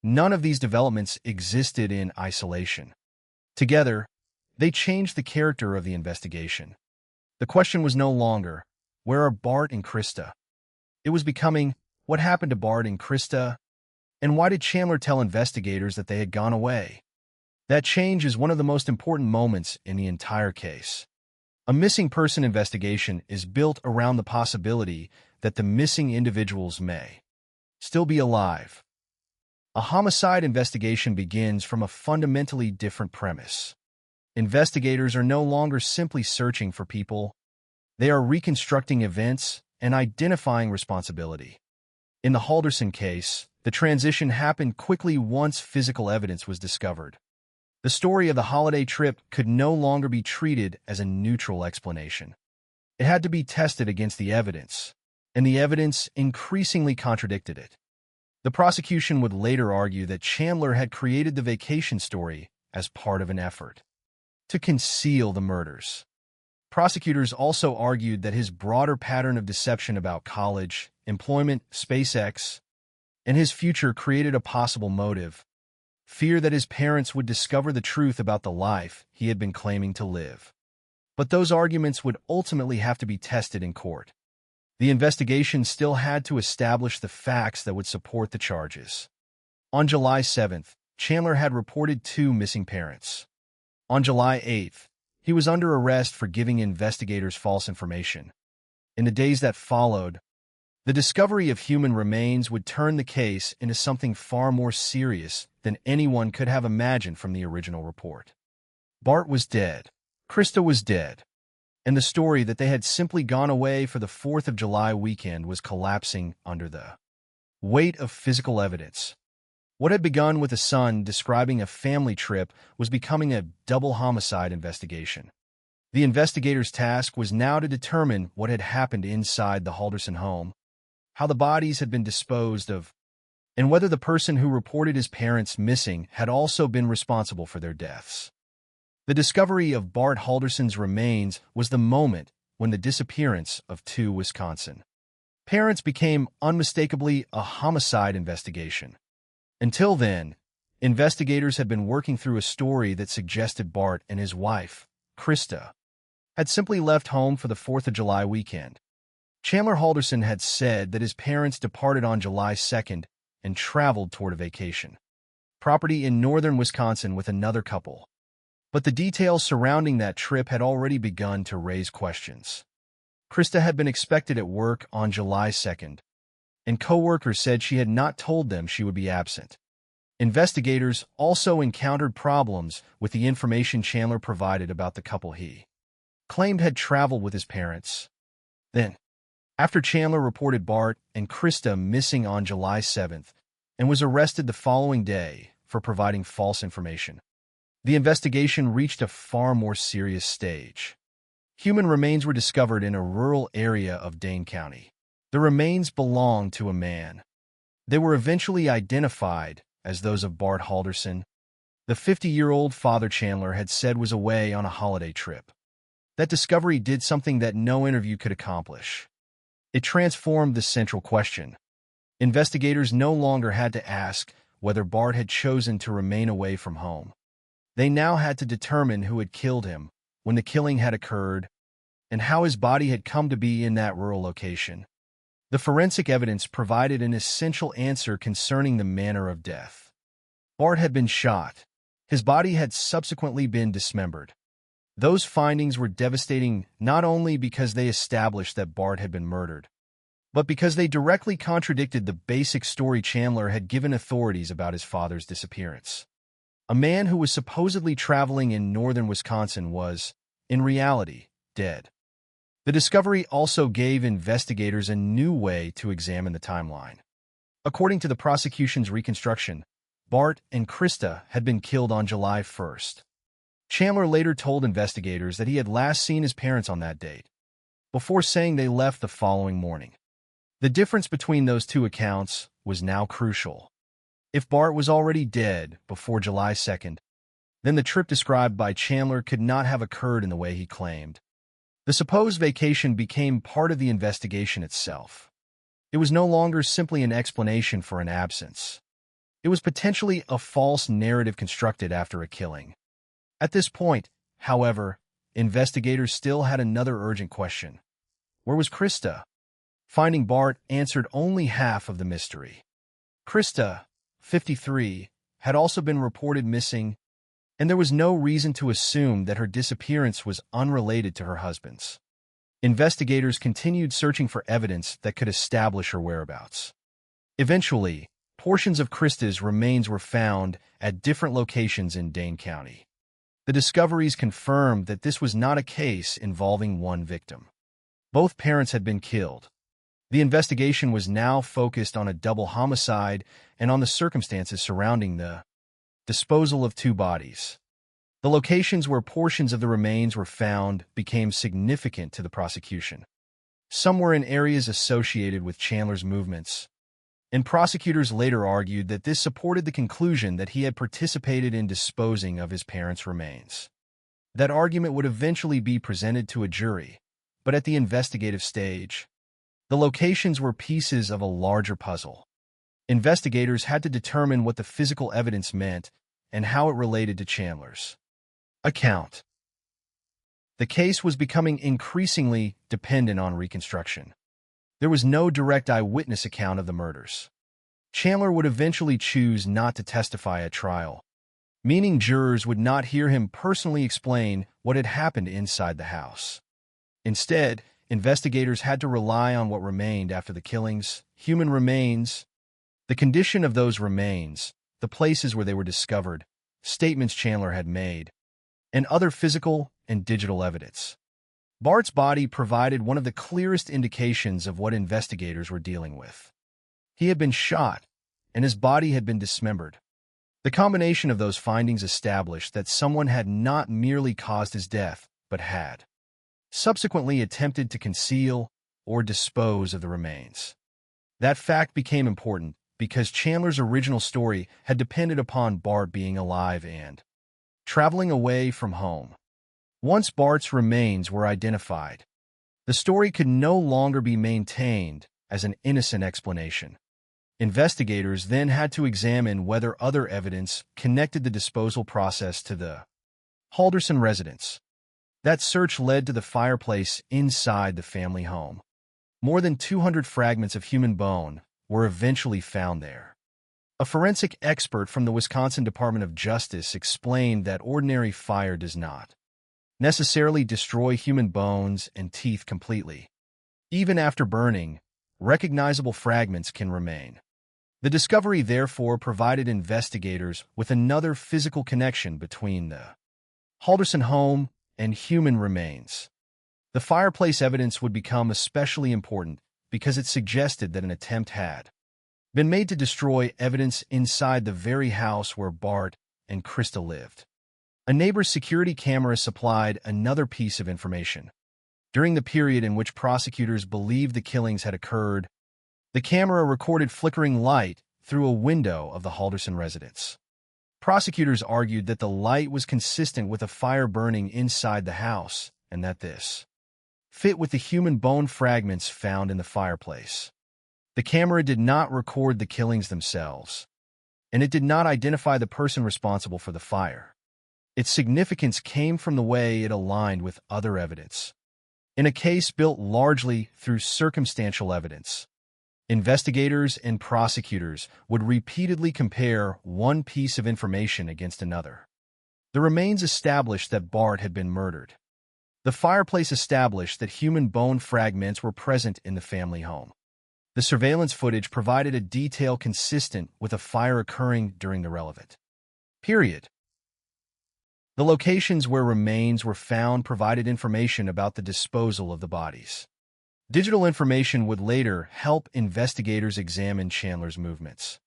None of these developments existed in isolation. Together, they changed the character of the investigation. The question was no longer, where are Bart and Krista? It was becoming, what happened to Bart and Krista? And why did Chandler tell investigators that they had gone away? That change is one of the most important moments in the entire case. A missing person investigation is built around the possibility that the missing individuals may still be alive. A homicide investigation begins from a fundamentally different premise. Investigators are no longer simply searching for people. They are reconstructing events and identifying responsibility. In the Halderson case, the transition happened quickly once physical evidence was discovered. The story of the holiday trip could no longer be treated as a neutral explanation. It had to be tested against the evidence, and the evidence increasingly contradicted it. The prosecution would later argue that Chandler had created the vacation story as part of an effort to conceal the murders. Prosecutors also argued that his broader pattern of deception about college, employment, SpaceX, and his future created a possible motive: fear that his parents would discover the truth about the life he had been claiming to live. But those arguments would ultimately have to be tested in court. The investigation still had to establish the facts that would support the charges. On July 7th, Chandler had reported 2 missing parents. On July 8th, he was under arrest for giving investigators false information. In the days that followed, the discovery of human remains would turn the case into something far more serious than anyone could have imagined from the original report. Bart was dead. Krista was dead. And the story that they had simply gone away for the 4th of July weekend was collapsing under the weight of physical evidence. What had begun with a son describing a family trip was becoming a double homicide investigation. The investigators' task was now to determine what had happened inside the Halderson home, how the bodies had been disposed of, and whether the person who reported his parents missing had also been responsible for their deaths. The discovery of Bart Halderson's remains was the moment when the disappearance of 2 Wisconsin parents became unmistakably a homicide investigation. Until then, investigators had been working through a story that suggested Bart and his wife, Krista, had simply left home for the 4th of July weekend. Chandler Halderson had said that his parents departed on July 2nd and traveled toward a vacation property in northern Wisconsin with another couple. But the details surrounding that trip had already begun to raise questions. Krista had been expected at work on July 2nd, and coworkers said she had not told them she would be absent. Investigators also encountered problems with the information Chandler provided about the couple he claimed had traveled with his parents. Then, after Chandler reported Bart and Krista missing on July 7th and was arrested the following day for providing false information, the investigation reached a far more serious stage. Human remains were discovered in a rural area of Dane County. The remains belonged to a man. They were eventually identified as those of Bart Halderson. The 50-year-old father Chandler had said was away on a holiday trip. That discovery did something that no interview could accomplish. It transformed the central question. Investigators no longer had to ask whether Bart had chosen to remain away from home. They now had to determine who had killed him, when the killing had occurred, and how his body had come to be in that rural location. The forensic evidence provided an essential answer concerning the manner of death. Bart had been shot. His body had subsequently been dismembered. Those findings were devastating not only because they established that Bart had been murdered, but because they directly contradicted the basic story Chandler had given authorities about his father's disappearance. A man who was supposedly traveling in northern Wisconsin was, in reality, dead. The discovery also gave investigators a new way to examine the timeline. According to the prosecution's reconstruction, Bart and Krista had been killed on July 1st. Chandler later told investigators that he had last seen his parents on that date, before saying they left the following morning. The difference between those two accounts was now crucial. If Bart was already dead before July 2nd, then the trip described by Chandler could not have occurred in the way he claimed. The supposed vacation became part of the investigation itself. It was no longer simply an explanation for an absence. It was potentially a false narrative constructed after a killing. At this point, however, investigators still had another urgent question. Where was Krista? Finding Bart answered only half of the mystery. Krista, 53, had also been reported missing, and there was no reason to assume that her disappearance was unrelated to her husband's. Investigators continued searching for evidence that could establish her whereabouts. Eventually, portions of Krista's remains were found at different locations in Dane County. The discoveries confirmed that this was not a case involving one victim. Both parents had been killed, The investigation was now focused on a double homicide and on the circumstances surrounding the disposal of two bodies. The locations where portions of the remains were found became significant to the prosecution. Some were in areas associated with Chandler's movements, and prosecutors later argued that this supported the conclusion that he had participated in disposing of his parents' remains. That argument would eventually be presented to a jury, but at the investigative stage, the locations were pieces of a larger puzzle. Investigators had to determine what the physical evidence meant and how it related to Chandler's account. The case was becoming increasingly dependent on reconstruction. There was no direct eyewitness account of the murders. Chandler would eventually choose not to testify at trial, meaning jurors would not hear him personally explain what had happened inside the house. Instead, investigators had to rely on what remained after the killings, human remains, the condition of those remains, the places where they were discovered, statements Chandler had made, and other physical and digital evidence. Bart's body provided one of the clearest indications of what investigators were dealing with. He had been shot, and his body had been dismembered. The combination of those findings established that someone had not merely caused his death, but had subsequently attempted to conceal or dispose of the remains. That fact became important because Chandler's original story had depended upon Bart being alive and traveling away from home. Once Bart's remains were identified, the story could no longer be maintained as an innocent explanation. Investigators then had to examine whether other evidence connected the disposal process to the Halderson residence. That search led to the fireplace inside the family home. More than 200 fragments of human bone were eventually found there. A forensic expert from the Wisconsin Department of Justice explained that ordinary fire does not necessarily destroy human bones and teeth completely. Even after burning, recognizable fragments can remain. The discovery therefore provided investigators with another physical connection between the Halderson home and human remains. The fireplace evidence would become especially important because it suggested that an attempt had been made to destroy evidence inside the very house where Bart and Krista lived. A neighbor's security camera supplied another piece of information. During the period in which prosecutors believed the killings had occurred, the camera recorded flickering light through a window of the Halderson residence. Prosecutors argued that the light was consistent with a fire burning inside the house and that this fit with the human bone fragments found in the fireplace. The camera did not record the killings themselves, and it did not identify the person responsible for the fire. Its significance came from the way it aligned with other evidence. In a case built largely through circumstantial evidence, investigators and prosecutors would repeatedly compare one piece of information against another. The remains established that Bart had been murdered. The fireplace established that human bone fragments were present in the family home. The surveillance footage provided a detail consistent with a fire occurring during the relevant period. The locations where remains were found provided information about the disposal of the bodies. Digital information would later help investigators examine Chandler's movements.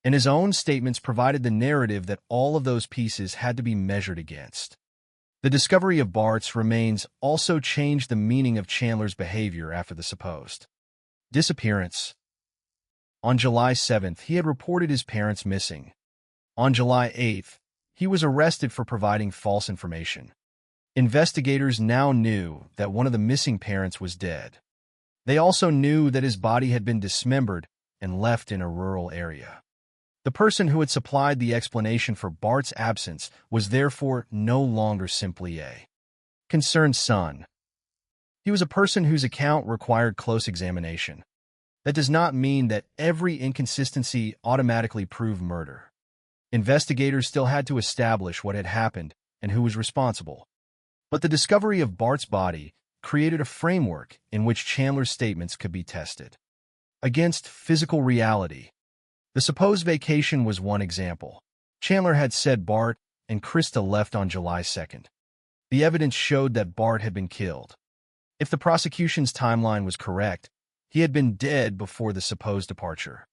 And his own statements provided the narrative that all of those pieces had to be measured against. The discovery of Bart's remains also changed the meaning of Chandler's behavior after the supposed disappearance. On July 7th, he had reported his parents missing. On July 8th, he was arrested for providing false information. Investigators now knew that one of the missing parents was dead. They also knew that his body had been dismembered and left in a rural area. The person who had supplied the explanation for Bart's absence was therefore no longer simply a concerned son. He was a person whose account required close examination. That does not mean that every inconsistency automatically proved murder. Investigators still had to establish what had happened and who was responsible. But the discovery of Bart's body created a framework in which Chandler's statements could be tested against physical reality. The supposed vacation was one example. Chandler had said Bart and Krista left on July 2nd. The evidence showed that Bart had been killed. If the prosecution's timeline was correct, He had been dead before the supposed departure.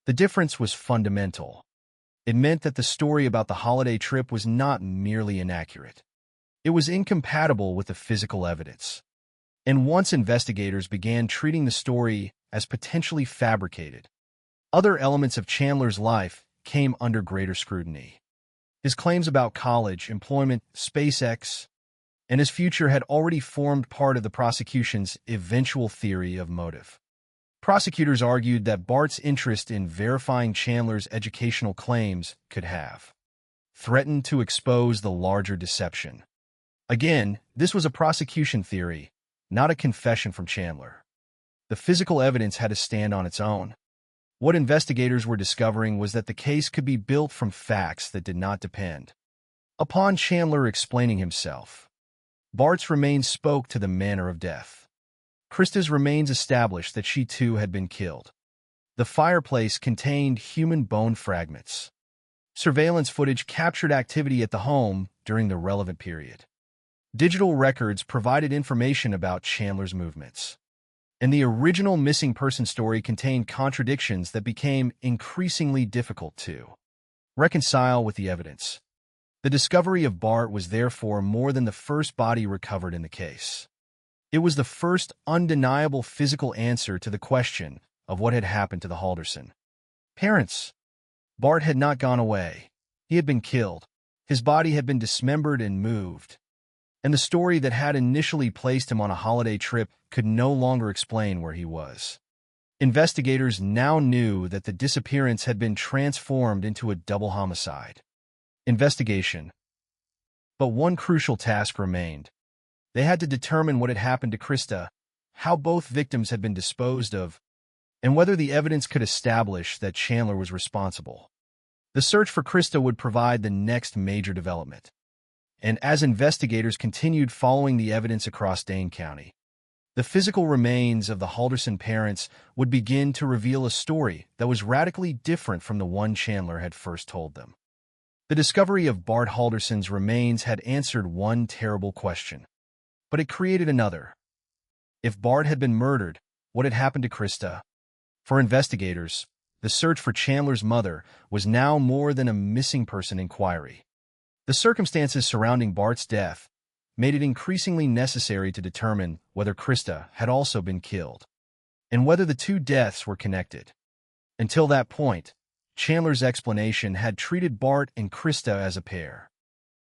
The difference was fundamental. It meant that the story about the holiday trip was not merely inaccurate. It was incompatible with the physical evidence. And once investigators began treating the story as potentially fabricated, other elements of Chandler's life came under greater scrutiny. His claims about college, employment, SpaceX, and his future had already formed part of the prosecution's eventual theory of motive. Prosecutors argued that Bart's interest in verifying Chandler's educational claims could have threatened to expose the larger deception. Again, this was a prosecution theory, not a confession from Chandler. The physical evidence had to stand on its own. What investigators were discovering was that the case could be built from facts that did not depend upon Chandler explaining himself. Bart's remains spoke to the manner of death. Krista's remains established that she too had been killed. The fireplace contained human bone fragments. Surveillance footage captured activity at the home during the relevant period. Digital records provided information about Chandler's movements. And the original missing person story contained contradictions that became increasingly difficult to reconcile with the evidence. The discovery of Bart was therefore more than the first body recovered in the case. It was the first undeniable physical answer to the question of what had happened to the Halderson parents. Bart had not gone away. He had been killed. His body had been dismembered and moved. And the story that had initially placed him on a holiday trip could no longer explain where he was. Investigators now knew that the disappearance had been transformed into a double homicide. Investigation. But one crucial task remained. They had to determine what had happened to Krista, how both victims had been disposed of, and whether the evidence could establish that Chandler was responsible. The search for Krista would provide the next major development. And as investigators continued following the evidence across Dane County, the physical remains of the Halderson parents would begin to reveal a story that was radically different from the one Chandler had first told them. The discovery of Bart Halderson's remains had answered one terrible question, but it created another. If Bart had been murdered, what had happened to Krista? For investigators, the search for Chandler's mother was now more than a missing person inquiry. The circumstances surrounding Bart's death made it increasingly necessary to determine whether Krista had also been killed, and whether the two deaths were connected. Until that point, Chandler's explanation had treated Bart and Krista as a pair.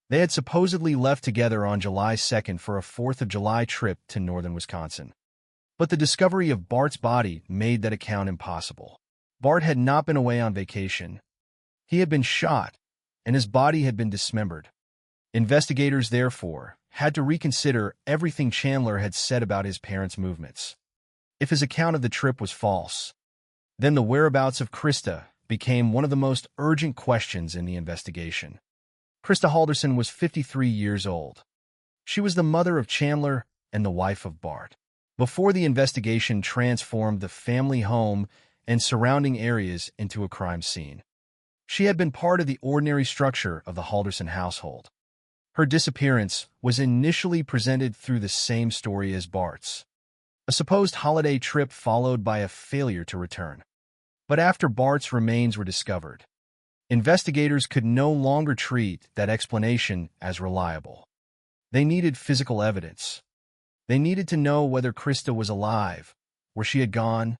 They had supposedly left together on July 2nd for a 4th of July trip to northern Wisconsin. But the discovery of Bart's body made that account impossible. Bart had not been away on vacation. He had been shot, and his body had been dismembered. Investigators, therefore, had to reconsider everything Chandler had said about his parents' movements. If his account of the trip was false, then the whereabouts of Krista became one of the most urgent questions in the investigation. Krista Halderson was 53 years old. She was the mother of Chandler and the wife of Bart. Before the investigation transformed the family home and surrounding areas into a crime scene, she had been part of the ordinary structure of the Halderson household. Her disappearance was initially presented through the same story as Bart's, a supposed holiday trip followed by a failure to return. But after Bart's remains were discovered, investigators could no longer treat that explanation as reliable. They needed physical evidence. They needed to know whether Krista was alive, where she had gone,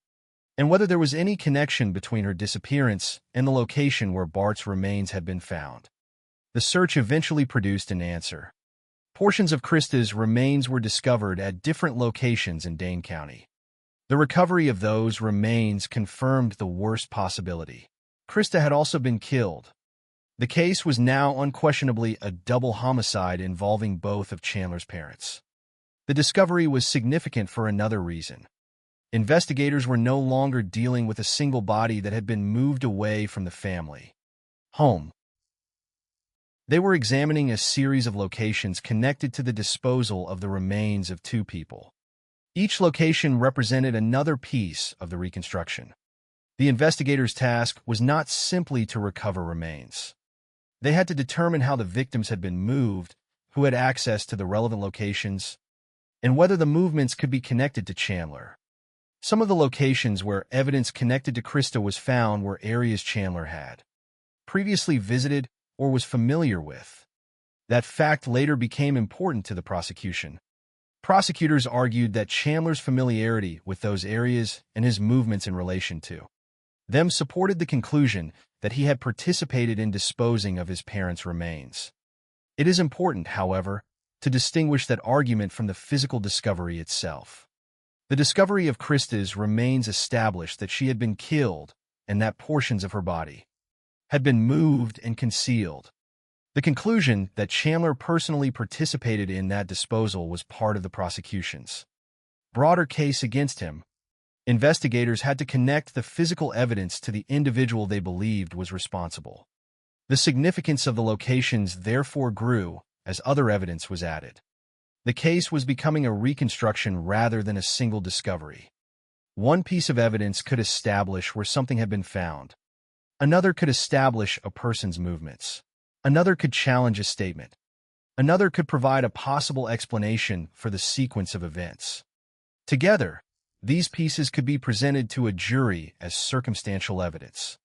and whether there was any connection between her disappearance and the location where Bart's remains had been found. The search eventually produced an answer. Portions of Krista's remains were discovered at different locations in Dane County. The recovery of those remains confirmed the worst possibility. Krista had also been killed. The case was now unquestionably a double homicide involving both of Chandler's parents. The discovery was significant for another reason. Investigators were no longer dealing with a single body that had been moved away from the family home. They were examining a series of locations connected to the disposal of the remains of two people. Each location represented another piece of the reconstruction. The investigators' task was not simply to recover remains. They had to determine how the victims had been moved, who had access to the relevant locations, and whether the movements could be connected to Chandler. Some of the locations where evidence connected to Krista was found were areas Chandler had previously visited or was familiar with. That fact later became important to the prosecution. Prosecutors argued that Chandler's familiarity with those areas and his movements in relation to them supported the conclusion that he had participated in disposing of his parents' remains. It is important, however, to distinguish that argument from the physical discovery itself. The discovery of Krista's remains established that she had been killed and that portions of her body had been moved and concealed. The conclusion that Chandler personally participated in that disposal was part of the prosecution's broader case against him. Investigators had to connect the physical evidence to the individual they believed was responsible. The significance of the locations therefore grew as other evidence was added. The case was becoming a reconstruction rather than a single discovery. One piece of evidence could establish where something had been found. Another could establish a person's movements. Another could challenge a statement. Another could provide a possible explanation for the sequence of events. Together, these pieces could be presented to a jury as circumstantial evidence.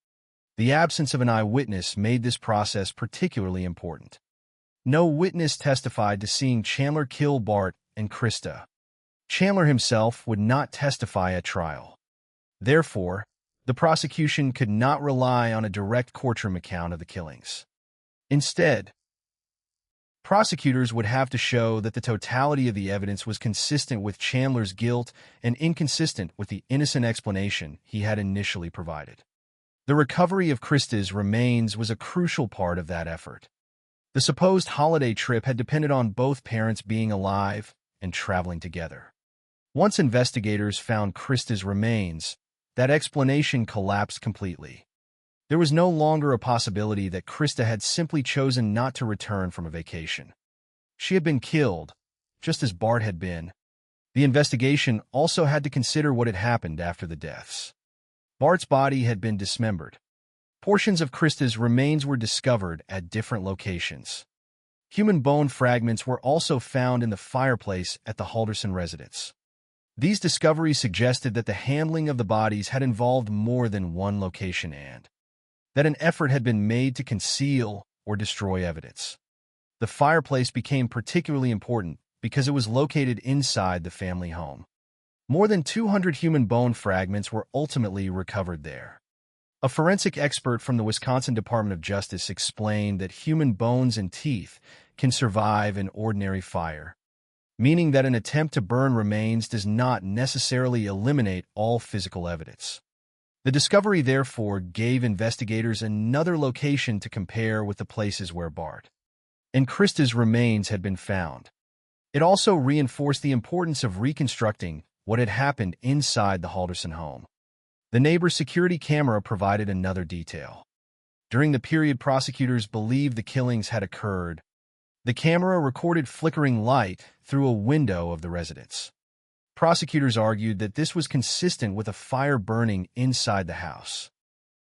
The absence of an eyewitness made this process particularly important. No witness testified to seeing Chandler kill Bart and Krista. Chandler himself would not testify at trial. Therefore, the prosecution could not rely on a direct courtroom account of the killings. Instead, prosecutors would have to show that the totality of the evidence was consistent with Chandler's guilt and inconsistent with the innocent explanation he had initially provided. The recovery of Krista's remains was a crucial part of that effort. The supposed holiday trip had depended on both parents being alive and traveling together. Once investigators found Krista's remains, that explanation collapsed completely. There was no longer a possibility that Krista had simply chosen not to return from a vacation. She had been killed, just as Bart had been. The investigation also had to consider what had happened after the deaths. Bart's body had been dismembered. Portions of Krista's remains were discovered at different locations. Human bone fragments were also found in the fireplace at the Halderson residence. These discoveries suggested that the handling of the bodies had involved more than one location and that an effort had been made to conceal or destroy evidence. The fireplace became particularly important because it was located inside the family home. More than 200 human bone fragments were ultimately recovered there. A forensic expert from the Wisconsin Department of Justice explained that human bones and teeth can survive an ordinary fire, meaning that an attempt to burn remains does not necessarily eliminate all physical evidence. The discovery, therefore, gave investigators another location to compare with the places where Bart and Krista's remains had been found. It also reinforced the importance of reconstructing what had happened inside the Halderson home. The neighbor's security camera provided another detail. During the period prosecutors believed the killings had occurred, the camera recorded flickering light through a window of the residence. Prosecutors argued that this was consistent with a fire burning inside the house.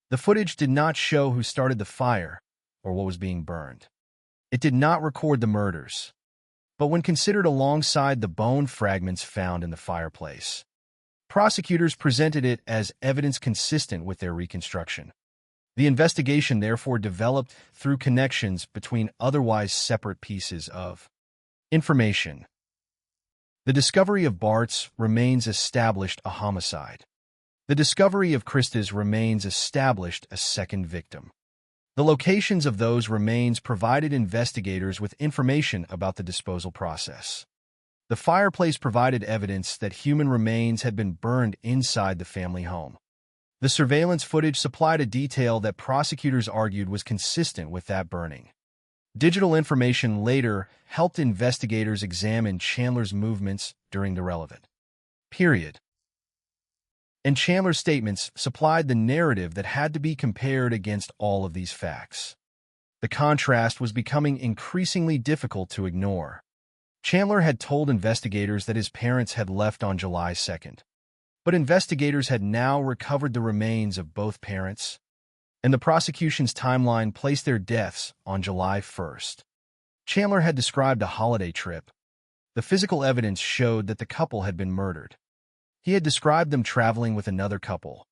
The footage did not show who started the fire or what was being burned. It did not record the murders. But when considered alongside the bone fragments found in the fireplace, prosecutors presented it as evidence consistent with their reconstruction. The investigation therefore developed through connections between otherwise separate pieces of information. The discovery of Bart's remains established a homicide. The discovery of Krista's remains established a second victim. The locations of those remains provided investigators with information about the disposal process. The fireplace provided evidence that human remains had been burned inside the family home. The surveillance footage supplied a detail that prosecutors argued was consistent with that burning. Digital information later helped investigators examine Chandler's movements during the relevant period. And Chandler's statements supplied the narrative that had to be compared against all of these facts. The contrast was becoming increasingly difficult to ignore. Chandler had told investigators that his parents had left on July 2nd, but investigators had now recovered the remains of both parents, and the prosecution's timeline placed their deaths on July 1st. Chandler had described a holiday trip. The physical evidence showed that the couple had been murdered. He had described them traveling with another couple.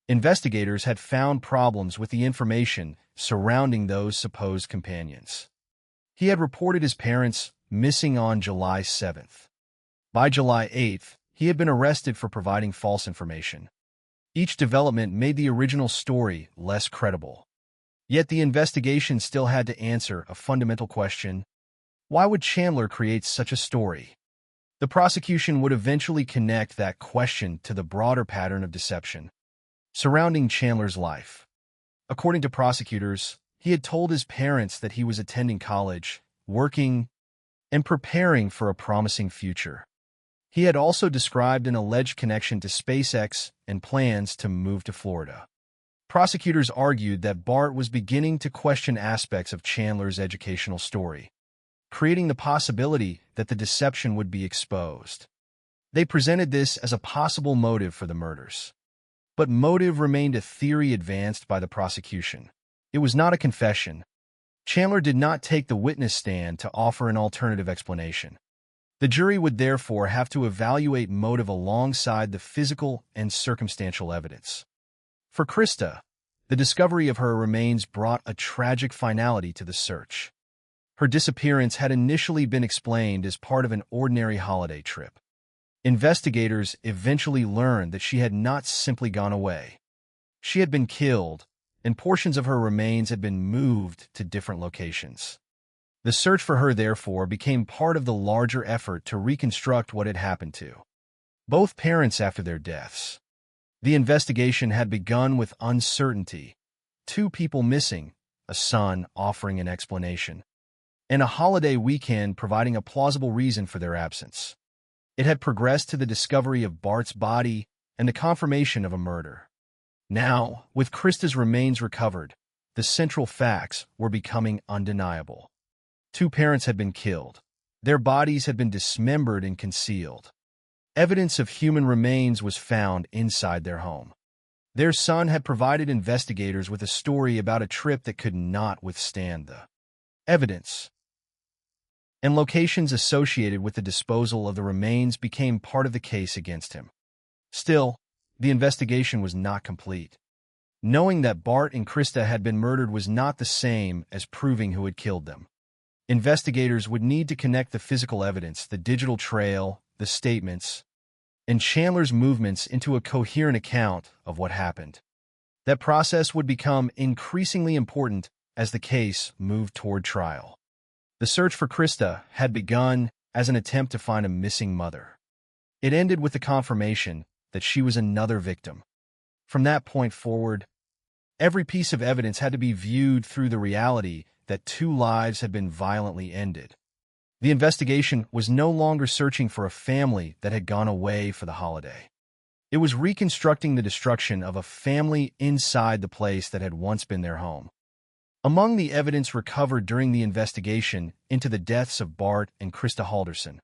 Investigators had found problems with the information surrounding those supposed companions. He had reported his parents missing on July 7th. By July 8th, he had been arrested for providing false information. Each development made the original story less credible. Yet the investigation still had to answer a fundamental question: why would Chandler create such a story? The prosecution would eventually connect that question to the broader pattern of deception surrounding Chandler's life. According to prosecutors, he had told his parents that he was attending college, working, and preparing for a promising future. He had also described an alleged connection to SpaceX and plans to move to Florida. Prosecutors argued that Bart was beginning to question aspects of Chandler's educational story, creating the possibility that the deception would be exposed. They presented this as a possible motive for the murders. But motive remained a theory advanced by the prosecution. It was not a confession. Chandler did not take the witness stand to offer an alternative explanation. The jury would therefore have to evaluate motive alongside the physical and circumstantial evidence. For Krista, the discovery of her remains brought a tragic finality to the search. Her disappearance had initially been explained as part of an ordinary holiday trip. Investigators eventually learned that she had not simply gone away. She had been killed, and portions of her remains had been moved to different locations. The search for her, therefore, became part of the larger effort to reconstruct what had happened to both parents after their deaths. The investigation had begun with uncertainty, 2 people missing, a son offering an explanation, and a holiday weekend providing a plausible reason for their absence. It had progressed to the discovery of Bart's body and the confirmation of a murder. Now, with Krista's remains recovered, the central facts were becoming undeniable. 2 parents had been killed. Their bodies had been dismembered and concealed. Evidence of human remains was found inside their home. Their son had provided investigators with a story about a trip that could not withstand the evidence. And locations associated with the disposal of the remains became part of the case against him. Still, the investigation was not complete. Knowing that Bart and Krista had been murdered was not the same as proving who had killed them. Investigators would need to connect the physical evidence, the digital trail, the statements, and Chandler's movements into a coherent account of what happened. That process would become increasingly important as the case moved toward trial. The search for Krista had begun as an attempt to find a missing mother. It ended with the confirmation that she was another victim. From that point forward, every piece of evidence had to be viewed through the reality that 2 lives had been violently ended. The investigation was no longer searching for a family that had gone away for the holiday. It was reconstructing the destruction of a family inside the place that had once been their home. Among the evidence recovered during the investigation into the deaths of Bart and Krista Halderson,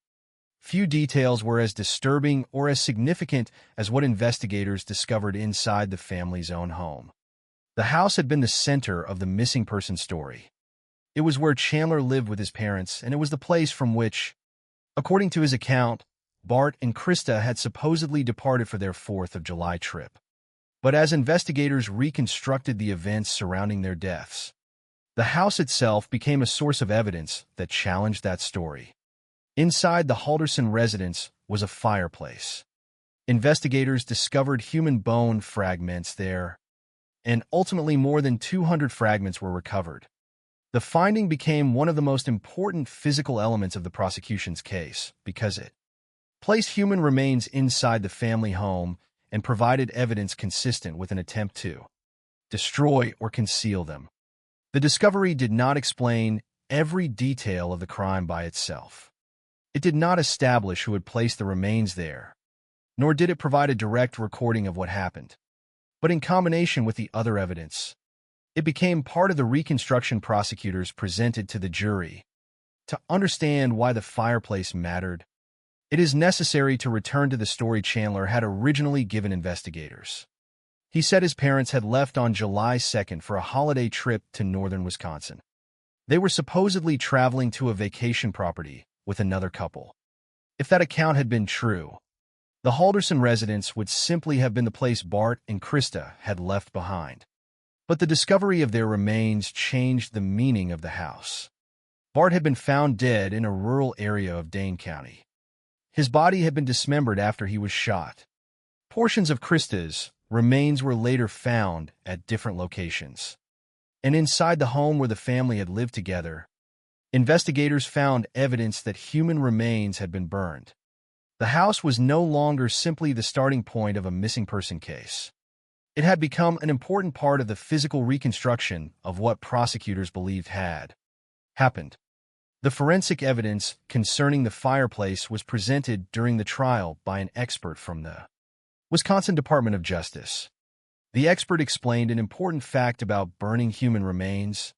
few details were as disturbing or as significant as what investigators discovered inside the family's own home. The house had been the center of the missing person story. It was where Chandler lived with his parents, and it was the place from which, according to his account, Bart and Krista had supposedly departed for their 4th of July trip. But as investigators reconstructed the events surrounding their deaths, the house itself became a source of evidence that challenged that story. Inside the Halderson residence was a fireplace. Investigators discovered human bone fragments there, and ultimately more than 200 fragments were recovered. The finding became one of the most important physical elements of the prosecution's case because it placed human remains inside the family home and provided evidence consistent with an attempt to destroy or conceal them. The discovery did not explain every detail of the crime by itself. It did not establish who had placed the remains there, nor did it provide a direct recording of what happened. But in combination with the other evidence, it became part of the reconstruction prosecutors presented to the jury. To understand why the fireplace mattered, it is necessary to return to the story Chandler had originally given investigators. He said his parents had left on July 2nd for a holiday trip to northern Wisconsin. They were supposedly traveling to a vacation property with another couple. If that account had been true, The Halderson residence would simply have been the place Bart and Krista had left behind. But the discovery of their remains changed the meaning of the house. Bart had been found dead in a rural area of Dane County. His body had been dismembered after he was shot. Portions of Krista's remains were later found at different locations. And inside the home where the family had lived together, investigators found evidence that human remains had been burned. The house was no longer simply the starting point of a missing person case. It had become an important part of the physical reconstruction of what prosecutors believed had happened. The forensic evidence concerning the fireplace was presented during the trial by an expert from the Wisconsin Department of Justice. The expert explained an important fact about burning human remains.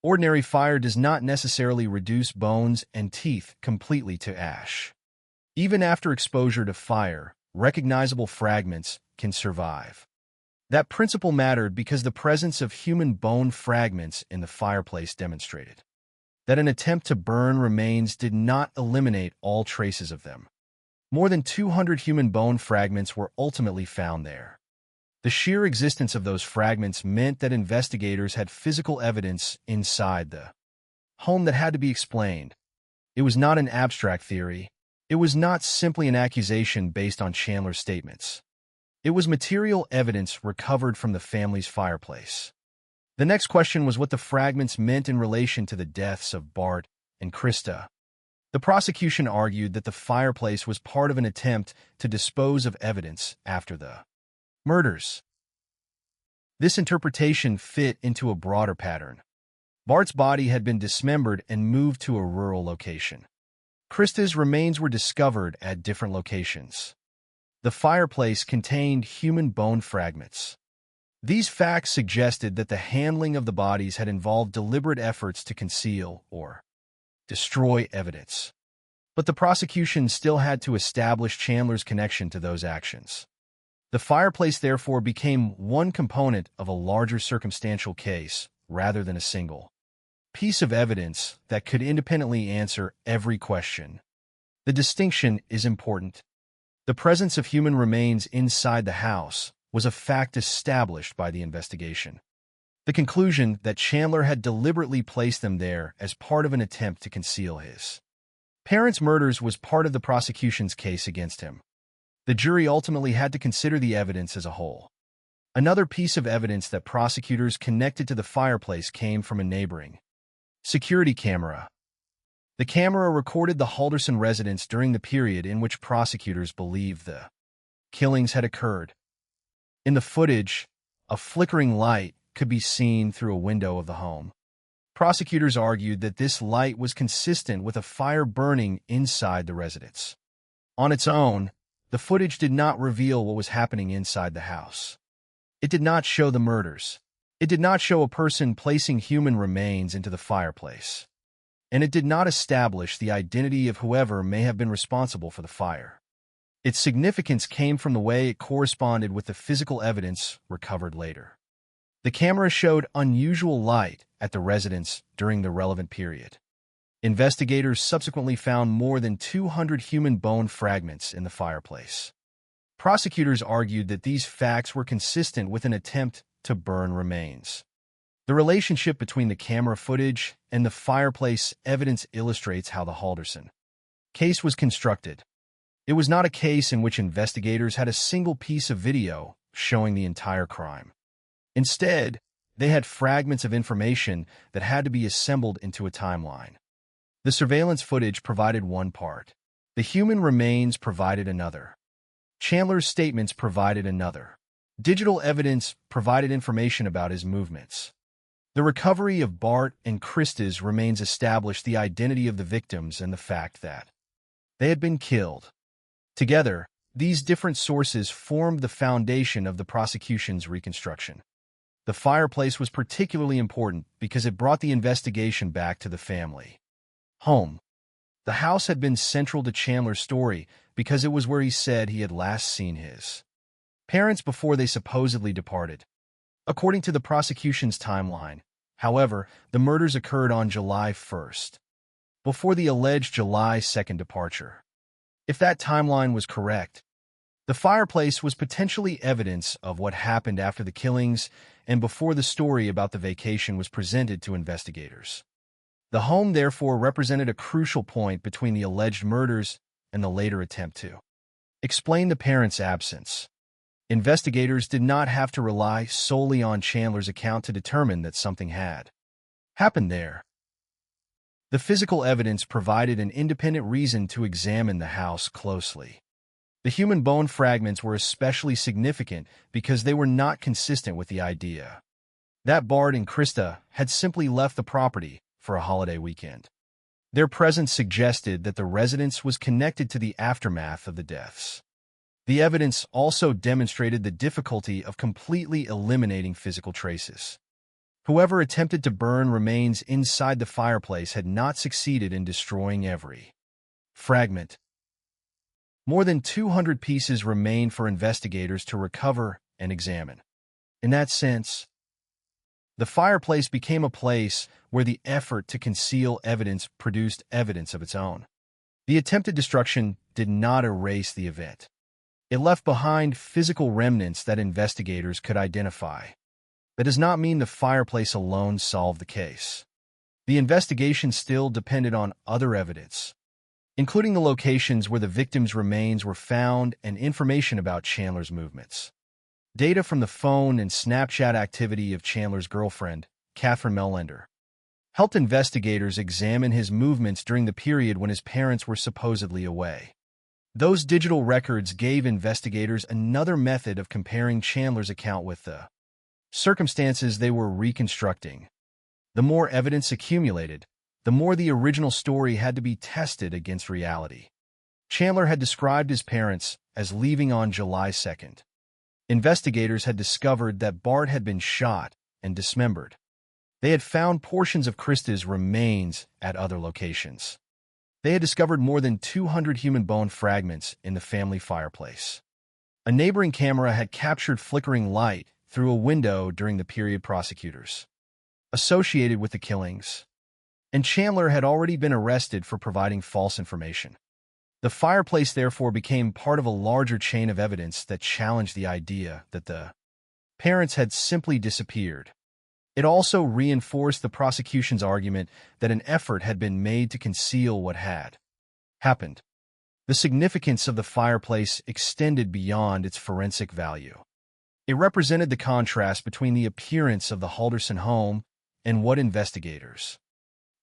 Ordinary fire does not necessarily reduce bones and teeth completely to ash. Even after exposure to fire, recognizable fragments can survive. That principle mattered because the presence of human bone fragments in the fireplace demonstrated that an attempt to burn remains did not eliminate all traces of them. More than 200 human bone fragments were ultimately found there. The sheer existence of those fragments meant that investigators had physical evidence inside the home that had to be explained. It was not an abstract theory. It was not simply an accusation based on Chandler's statements. It was material evidence recovered from the family's fireplace. The next question was what the fragments meant in relation to the deaths of Bart and Krista. The prosecution argued that the fireplace was part of an attempt to dispose of evidence after the murders. This interpretation fit into a broader pattern. Bart's body had been dismembered and moved to a rural location. Krista's remains were discovered at different locations. The fireplace contained human bone fragments. These facts suggested that the handling of the bodies had involved deliberate efforts to conceal or destroy evidence. But the prosecution still had to establish Chandler's connection to those actions. The fireplace therefore became one component of a larger circumstantial case rather than a single piece of evidence that could independently answer every question. The distinction is important. The presence of human remains inside the house was a fact established by the investigation. The conclusion that Chandler had deliberately placed them there as part of an attempt to conceal his parents' murders was part of the prosecution's case against him. The jury ultimately had to consider the evidence as a whole. Another piece of evidence that prosecutors connected to the fireplace came from a neighboring security camera. The camera recorded the Halderson residence during the period in which prosecutors believed the killings had occurred. In the footage, a flickering light could be seen through a window of the home. Prosecutors argued that this light was consistent with a fire burning inside the residence. On its own, the footage did not reveal what was happening inside the house. It did not show the murders. It did not show a person placing human remains into the fireplace. And it did not establish the identity of whoever may have been responsible for the fire. Its significance came from the way it corresponded with the physical evidence recovered later. The camera showed unusual light at the residence during the relevant period. Investigators subsequently found more than 200 human bone fragments in the fireplace. Prosecutors argued that these facts were consistent with an attempt to burn remains. The relationship between the camera footage and the fireplace evidence illustrates how the Halderson case was constructed. It was not a case in which investigators had a single piece of video showing the entire crime. Instead, they had fragments of information that had to be assembled into a timeline. The surveillance footage provided one part. The human remains provided another. Chandler's statements provided another. Digital evidence provided information about his movements. The recovery of Bart and Krista's remains established the identity of the victims and the fact that they had been killed. Together, these different sources formed the foundation of the prosecution's reconstruction. The fireplace was particularly important because it brought the investigation back to the family home. The house had been central to Chandler's story because it was where he said he had last seen his parents before they supposedly departed. According to the prosecution's timeline, however, the murders occurred on July 1st, before the alleged July 2nd departure. If that timeline was correct, The fireplace was potentially evidence of what happened after the killings and before the story about the vacation was presented to investigators. The home, therefore, represented a crucial point between the alleged murders and the later attempt to explain the parents' absence. Investigators did not have to rely solely on Chandler's account to determine that something had happened there. The physical evidence provided an independent reason to examine the house closely. The human bone fragments were especially significant because they were not consistent with the idea that Bart and Krista had simply left the property for a holiday weekend. Their presence suggested that the residence was connected to the aftermath of the deaths. The evidence also demonstrated the difficulty of completely eliminating physical traces. Whoever attempted to burn remains inside the fireplace had not succeeded in destroying every fragment. More than 200 pieces remained for investigators to recover and examine. In that sense, the fireplace became a place where the effort to conceal evidence produced evidence of its own. The attempted destruction did not erase the event. It left behind physical remnants that investigators could identify. That does not mean the fireplace alone solved the case. The investigation still depended on other evidence, including the locations where the victims' remains were found and information about Chandler's movements. Data from the phone and Snapchat activity of Chandler's girlfriend, Catherine Mellender, helped investigators examine his movements during the period when his parents were supposedly away. Those digital records gave investigators another method of comparing Chandler's account with the circumstances they were reconstructing. The more evidence accumulated, the more the original story had to be tested against reality. Chandler had described his parents as leaving on July 2nd. Investigators had discovered that Bart had been shot and dismembered. They had found portions of Krista's remains at other locations. They had discovered more than 200 human bone fragments in the family fireplace. A neighboring camera had captured flickering light through a window during the period prosecutors associated with the killings, and Chandler had already been arrested for providing false information. The fireplace therefore became part of a larger chain of evidence that challenged the idea that the parents had simply disappeared. It also reinforced the prosecution's argument that an effort had been made to conceal what had happened. The significance of the fireplace extended beyond its forensic value. It represented the contrast between the appearance of the Halderson home and what investigators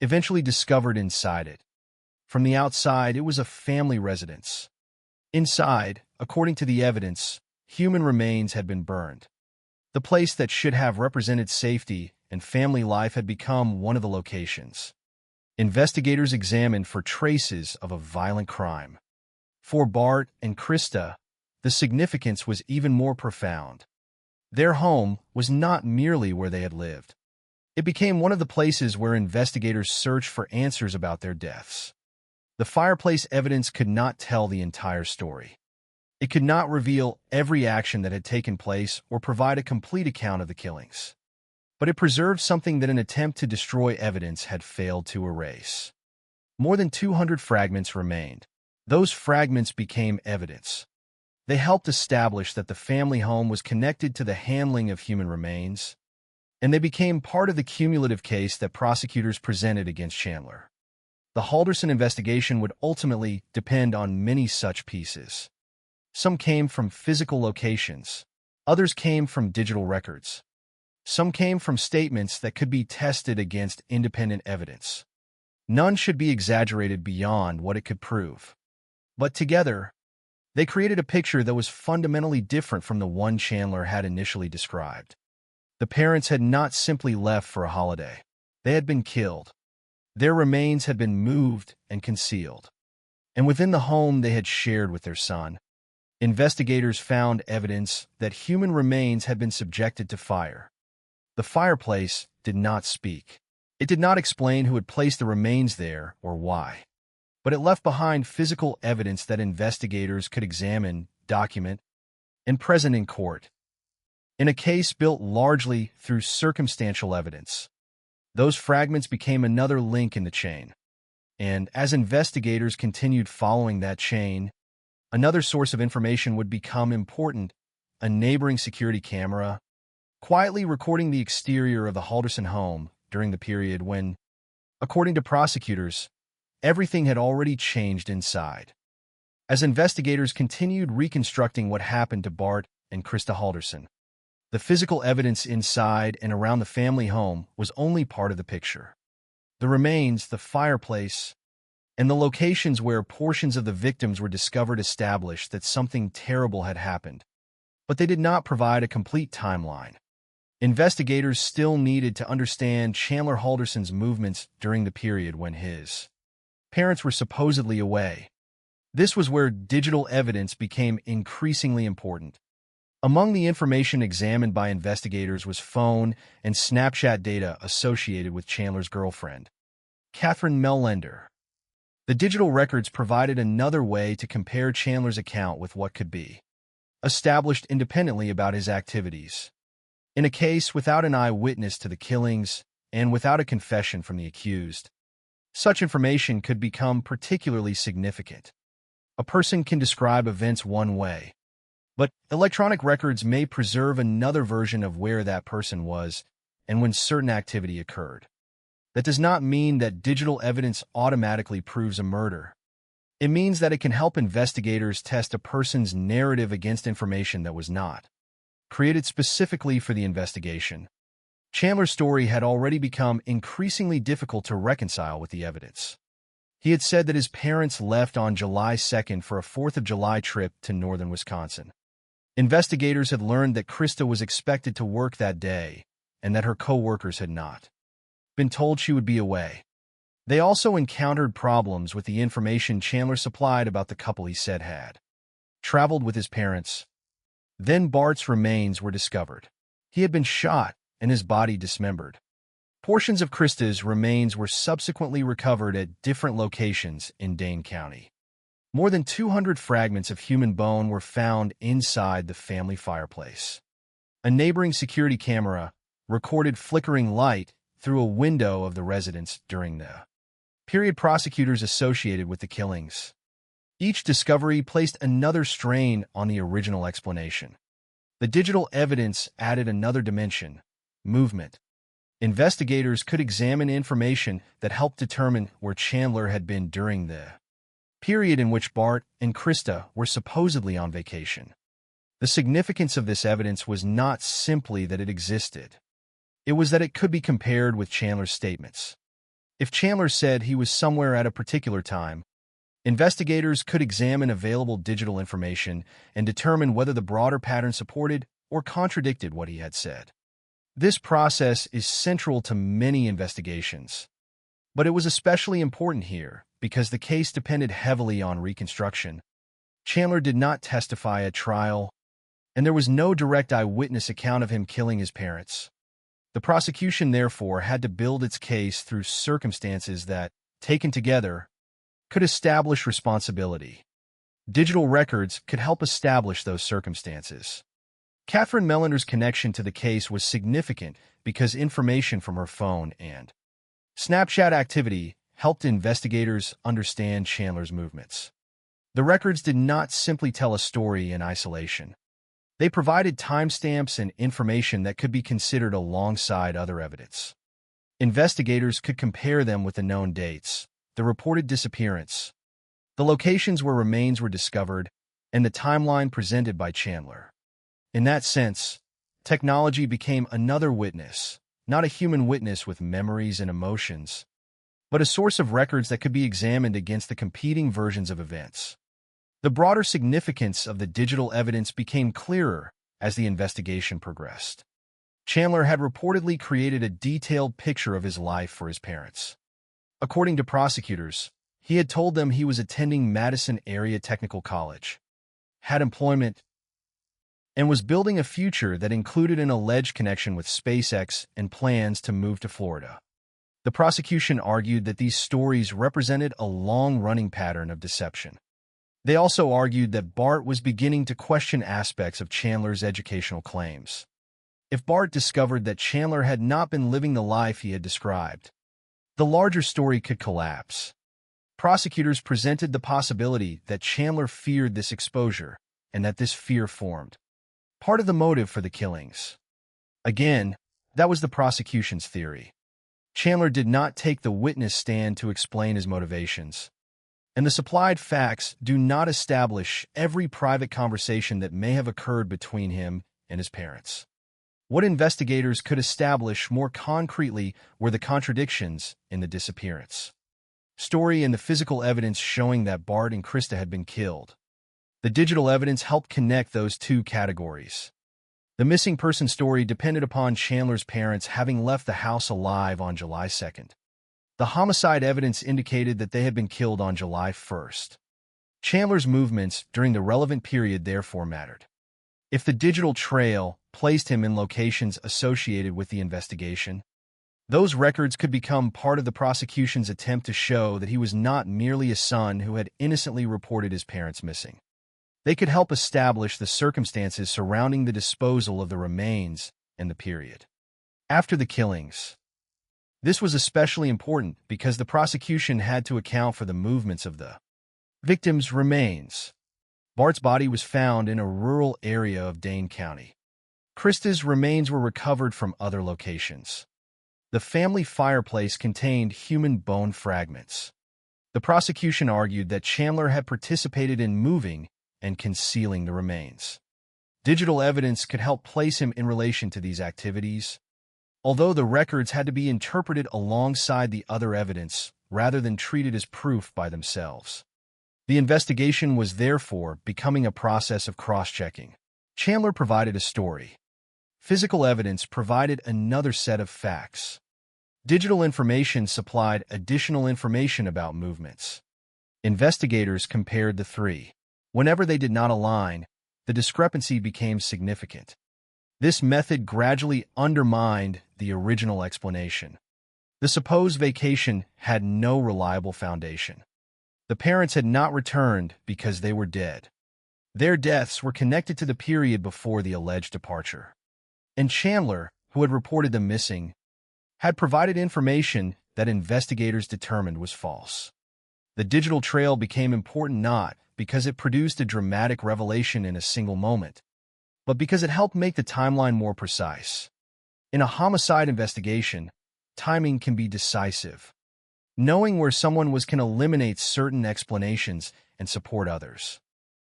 eventually discovered inside it. From the outside, it was a family residence. Inside, according to the evidence, human remains had been burned. The place that should have represented safety and family life had become one of the locations investigators examined for traces of a violent crime. For Bart and Krista, the significance was even more profound. Their home was not merely where they had lived. It became one of the places where investigators searched for answers about their deaths. The fireplace evidence could not tell the entire story. It could not reveal every action that had taken place or provide a complete account of the killings. But it preserved something that an attempt to destroy evidence had failed to erase. More than 200 fragments remained. Those fragments became evidence. They helped establish that the family home was connected to the handling of human remains, and they became part of the cumulative case that prosecutors presented against Chandler. The Halderson investigation would ultimately depend on many such pieces. Some came from physical locations. Others came from digital records. Some came from statements that could be tested against independent evidence. None should be exaggerated beyond what it could prove. But together, they created a picture that was fundamentally different from the one Chandler had initially described. The parents had not simply left for a holiday. They had been killed. Their remains had been moved and concealed. And within the home they had shared with their son, investigators found evidence that human remains had been subjected to fire. The fireplace did not speak. It did not explain who had placed the remains there or why. But it left behind physical evidence that investigators could examine, document, and present in court. In a case built largely through circumstantial evidence, those fragments became another link in the chain. And as investigators continued following that chain, Another source of information would become important: a neighboring security camera, quietly recording the exterior of the Halderson home during the period when, according to prosecutors, everything had already changed inside. As investigators continued reconstructing what happened to Bart and Krista Halderson, the physical evidence inside and around the family home was only part of the picture. The remains, the fireplace, and the locations where portions of the victims were discovered established that something terrible had happened, but they did not provide a complete timeline. Investigators still needed to understand Chandler Halderson's movements during the period when his parents were supposedly away. This was where digital evidence became increasingly important. Among the information examined by investigators was phone and Snapchat data associated with Chandler's girlfriend, Catherine Mellender. The digital records provided another way to compare Chandler's account with what could be established independently about his activities. In a case without an eyewitness to the killings and without a confession from the accused, such information could become particularly significant. A person can describe events one way, but electronic records may preserve another version of where that person was and when certain activity occurred. That does not mean that digital evidence automatically proves a murder. It means that it can help investigators test a person's narrative against information that was not created specifically for the investigation. Chandler's story had already become increasingly difficult to reconcile with the evidence. He had said that his parents left on July 2nd for a 4th of July trip to northern Wisconsin. Investigators had learned that Krista was expected to work that day and that her co-workers had not been told she would be away. They also encountered problems with the information Chandler supplied about the couple he said had traveled with his parents. Then Bart's remains were discovered. He had been shot and his body dismembered. Portions of Krista's remains were subsequently recovered at different locations in Dane County. More than 200 fragments of human bone were found inside the family fireplace. A neighboring security camera recorded flickering light through a window of the residence during the period prosecutors associated with the killings. Each discovery placed another strain on the original explanation. The digital evidence added another dimension: movement. Investigators could examine information that helped determine where Chandler had been during the period in which Bart and Krista were supposedly on vacation. The significance of this evidence was not simply that it existed. It was that it could be compared with Chandler's statements. If Chandler said he was somewhere at a particular time, investigators could examine available digital information and determine whether the broader pattern supported or contradicted what he had said. This process is central to many investigations, but it was especially important here because the case depended heavily on reconstruction. Chandler did not testify at trial, and there was no direct eyewitness account of him killing his parents. The prosecution, therefore, had to build its case through circumstances that, taken together, could establish responsibility. Digital records could help establish those circumstances. Catherine Mellender's connection to the case was significant because information from her phone and Snapchat activity helped investigators understand Chandler's movements. The records did not simply tell a story in isolation. They provided timestamps and information that could be considered alongside other evidence. Investigators could compare them with the known dates, the reported disappearance, the locations where remains were discovered, and the timeline presented by Chandler. In that sense, technology became another witness, not a human witness with memories and emotions, but a source of records that could be examined against the competing versions of events. The broader significance of the digital evidence became clearer as the investigation progressed. Chandler had reportedly created a detailed picture of his life for his parents. According to prosecutors, he had told them he was attending Madison Area Technical College, had employment, and was building a future that included an alleged connection with SpaceX and plans to move to Florida. The prosecution argued that these stories represented a long-running pattern of deception. They also argued that Bart was beginning to question aspects of Chandler's educational claims. If Bart discovered that Chandler had not been living the life he had described, the larger story could collapse. Prosecutors presented the possibility that Chandler feared this exposure and that this fear formed part of the motive for the killings. Again, that was the prosecution's theory. Chandler did not take the witness stand to explain his motivations, and the supplied facts do not establish every private conversation that may have occurred between him and his parents. What investigators could establish more concretely were the contradictions in the disappearance story and the physical evidence showing that Bart and Krista had been killed. The digital evidence helped connect those two categories. The missing person story depended upon Chandler's parents having left the house alive on July 2nd. The homicide evidence indicated that they had been killed on July 1st. Chandler's movements during the relevant period therefore mattered. If the digital trail placed him in locations associated with the investigation, those records could become part of the prosecution's attempt to show that he was not merely a son who had innocently reported his parents missing. They could help establish the circumstances surrounding the disposal of the remains in the period after the killings. This was especially important because the prosecution had to account for the movements of the victim's remains. Bart's body was found in a rural area of Dane County. Krista's remains were recovered from other locations. The family fireplace contained human bone fragments. The prosecution argued that Chandler had participated in moving and concealing the remains. Digital evidence could help place him in relation to these activities, although the records had to be interpreted alongside the other evidence rather than treated as proof by themselves. The investigation was therefore becoming a process of cross-checking. Chandler provided a story. Physical evidence provided another set of facts. Digital information supplied additional information about movements. Investigators compared the three. Whenever they did not align, the discrepancy became significant. This method gradually undermined the original explanation. The supposed vacation had no reliable foundation. The parents had not returned because they were dead. Their deaths were connected to the period before the alleged departure. And Chandler, who had reported them missing, had provided information that investigators determined was false. The digital trail became important not because it produced a dramatic revelation in a single moment, but because it helped make the timeline more precise. In a homicide investigation, timing can be decisive. Knowing where someone was can eliminate certain explanations and support others.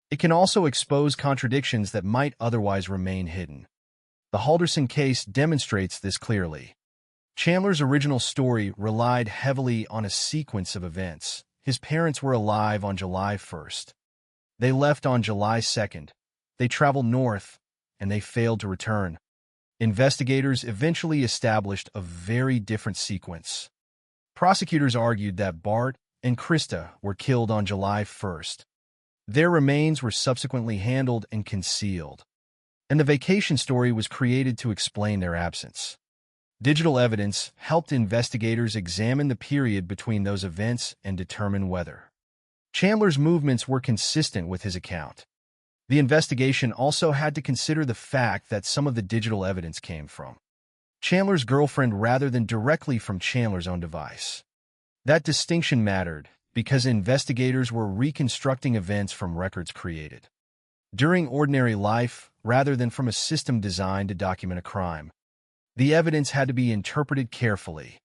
It can also expose contradictions that might otherwise remain hidden. The Halderson case demonstrates this clearly. Chandler's original story relied heavily on a sequence of events. His parents were alive on July 1st. They left on July 2nd. They traveled north, and they failed to return. Investigators eventually established a very different sequence. Prosecutors argued that Bart and Krista were killed on July 1st. Their remains were subsequently handled and concealed, and the vacation story was created to explain their absence. Digital evidence helped investigators examine the period between those events and determine whether Chandler's movements were consistent with his account. The investigation also had to consider the fact that some of the digital evidence came from Chandler's girlfriend rather than directly from Chandler's own device. That distinction mattered because investigators were reconstructing events from records created during ordinary life rather than from a system designed to document a crime. The evidence had to be interpreted carefully.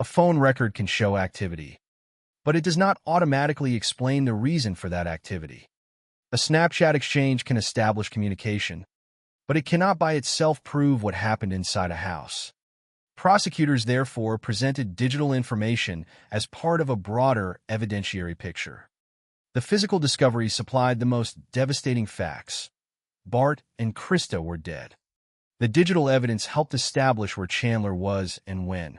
A phone record can show activity, but it does not automatically explain the reason for that activity. A Snapchat exchange can establish communication, but it cannot by itself prove what happened inside a house. Prosecutors therefore presented digital information as part of a broader evidentiary picture. The physical discovery supplied the most devastating facts. Bart and Krista were dead. The digital evidence helped establish where Chandler was and when.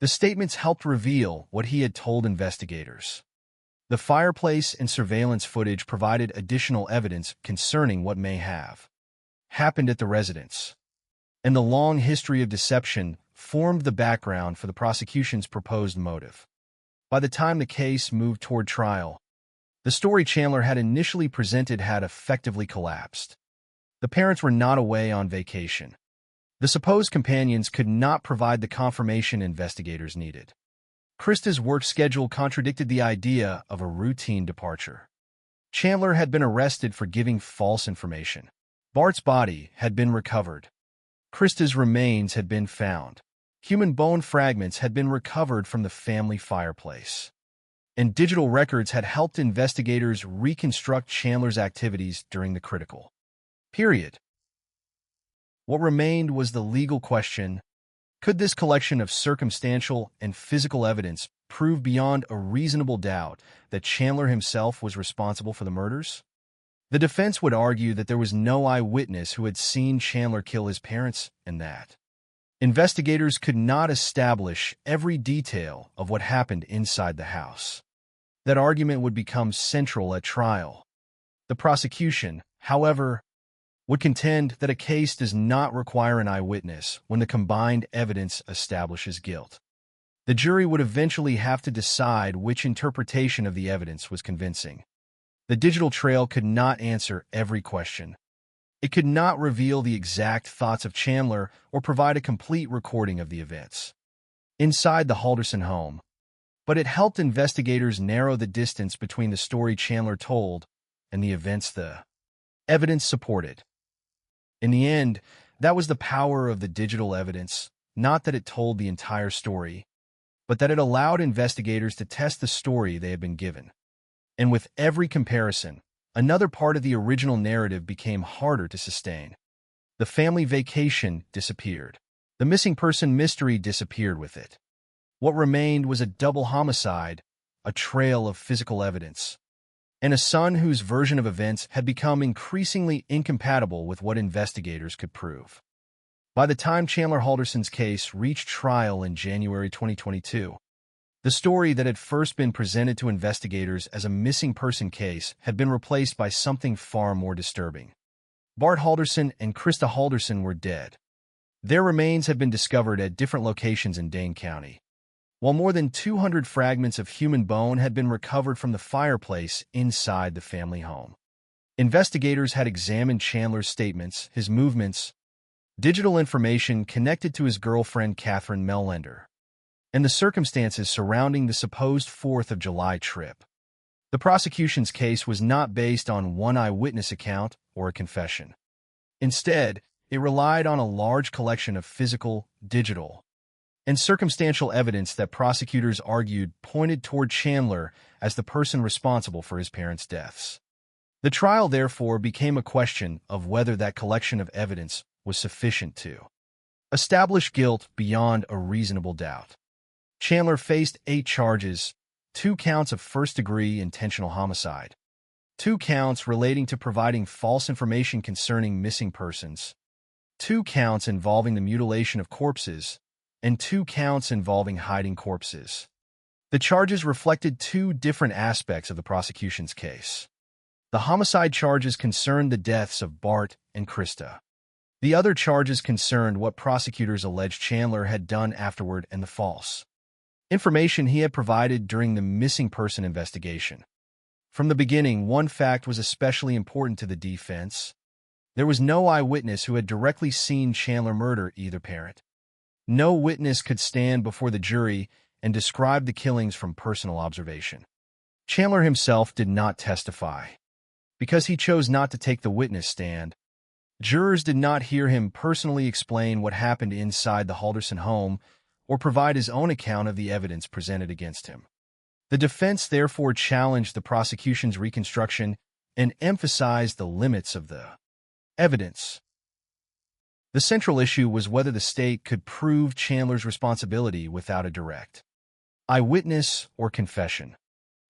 The statements helped reveal what he had told investigators. The fireplace and surveillance footage provided additional evidence concerning what may have happened at the residence. And the long history of deception formed the background for the prosecution's proposed motive. By the time the case moved toward trial, the story Chandler had initially presented had effectively collapsed. The parents were not away on vacation. The supposed companions could not provide the confirmation investigators needed. Krista's work schedule contradicted the idea of a routine departure. Chandler had been arrested for giving false information. Bart's body had been recovered. Krista's remains had been found. Human bone fragments had been recovered from the family fireplace. And digital records had helped investigators reconstruct Chandler's activities during the critical period. What remained was the legal question: could this collection of circumstantial and physical evidence prove beyond a reasonable doubt that Chandler himself was responsible for the murders? The defense would argue that there was no eyewitness who had seen Chandler kill his parents and that investigators could not establish every detail of what happened inside the house. That argument would become central at trial. The prosecution, however, would contend that a case does not require an eyewitness when the combined evidence establishes guilt. The jury would eventually have to decide which interpretation of the evidence was convincing. The digital trail could not answer every question. It could not reveal the exact thoughts of Chandler or provide a complete recording of the events inside the Halderson home, but it helped investigators narrow the distance between the story Chandler told and the events the evidence supported. In the end, that was the power of the digital evidence, not that it told the entire story, but that it allowed investigators to test the story they had been given. And with every comparison, another part of the original narrative became harder to sustain. The family vacation disappeared. The missing person mystery disappeared with it. What remained was a double homicide, a trail of physical evidence, and a son whose version of events had become increasingly incompatible with what investigators could prove. By the time Chandler Halderson's case reached trial in January 2022, the story that had first been presented to investigators as a missing person case had been replaced by something far more disturbing. Bart Halderson and Krista Halderson were dead. Their remains had been discovered at different locations in Dane County, while more than 200 fragments of human bone had been recovered from the fireplace inside the family home. Investigators had examined Chandler's statements, his movements, digital information connected to his girlfriend Catherine Mellender, and the circumstances surrounding the supposed 4th of July trip. The prosecution's case was not based on one eyewitness account or a confession. Instead, it relied on a large collection of physical, digital, and circumstantial evidence that prosecutors argued pointed toward Chandler as the person responsible for his parents' deaths. The trial, therefore, became a question of whether that collection of evidence was sufficient to establish guilt beyond a reasonable doubt. Chandler faced 8 charges, 2 counts of first-degree intentional homicide, 2 counts relating to providing false information concerning missing persons, 2 counts involving the mutilation of corpses, and 2 counts involving hiding corpses. The charges reflected 2 different aspects of the prosecution's case. The homicide charges concerned the deaths of Bart and Krista. The other charges concerned what prosecutors alleged Chandler had done afterward and the false information he had provided during the missing person investigation. From the beginning, one fact was especially important to the defense. There was no eyewitness who had directly seen Chandler murder either parent. No witness could stand before the jury and describe the killings from personal observation. Chandler himself did not testify. Because he chose not to take the witness stand, jurors did not hear him personally explain what happened inside the Halderson home or provide his own account of the evidence presented against him. The defense therefore challenged the prosecution's reconstruction and emphasized the limits of the evidence. The central issue was whether the state could prove Chandler's responsibility without a direct eyewitness or confession.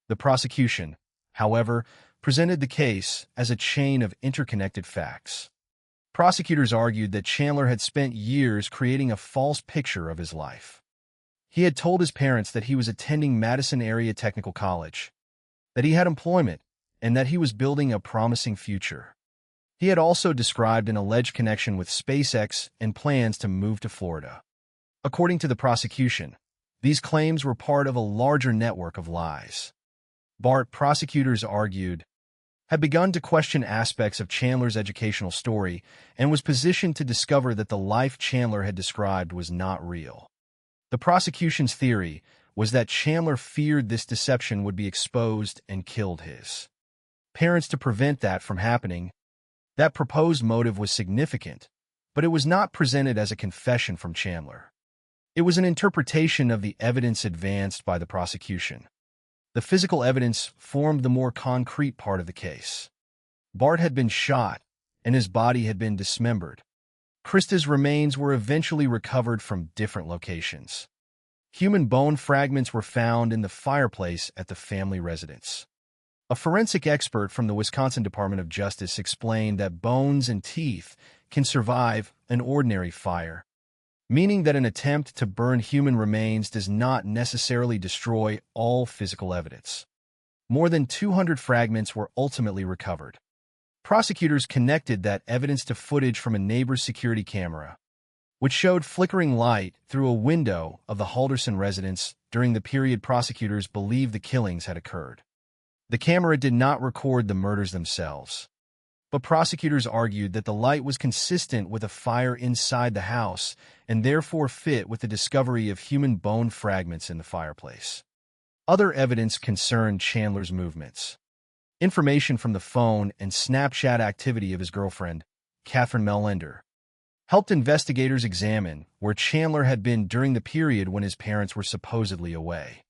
The prosecution, however, presented the case as a chain of interconnected facts. Prosecutors argued that Chandler had spent years creating a false picture of his life. He had told his parents that he was attending Madison Area Technical College, that he had employment, and that he was building a promising future. He had also described an alleged connection with SpaceX and plans to move to Florida. According to the prosecution, these claims were part of a larger network of lies. Bart, prosecutors argued, had begun to question aspects of Chandler's educational story and was positioned to discover that the life Chandler had described was not real. The prosecution's theory was that Chandler feared this deception would be exposed and killed his parents to prevent that from happening. That proposed motive was significant, but it was not presented as a confession from Chandler. It was an interpretation of the evidence advanced by the prosecution. The physical evidence formed the more concrete part of the case. Bart had been shot, and his body had been dismembered. Krista's remains were eventually recovered from different locations. Human bone fragments were found in the fireplace at the family residence. A forensic expert from the Wisconsin Department of Justice explained that bones and teeth can survive an ordinary fire, meaning that an attempt to burn human remains does not necessarily destroy all physical evidence. More than 200 fragments were ultimately recovered. Prosecutors connected that evidence to footage from a neighbor's security camera, which showed flickering light through a window of the Halderson residence during the period prosecutors believed the killings had occurred. The camera did not record the murders themselves, but prosecutors argued that the light was consistent with a fire inside the house and therefore fit with the discovery of human bone fragments in the fireplace. Other evidence concerned Chandler's movements. Information from the phone and Snapchat activity of his girlfriend, Catherine Mellender, helped investigators examine where Chandler had been during the period when his parents were supposedly away.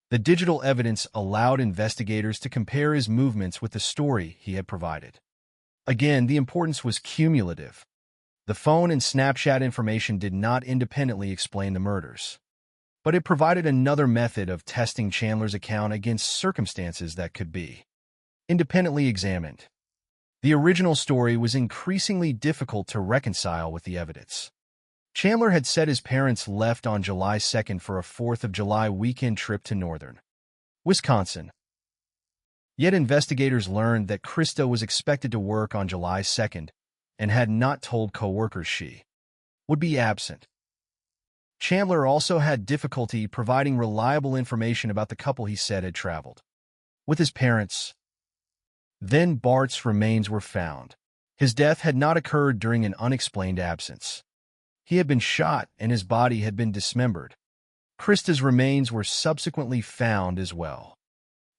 The digital evidence allowed investigators to compare his movements with the story he had provided. Again, the importance was cumulative. The phone and Snapchat information did not independently explain the murders, but it provided another method of testing Chandler's account against circumstances that could be independently examined. The original story was increasingly difficult to reconcile with the evidence. Chandler had said his parents left on July 2nd for a 4th of July weekend trip to northern Wisconsin. Yet investigators learned that Krista was expected to work on July 2nd and had not told coworkers she would be absent. Chandler also had difficulty providing reliable information about the couple he said had traveled with his parents. Then Bart's remains were found. His death had not occurred during an unexplained absence. He had been shot and his body had been dismembered. Krista's remains were subsequently found as well.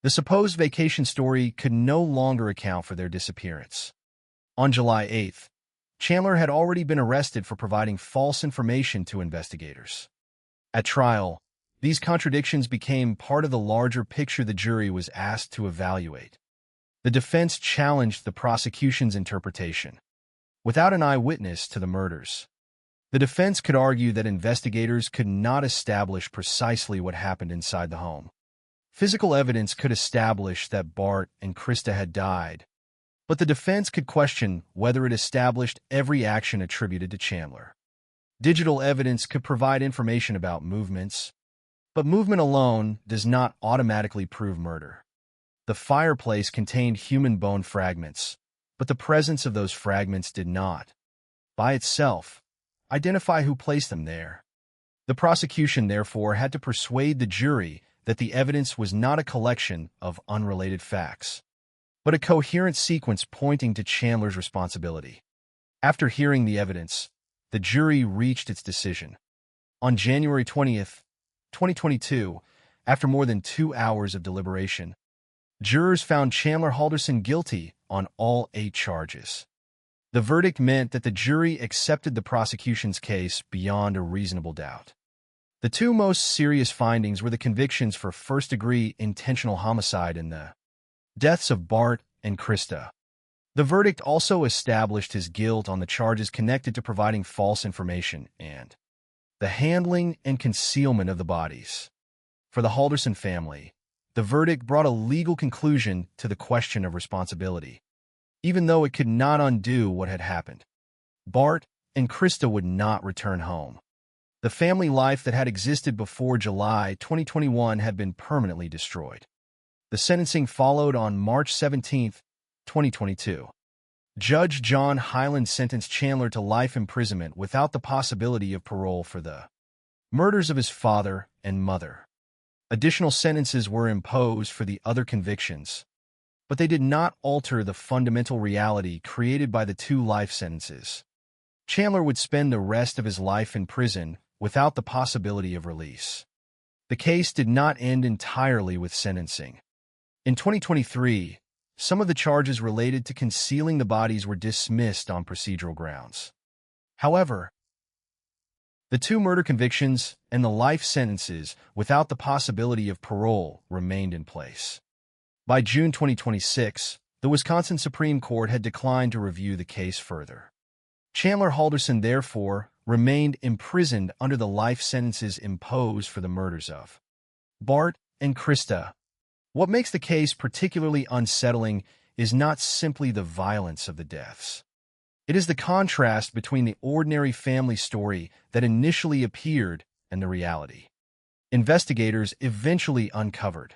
The supposed vacation story could no longer account for their disappearance. On July 8th, Chandler had already been arrested for providing false information to investigators. At trial, these contradictions became part of the larger picture the jury was asked to evaluate. The defense challenged the prosecution's interpretation. Without an eyewitness to the murders, the defense could argue that investigators could not establish precisely what happened inside the home. Physical evidence could establish that Bart and Krista had died, but the defense could question whether it established every action attributed to Chandler. Digital evidence could provide information about movements, but movement alone does not automatically prove murder. The fireplace contained human bone fragments, but the presence of those fragments did not, by itself, identify who placed them there. The prosecution, therefore, had to persuade the jury that the evidence was not a collection of unrelated facts, but a coherent sequence pointing to Chandler's responsibility. After hearing the evidence, the jury reached its decision. On January 20th, 2022, after more than 2 hours of deliberation, jurors found Chandler Halderson guilty on all 8 charges. The verdict meant that the jury accepted the prosecution's case beyond a reasonable doubt. The 2 most serious findings were the convictions for first-degree intentional homicide and the deaths of Bart and Krista. The verdict also established his guilt on the charges connected to providing false information and the handling and concealment of the bodies. For the Halderson family, the verdict brought a legal conclusion to the question of responsibility. Even though it could not undo what had happened, Bart and Krista would not return home. The family life that had existed before July 2021 had been permanently destroyed. The sentencing followed on March 17, 2022. Judge John Hyland sentenced Chandler to life imprisonment without the possibility of parole for the murders of his father and mother. Additional sentences were imposed for the other convictions, but they did not alter the fundamental reality created by the 2 life sentences. Chandler would spend the rest of his life in prison without the possibility of release. The case did not end entirely with sentencing. In 2023, some of the charges related to concealing the bodies were dismissed on procedural grounds. However, the 2 murder convictions and the life sentences without the possibility of parole remained in place. By June 2026, the Wisconsin Supreme Court had declined to review the case further. Chandler Halderson, therefore, remained imprisoned under the life sentences imposed for the murders of Bart and Krista. What makes the case particularly unsettling is not simply the violence of the deaths. It is the contrast between the ordinary family story that initially appeared and the reality investigators eventually uncovered.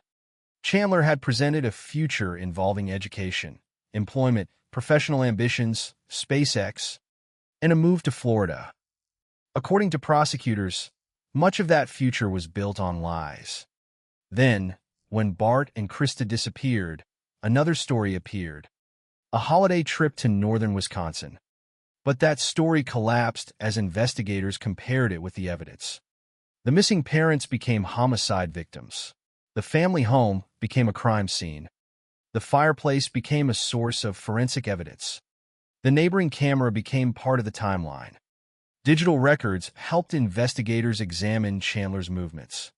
Chandler had presented a future involving education, employment, professional ambitions, SpaceX, and a move to Florida. According to prosecutors, much of that future was built on lies. Then, when Bart and Krista disappeared, another story appeared: a holiday trip to northern Wisconsin. But that story collapsed as investigators compared it with the evidence. The missing parents became homicide victims. The family home became a crime scene. The fireplace became a source of forensic evidence. The neighboring camera became part of the timeline. Digital records helped investigators examine Chandler's movements.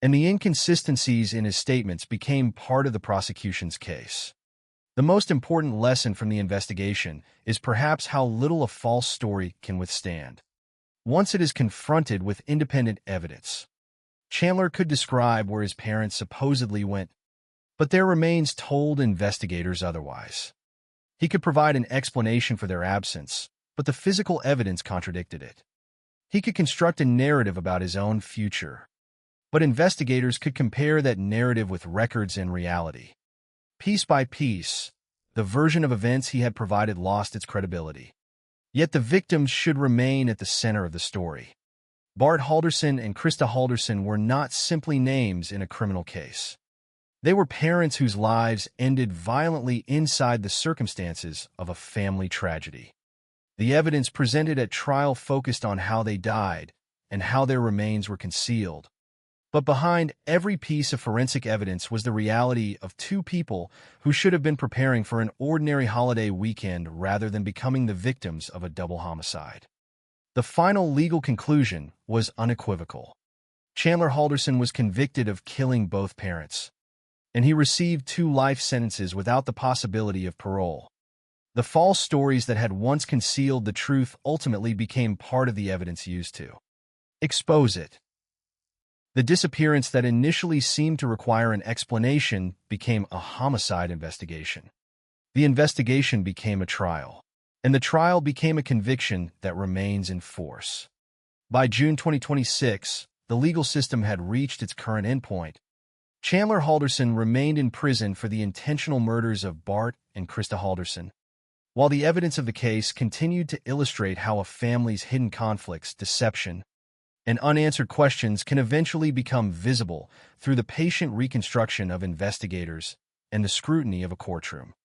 And the inconsistencies in his statements became part of the prosecution's case. The most important lesson from the investigation is perhaps how little a false story can withstand once it is confronted with independent evidence. Chandler could describe where his parents supposedly went, but their remains told investigators otherwise. He could provide an explanation for their absence, but the physical evidence contradicted it. He could construct a narrative about his own future, but investigators could compare that narrative with records and reality. Piece by piece, the version of events he had provided lost its credibility. Yet the victims should remain at the center of the story. Bart Halderson and Krista Halderson were not simply names in a criminal case. They were parents whose lives ended violently inside the circumstances of a family tragedy. The evidence presented at trial focused on how they died and how their remains were concealed. But behind every piece of forensic evidence was the reality of 2 people who should have been preparing for an ordinary holiday weekend rather than becoming the victims of a double homicide. The final legal conclusion was unequivocal. Chandler Halderson was convicted of killing both parents, and he received 2 life sentences without the possibility of parole. The false stories that had once concealed the truth ultimately became part of the evidence used to expose it. The disappearance that initially seemed to require an explanation became a homicide investigation. The investigation became a trial, and the trial became a conviction that remains in force. By June 2026, the legal system had reached its current endpoint. Chandler Halderson remained in prison for the intentional murders of Bart and Krista Halderson, while the evidence of the case continued to illustrate how a family's hidden conflicts, deception, and unanswered questions can eventually become visible through the patient reconstruction of investigators and the scrutiny of a courtroom.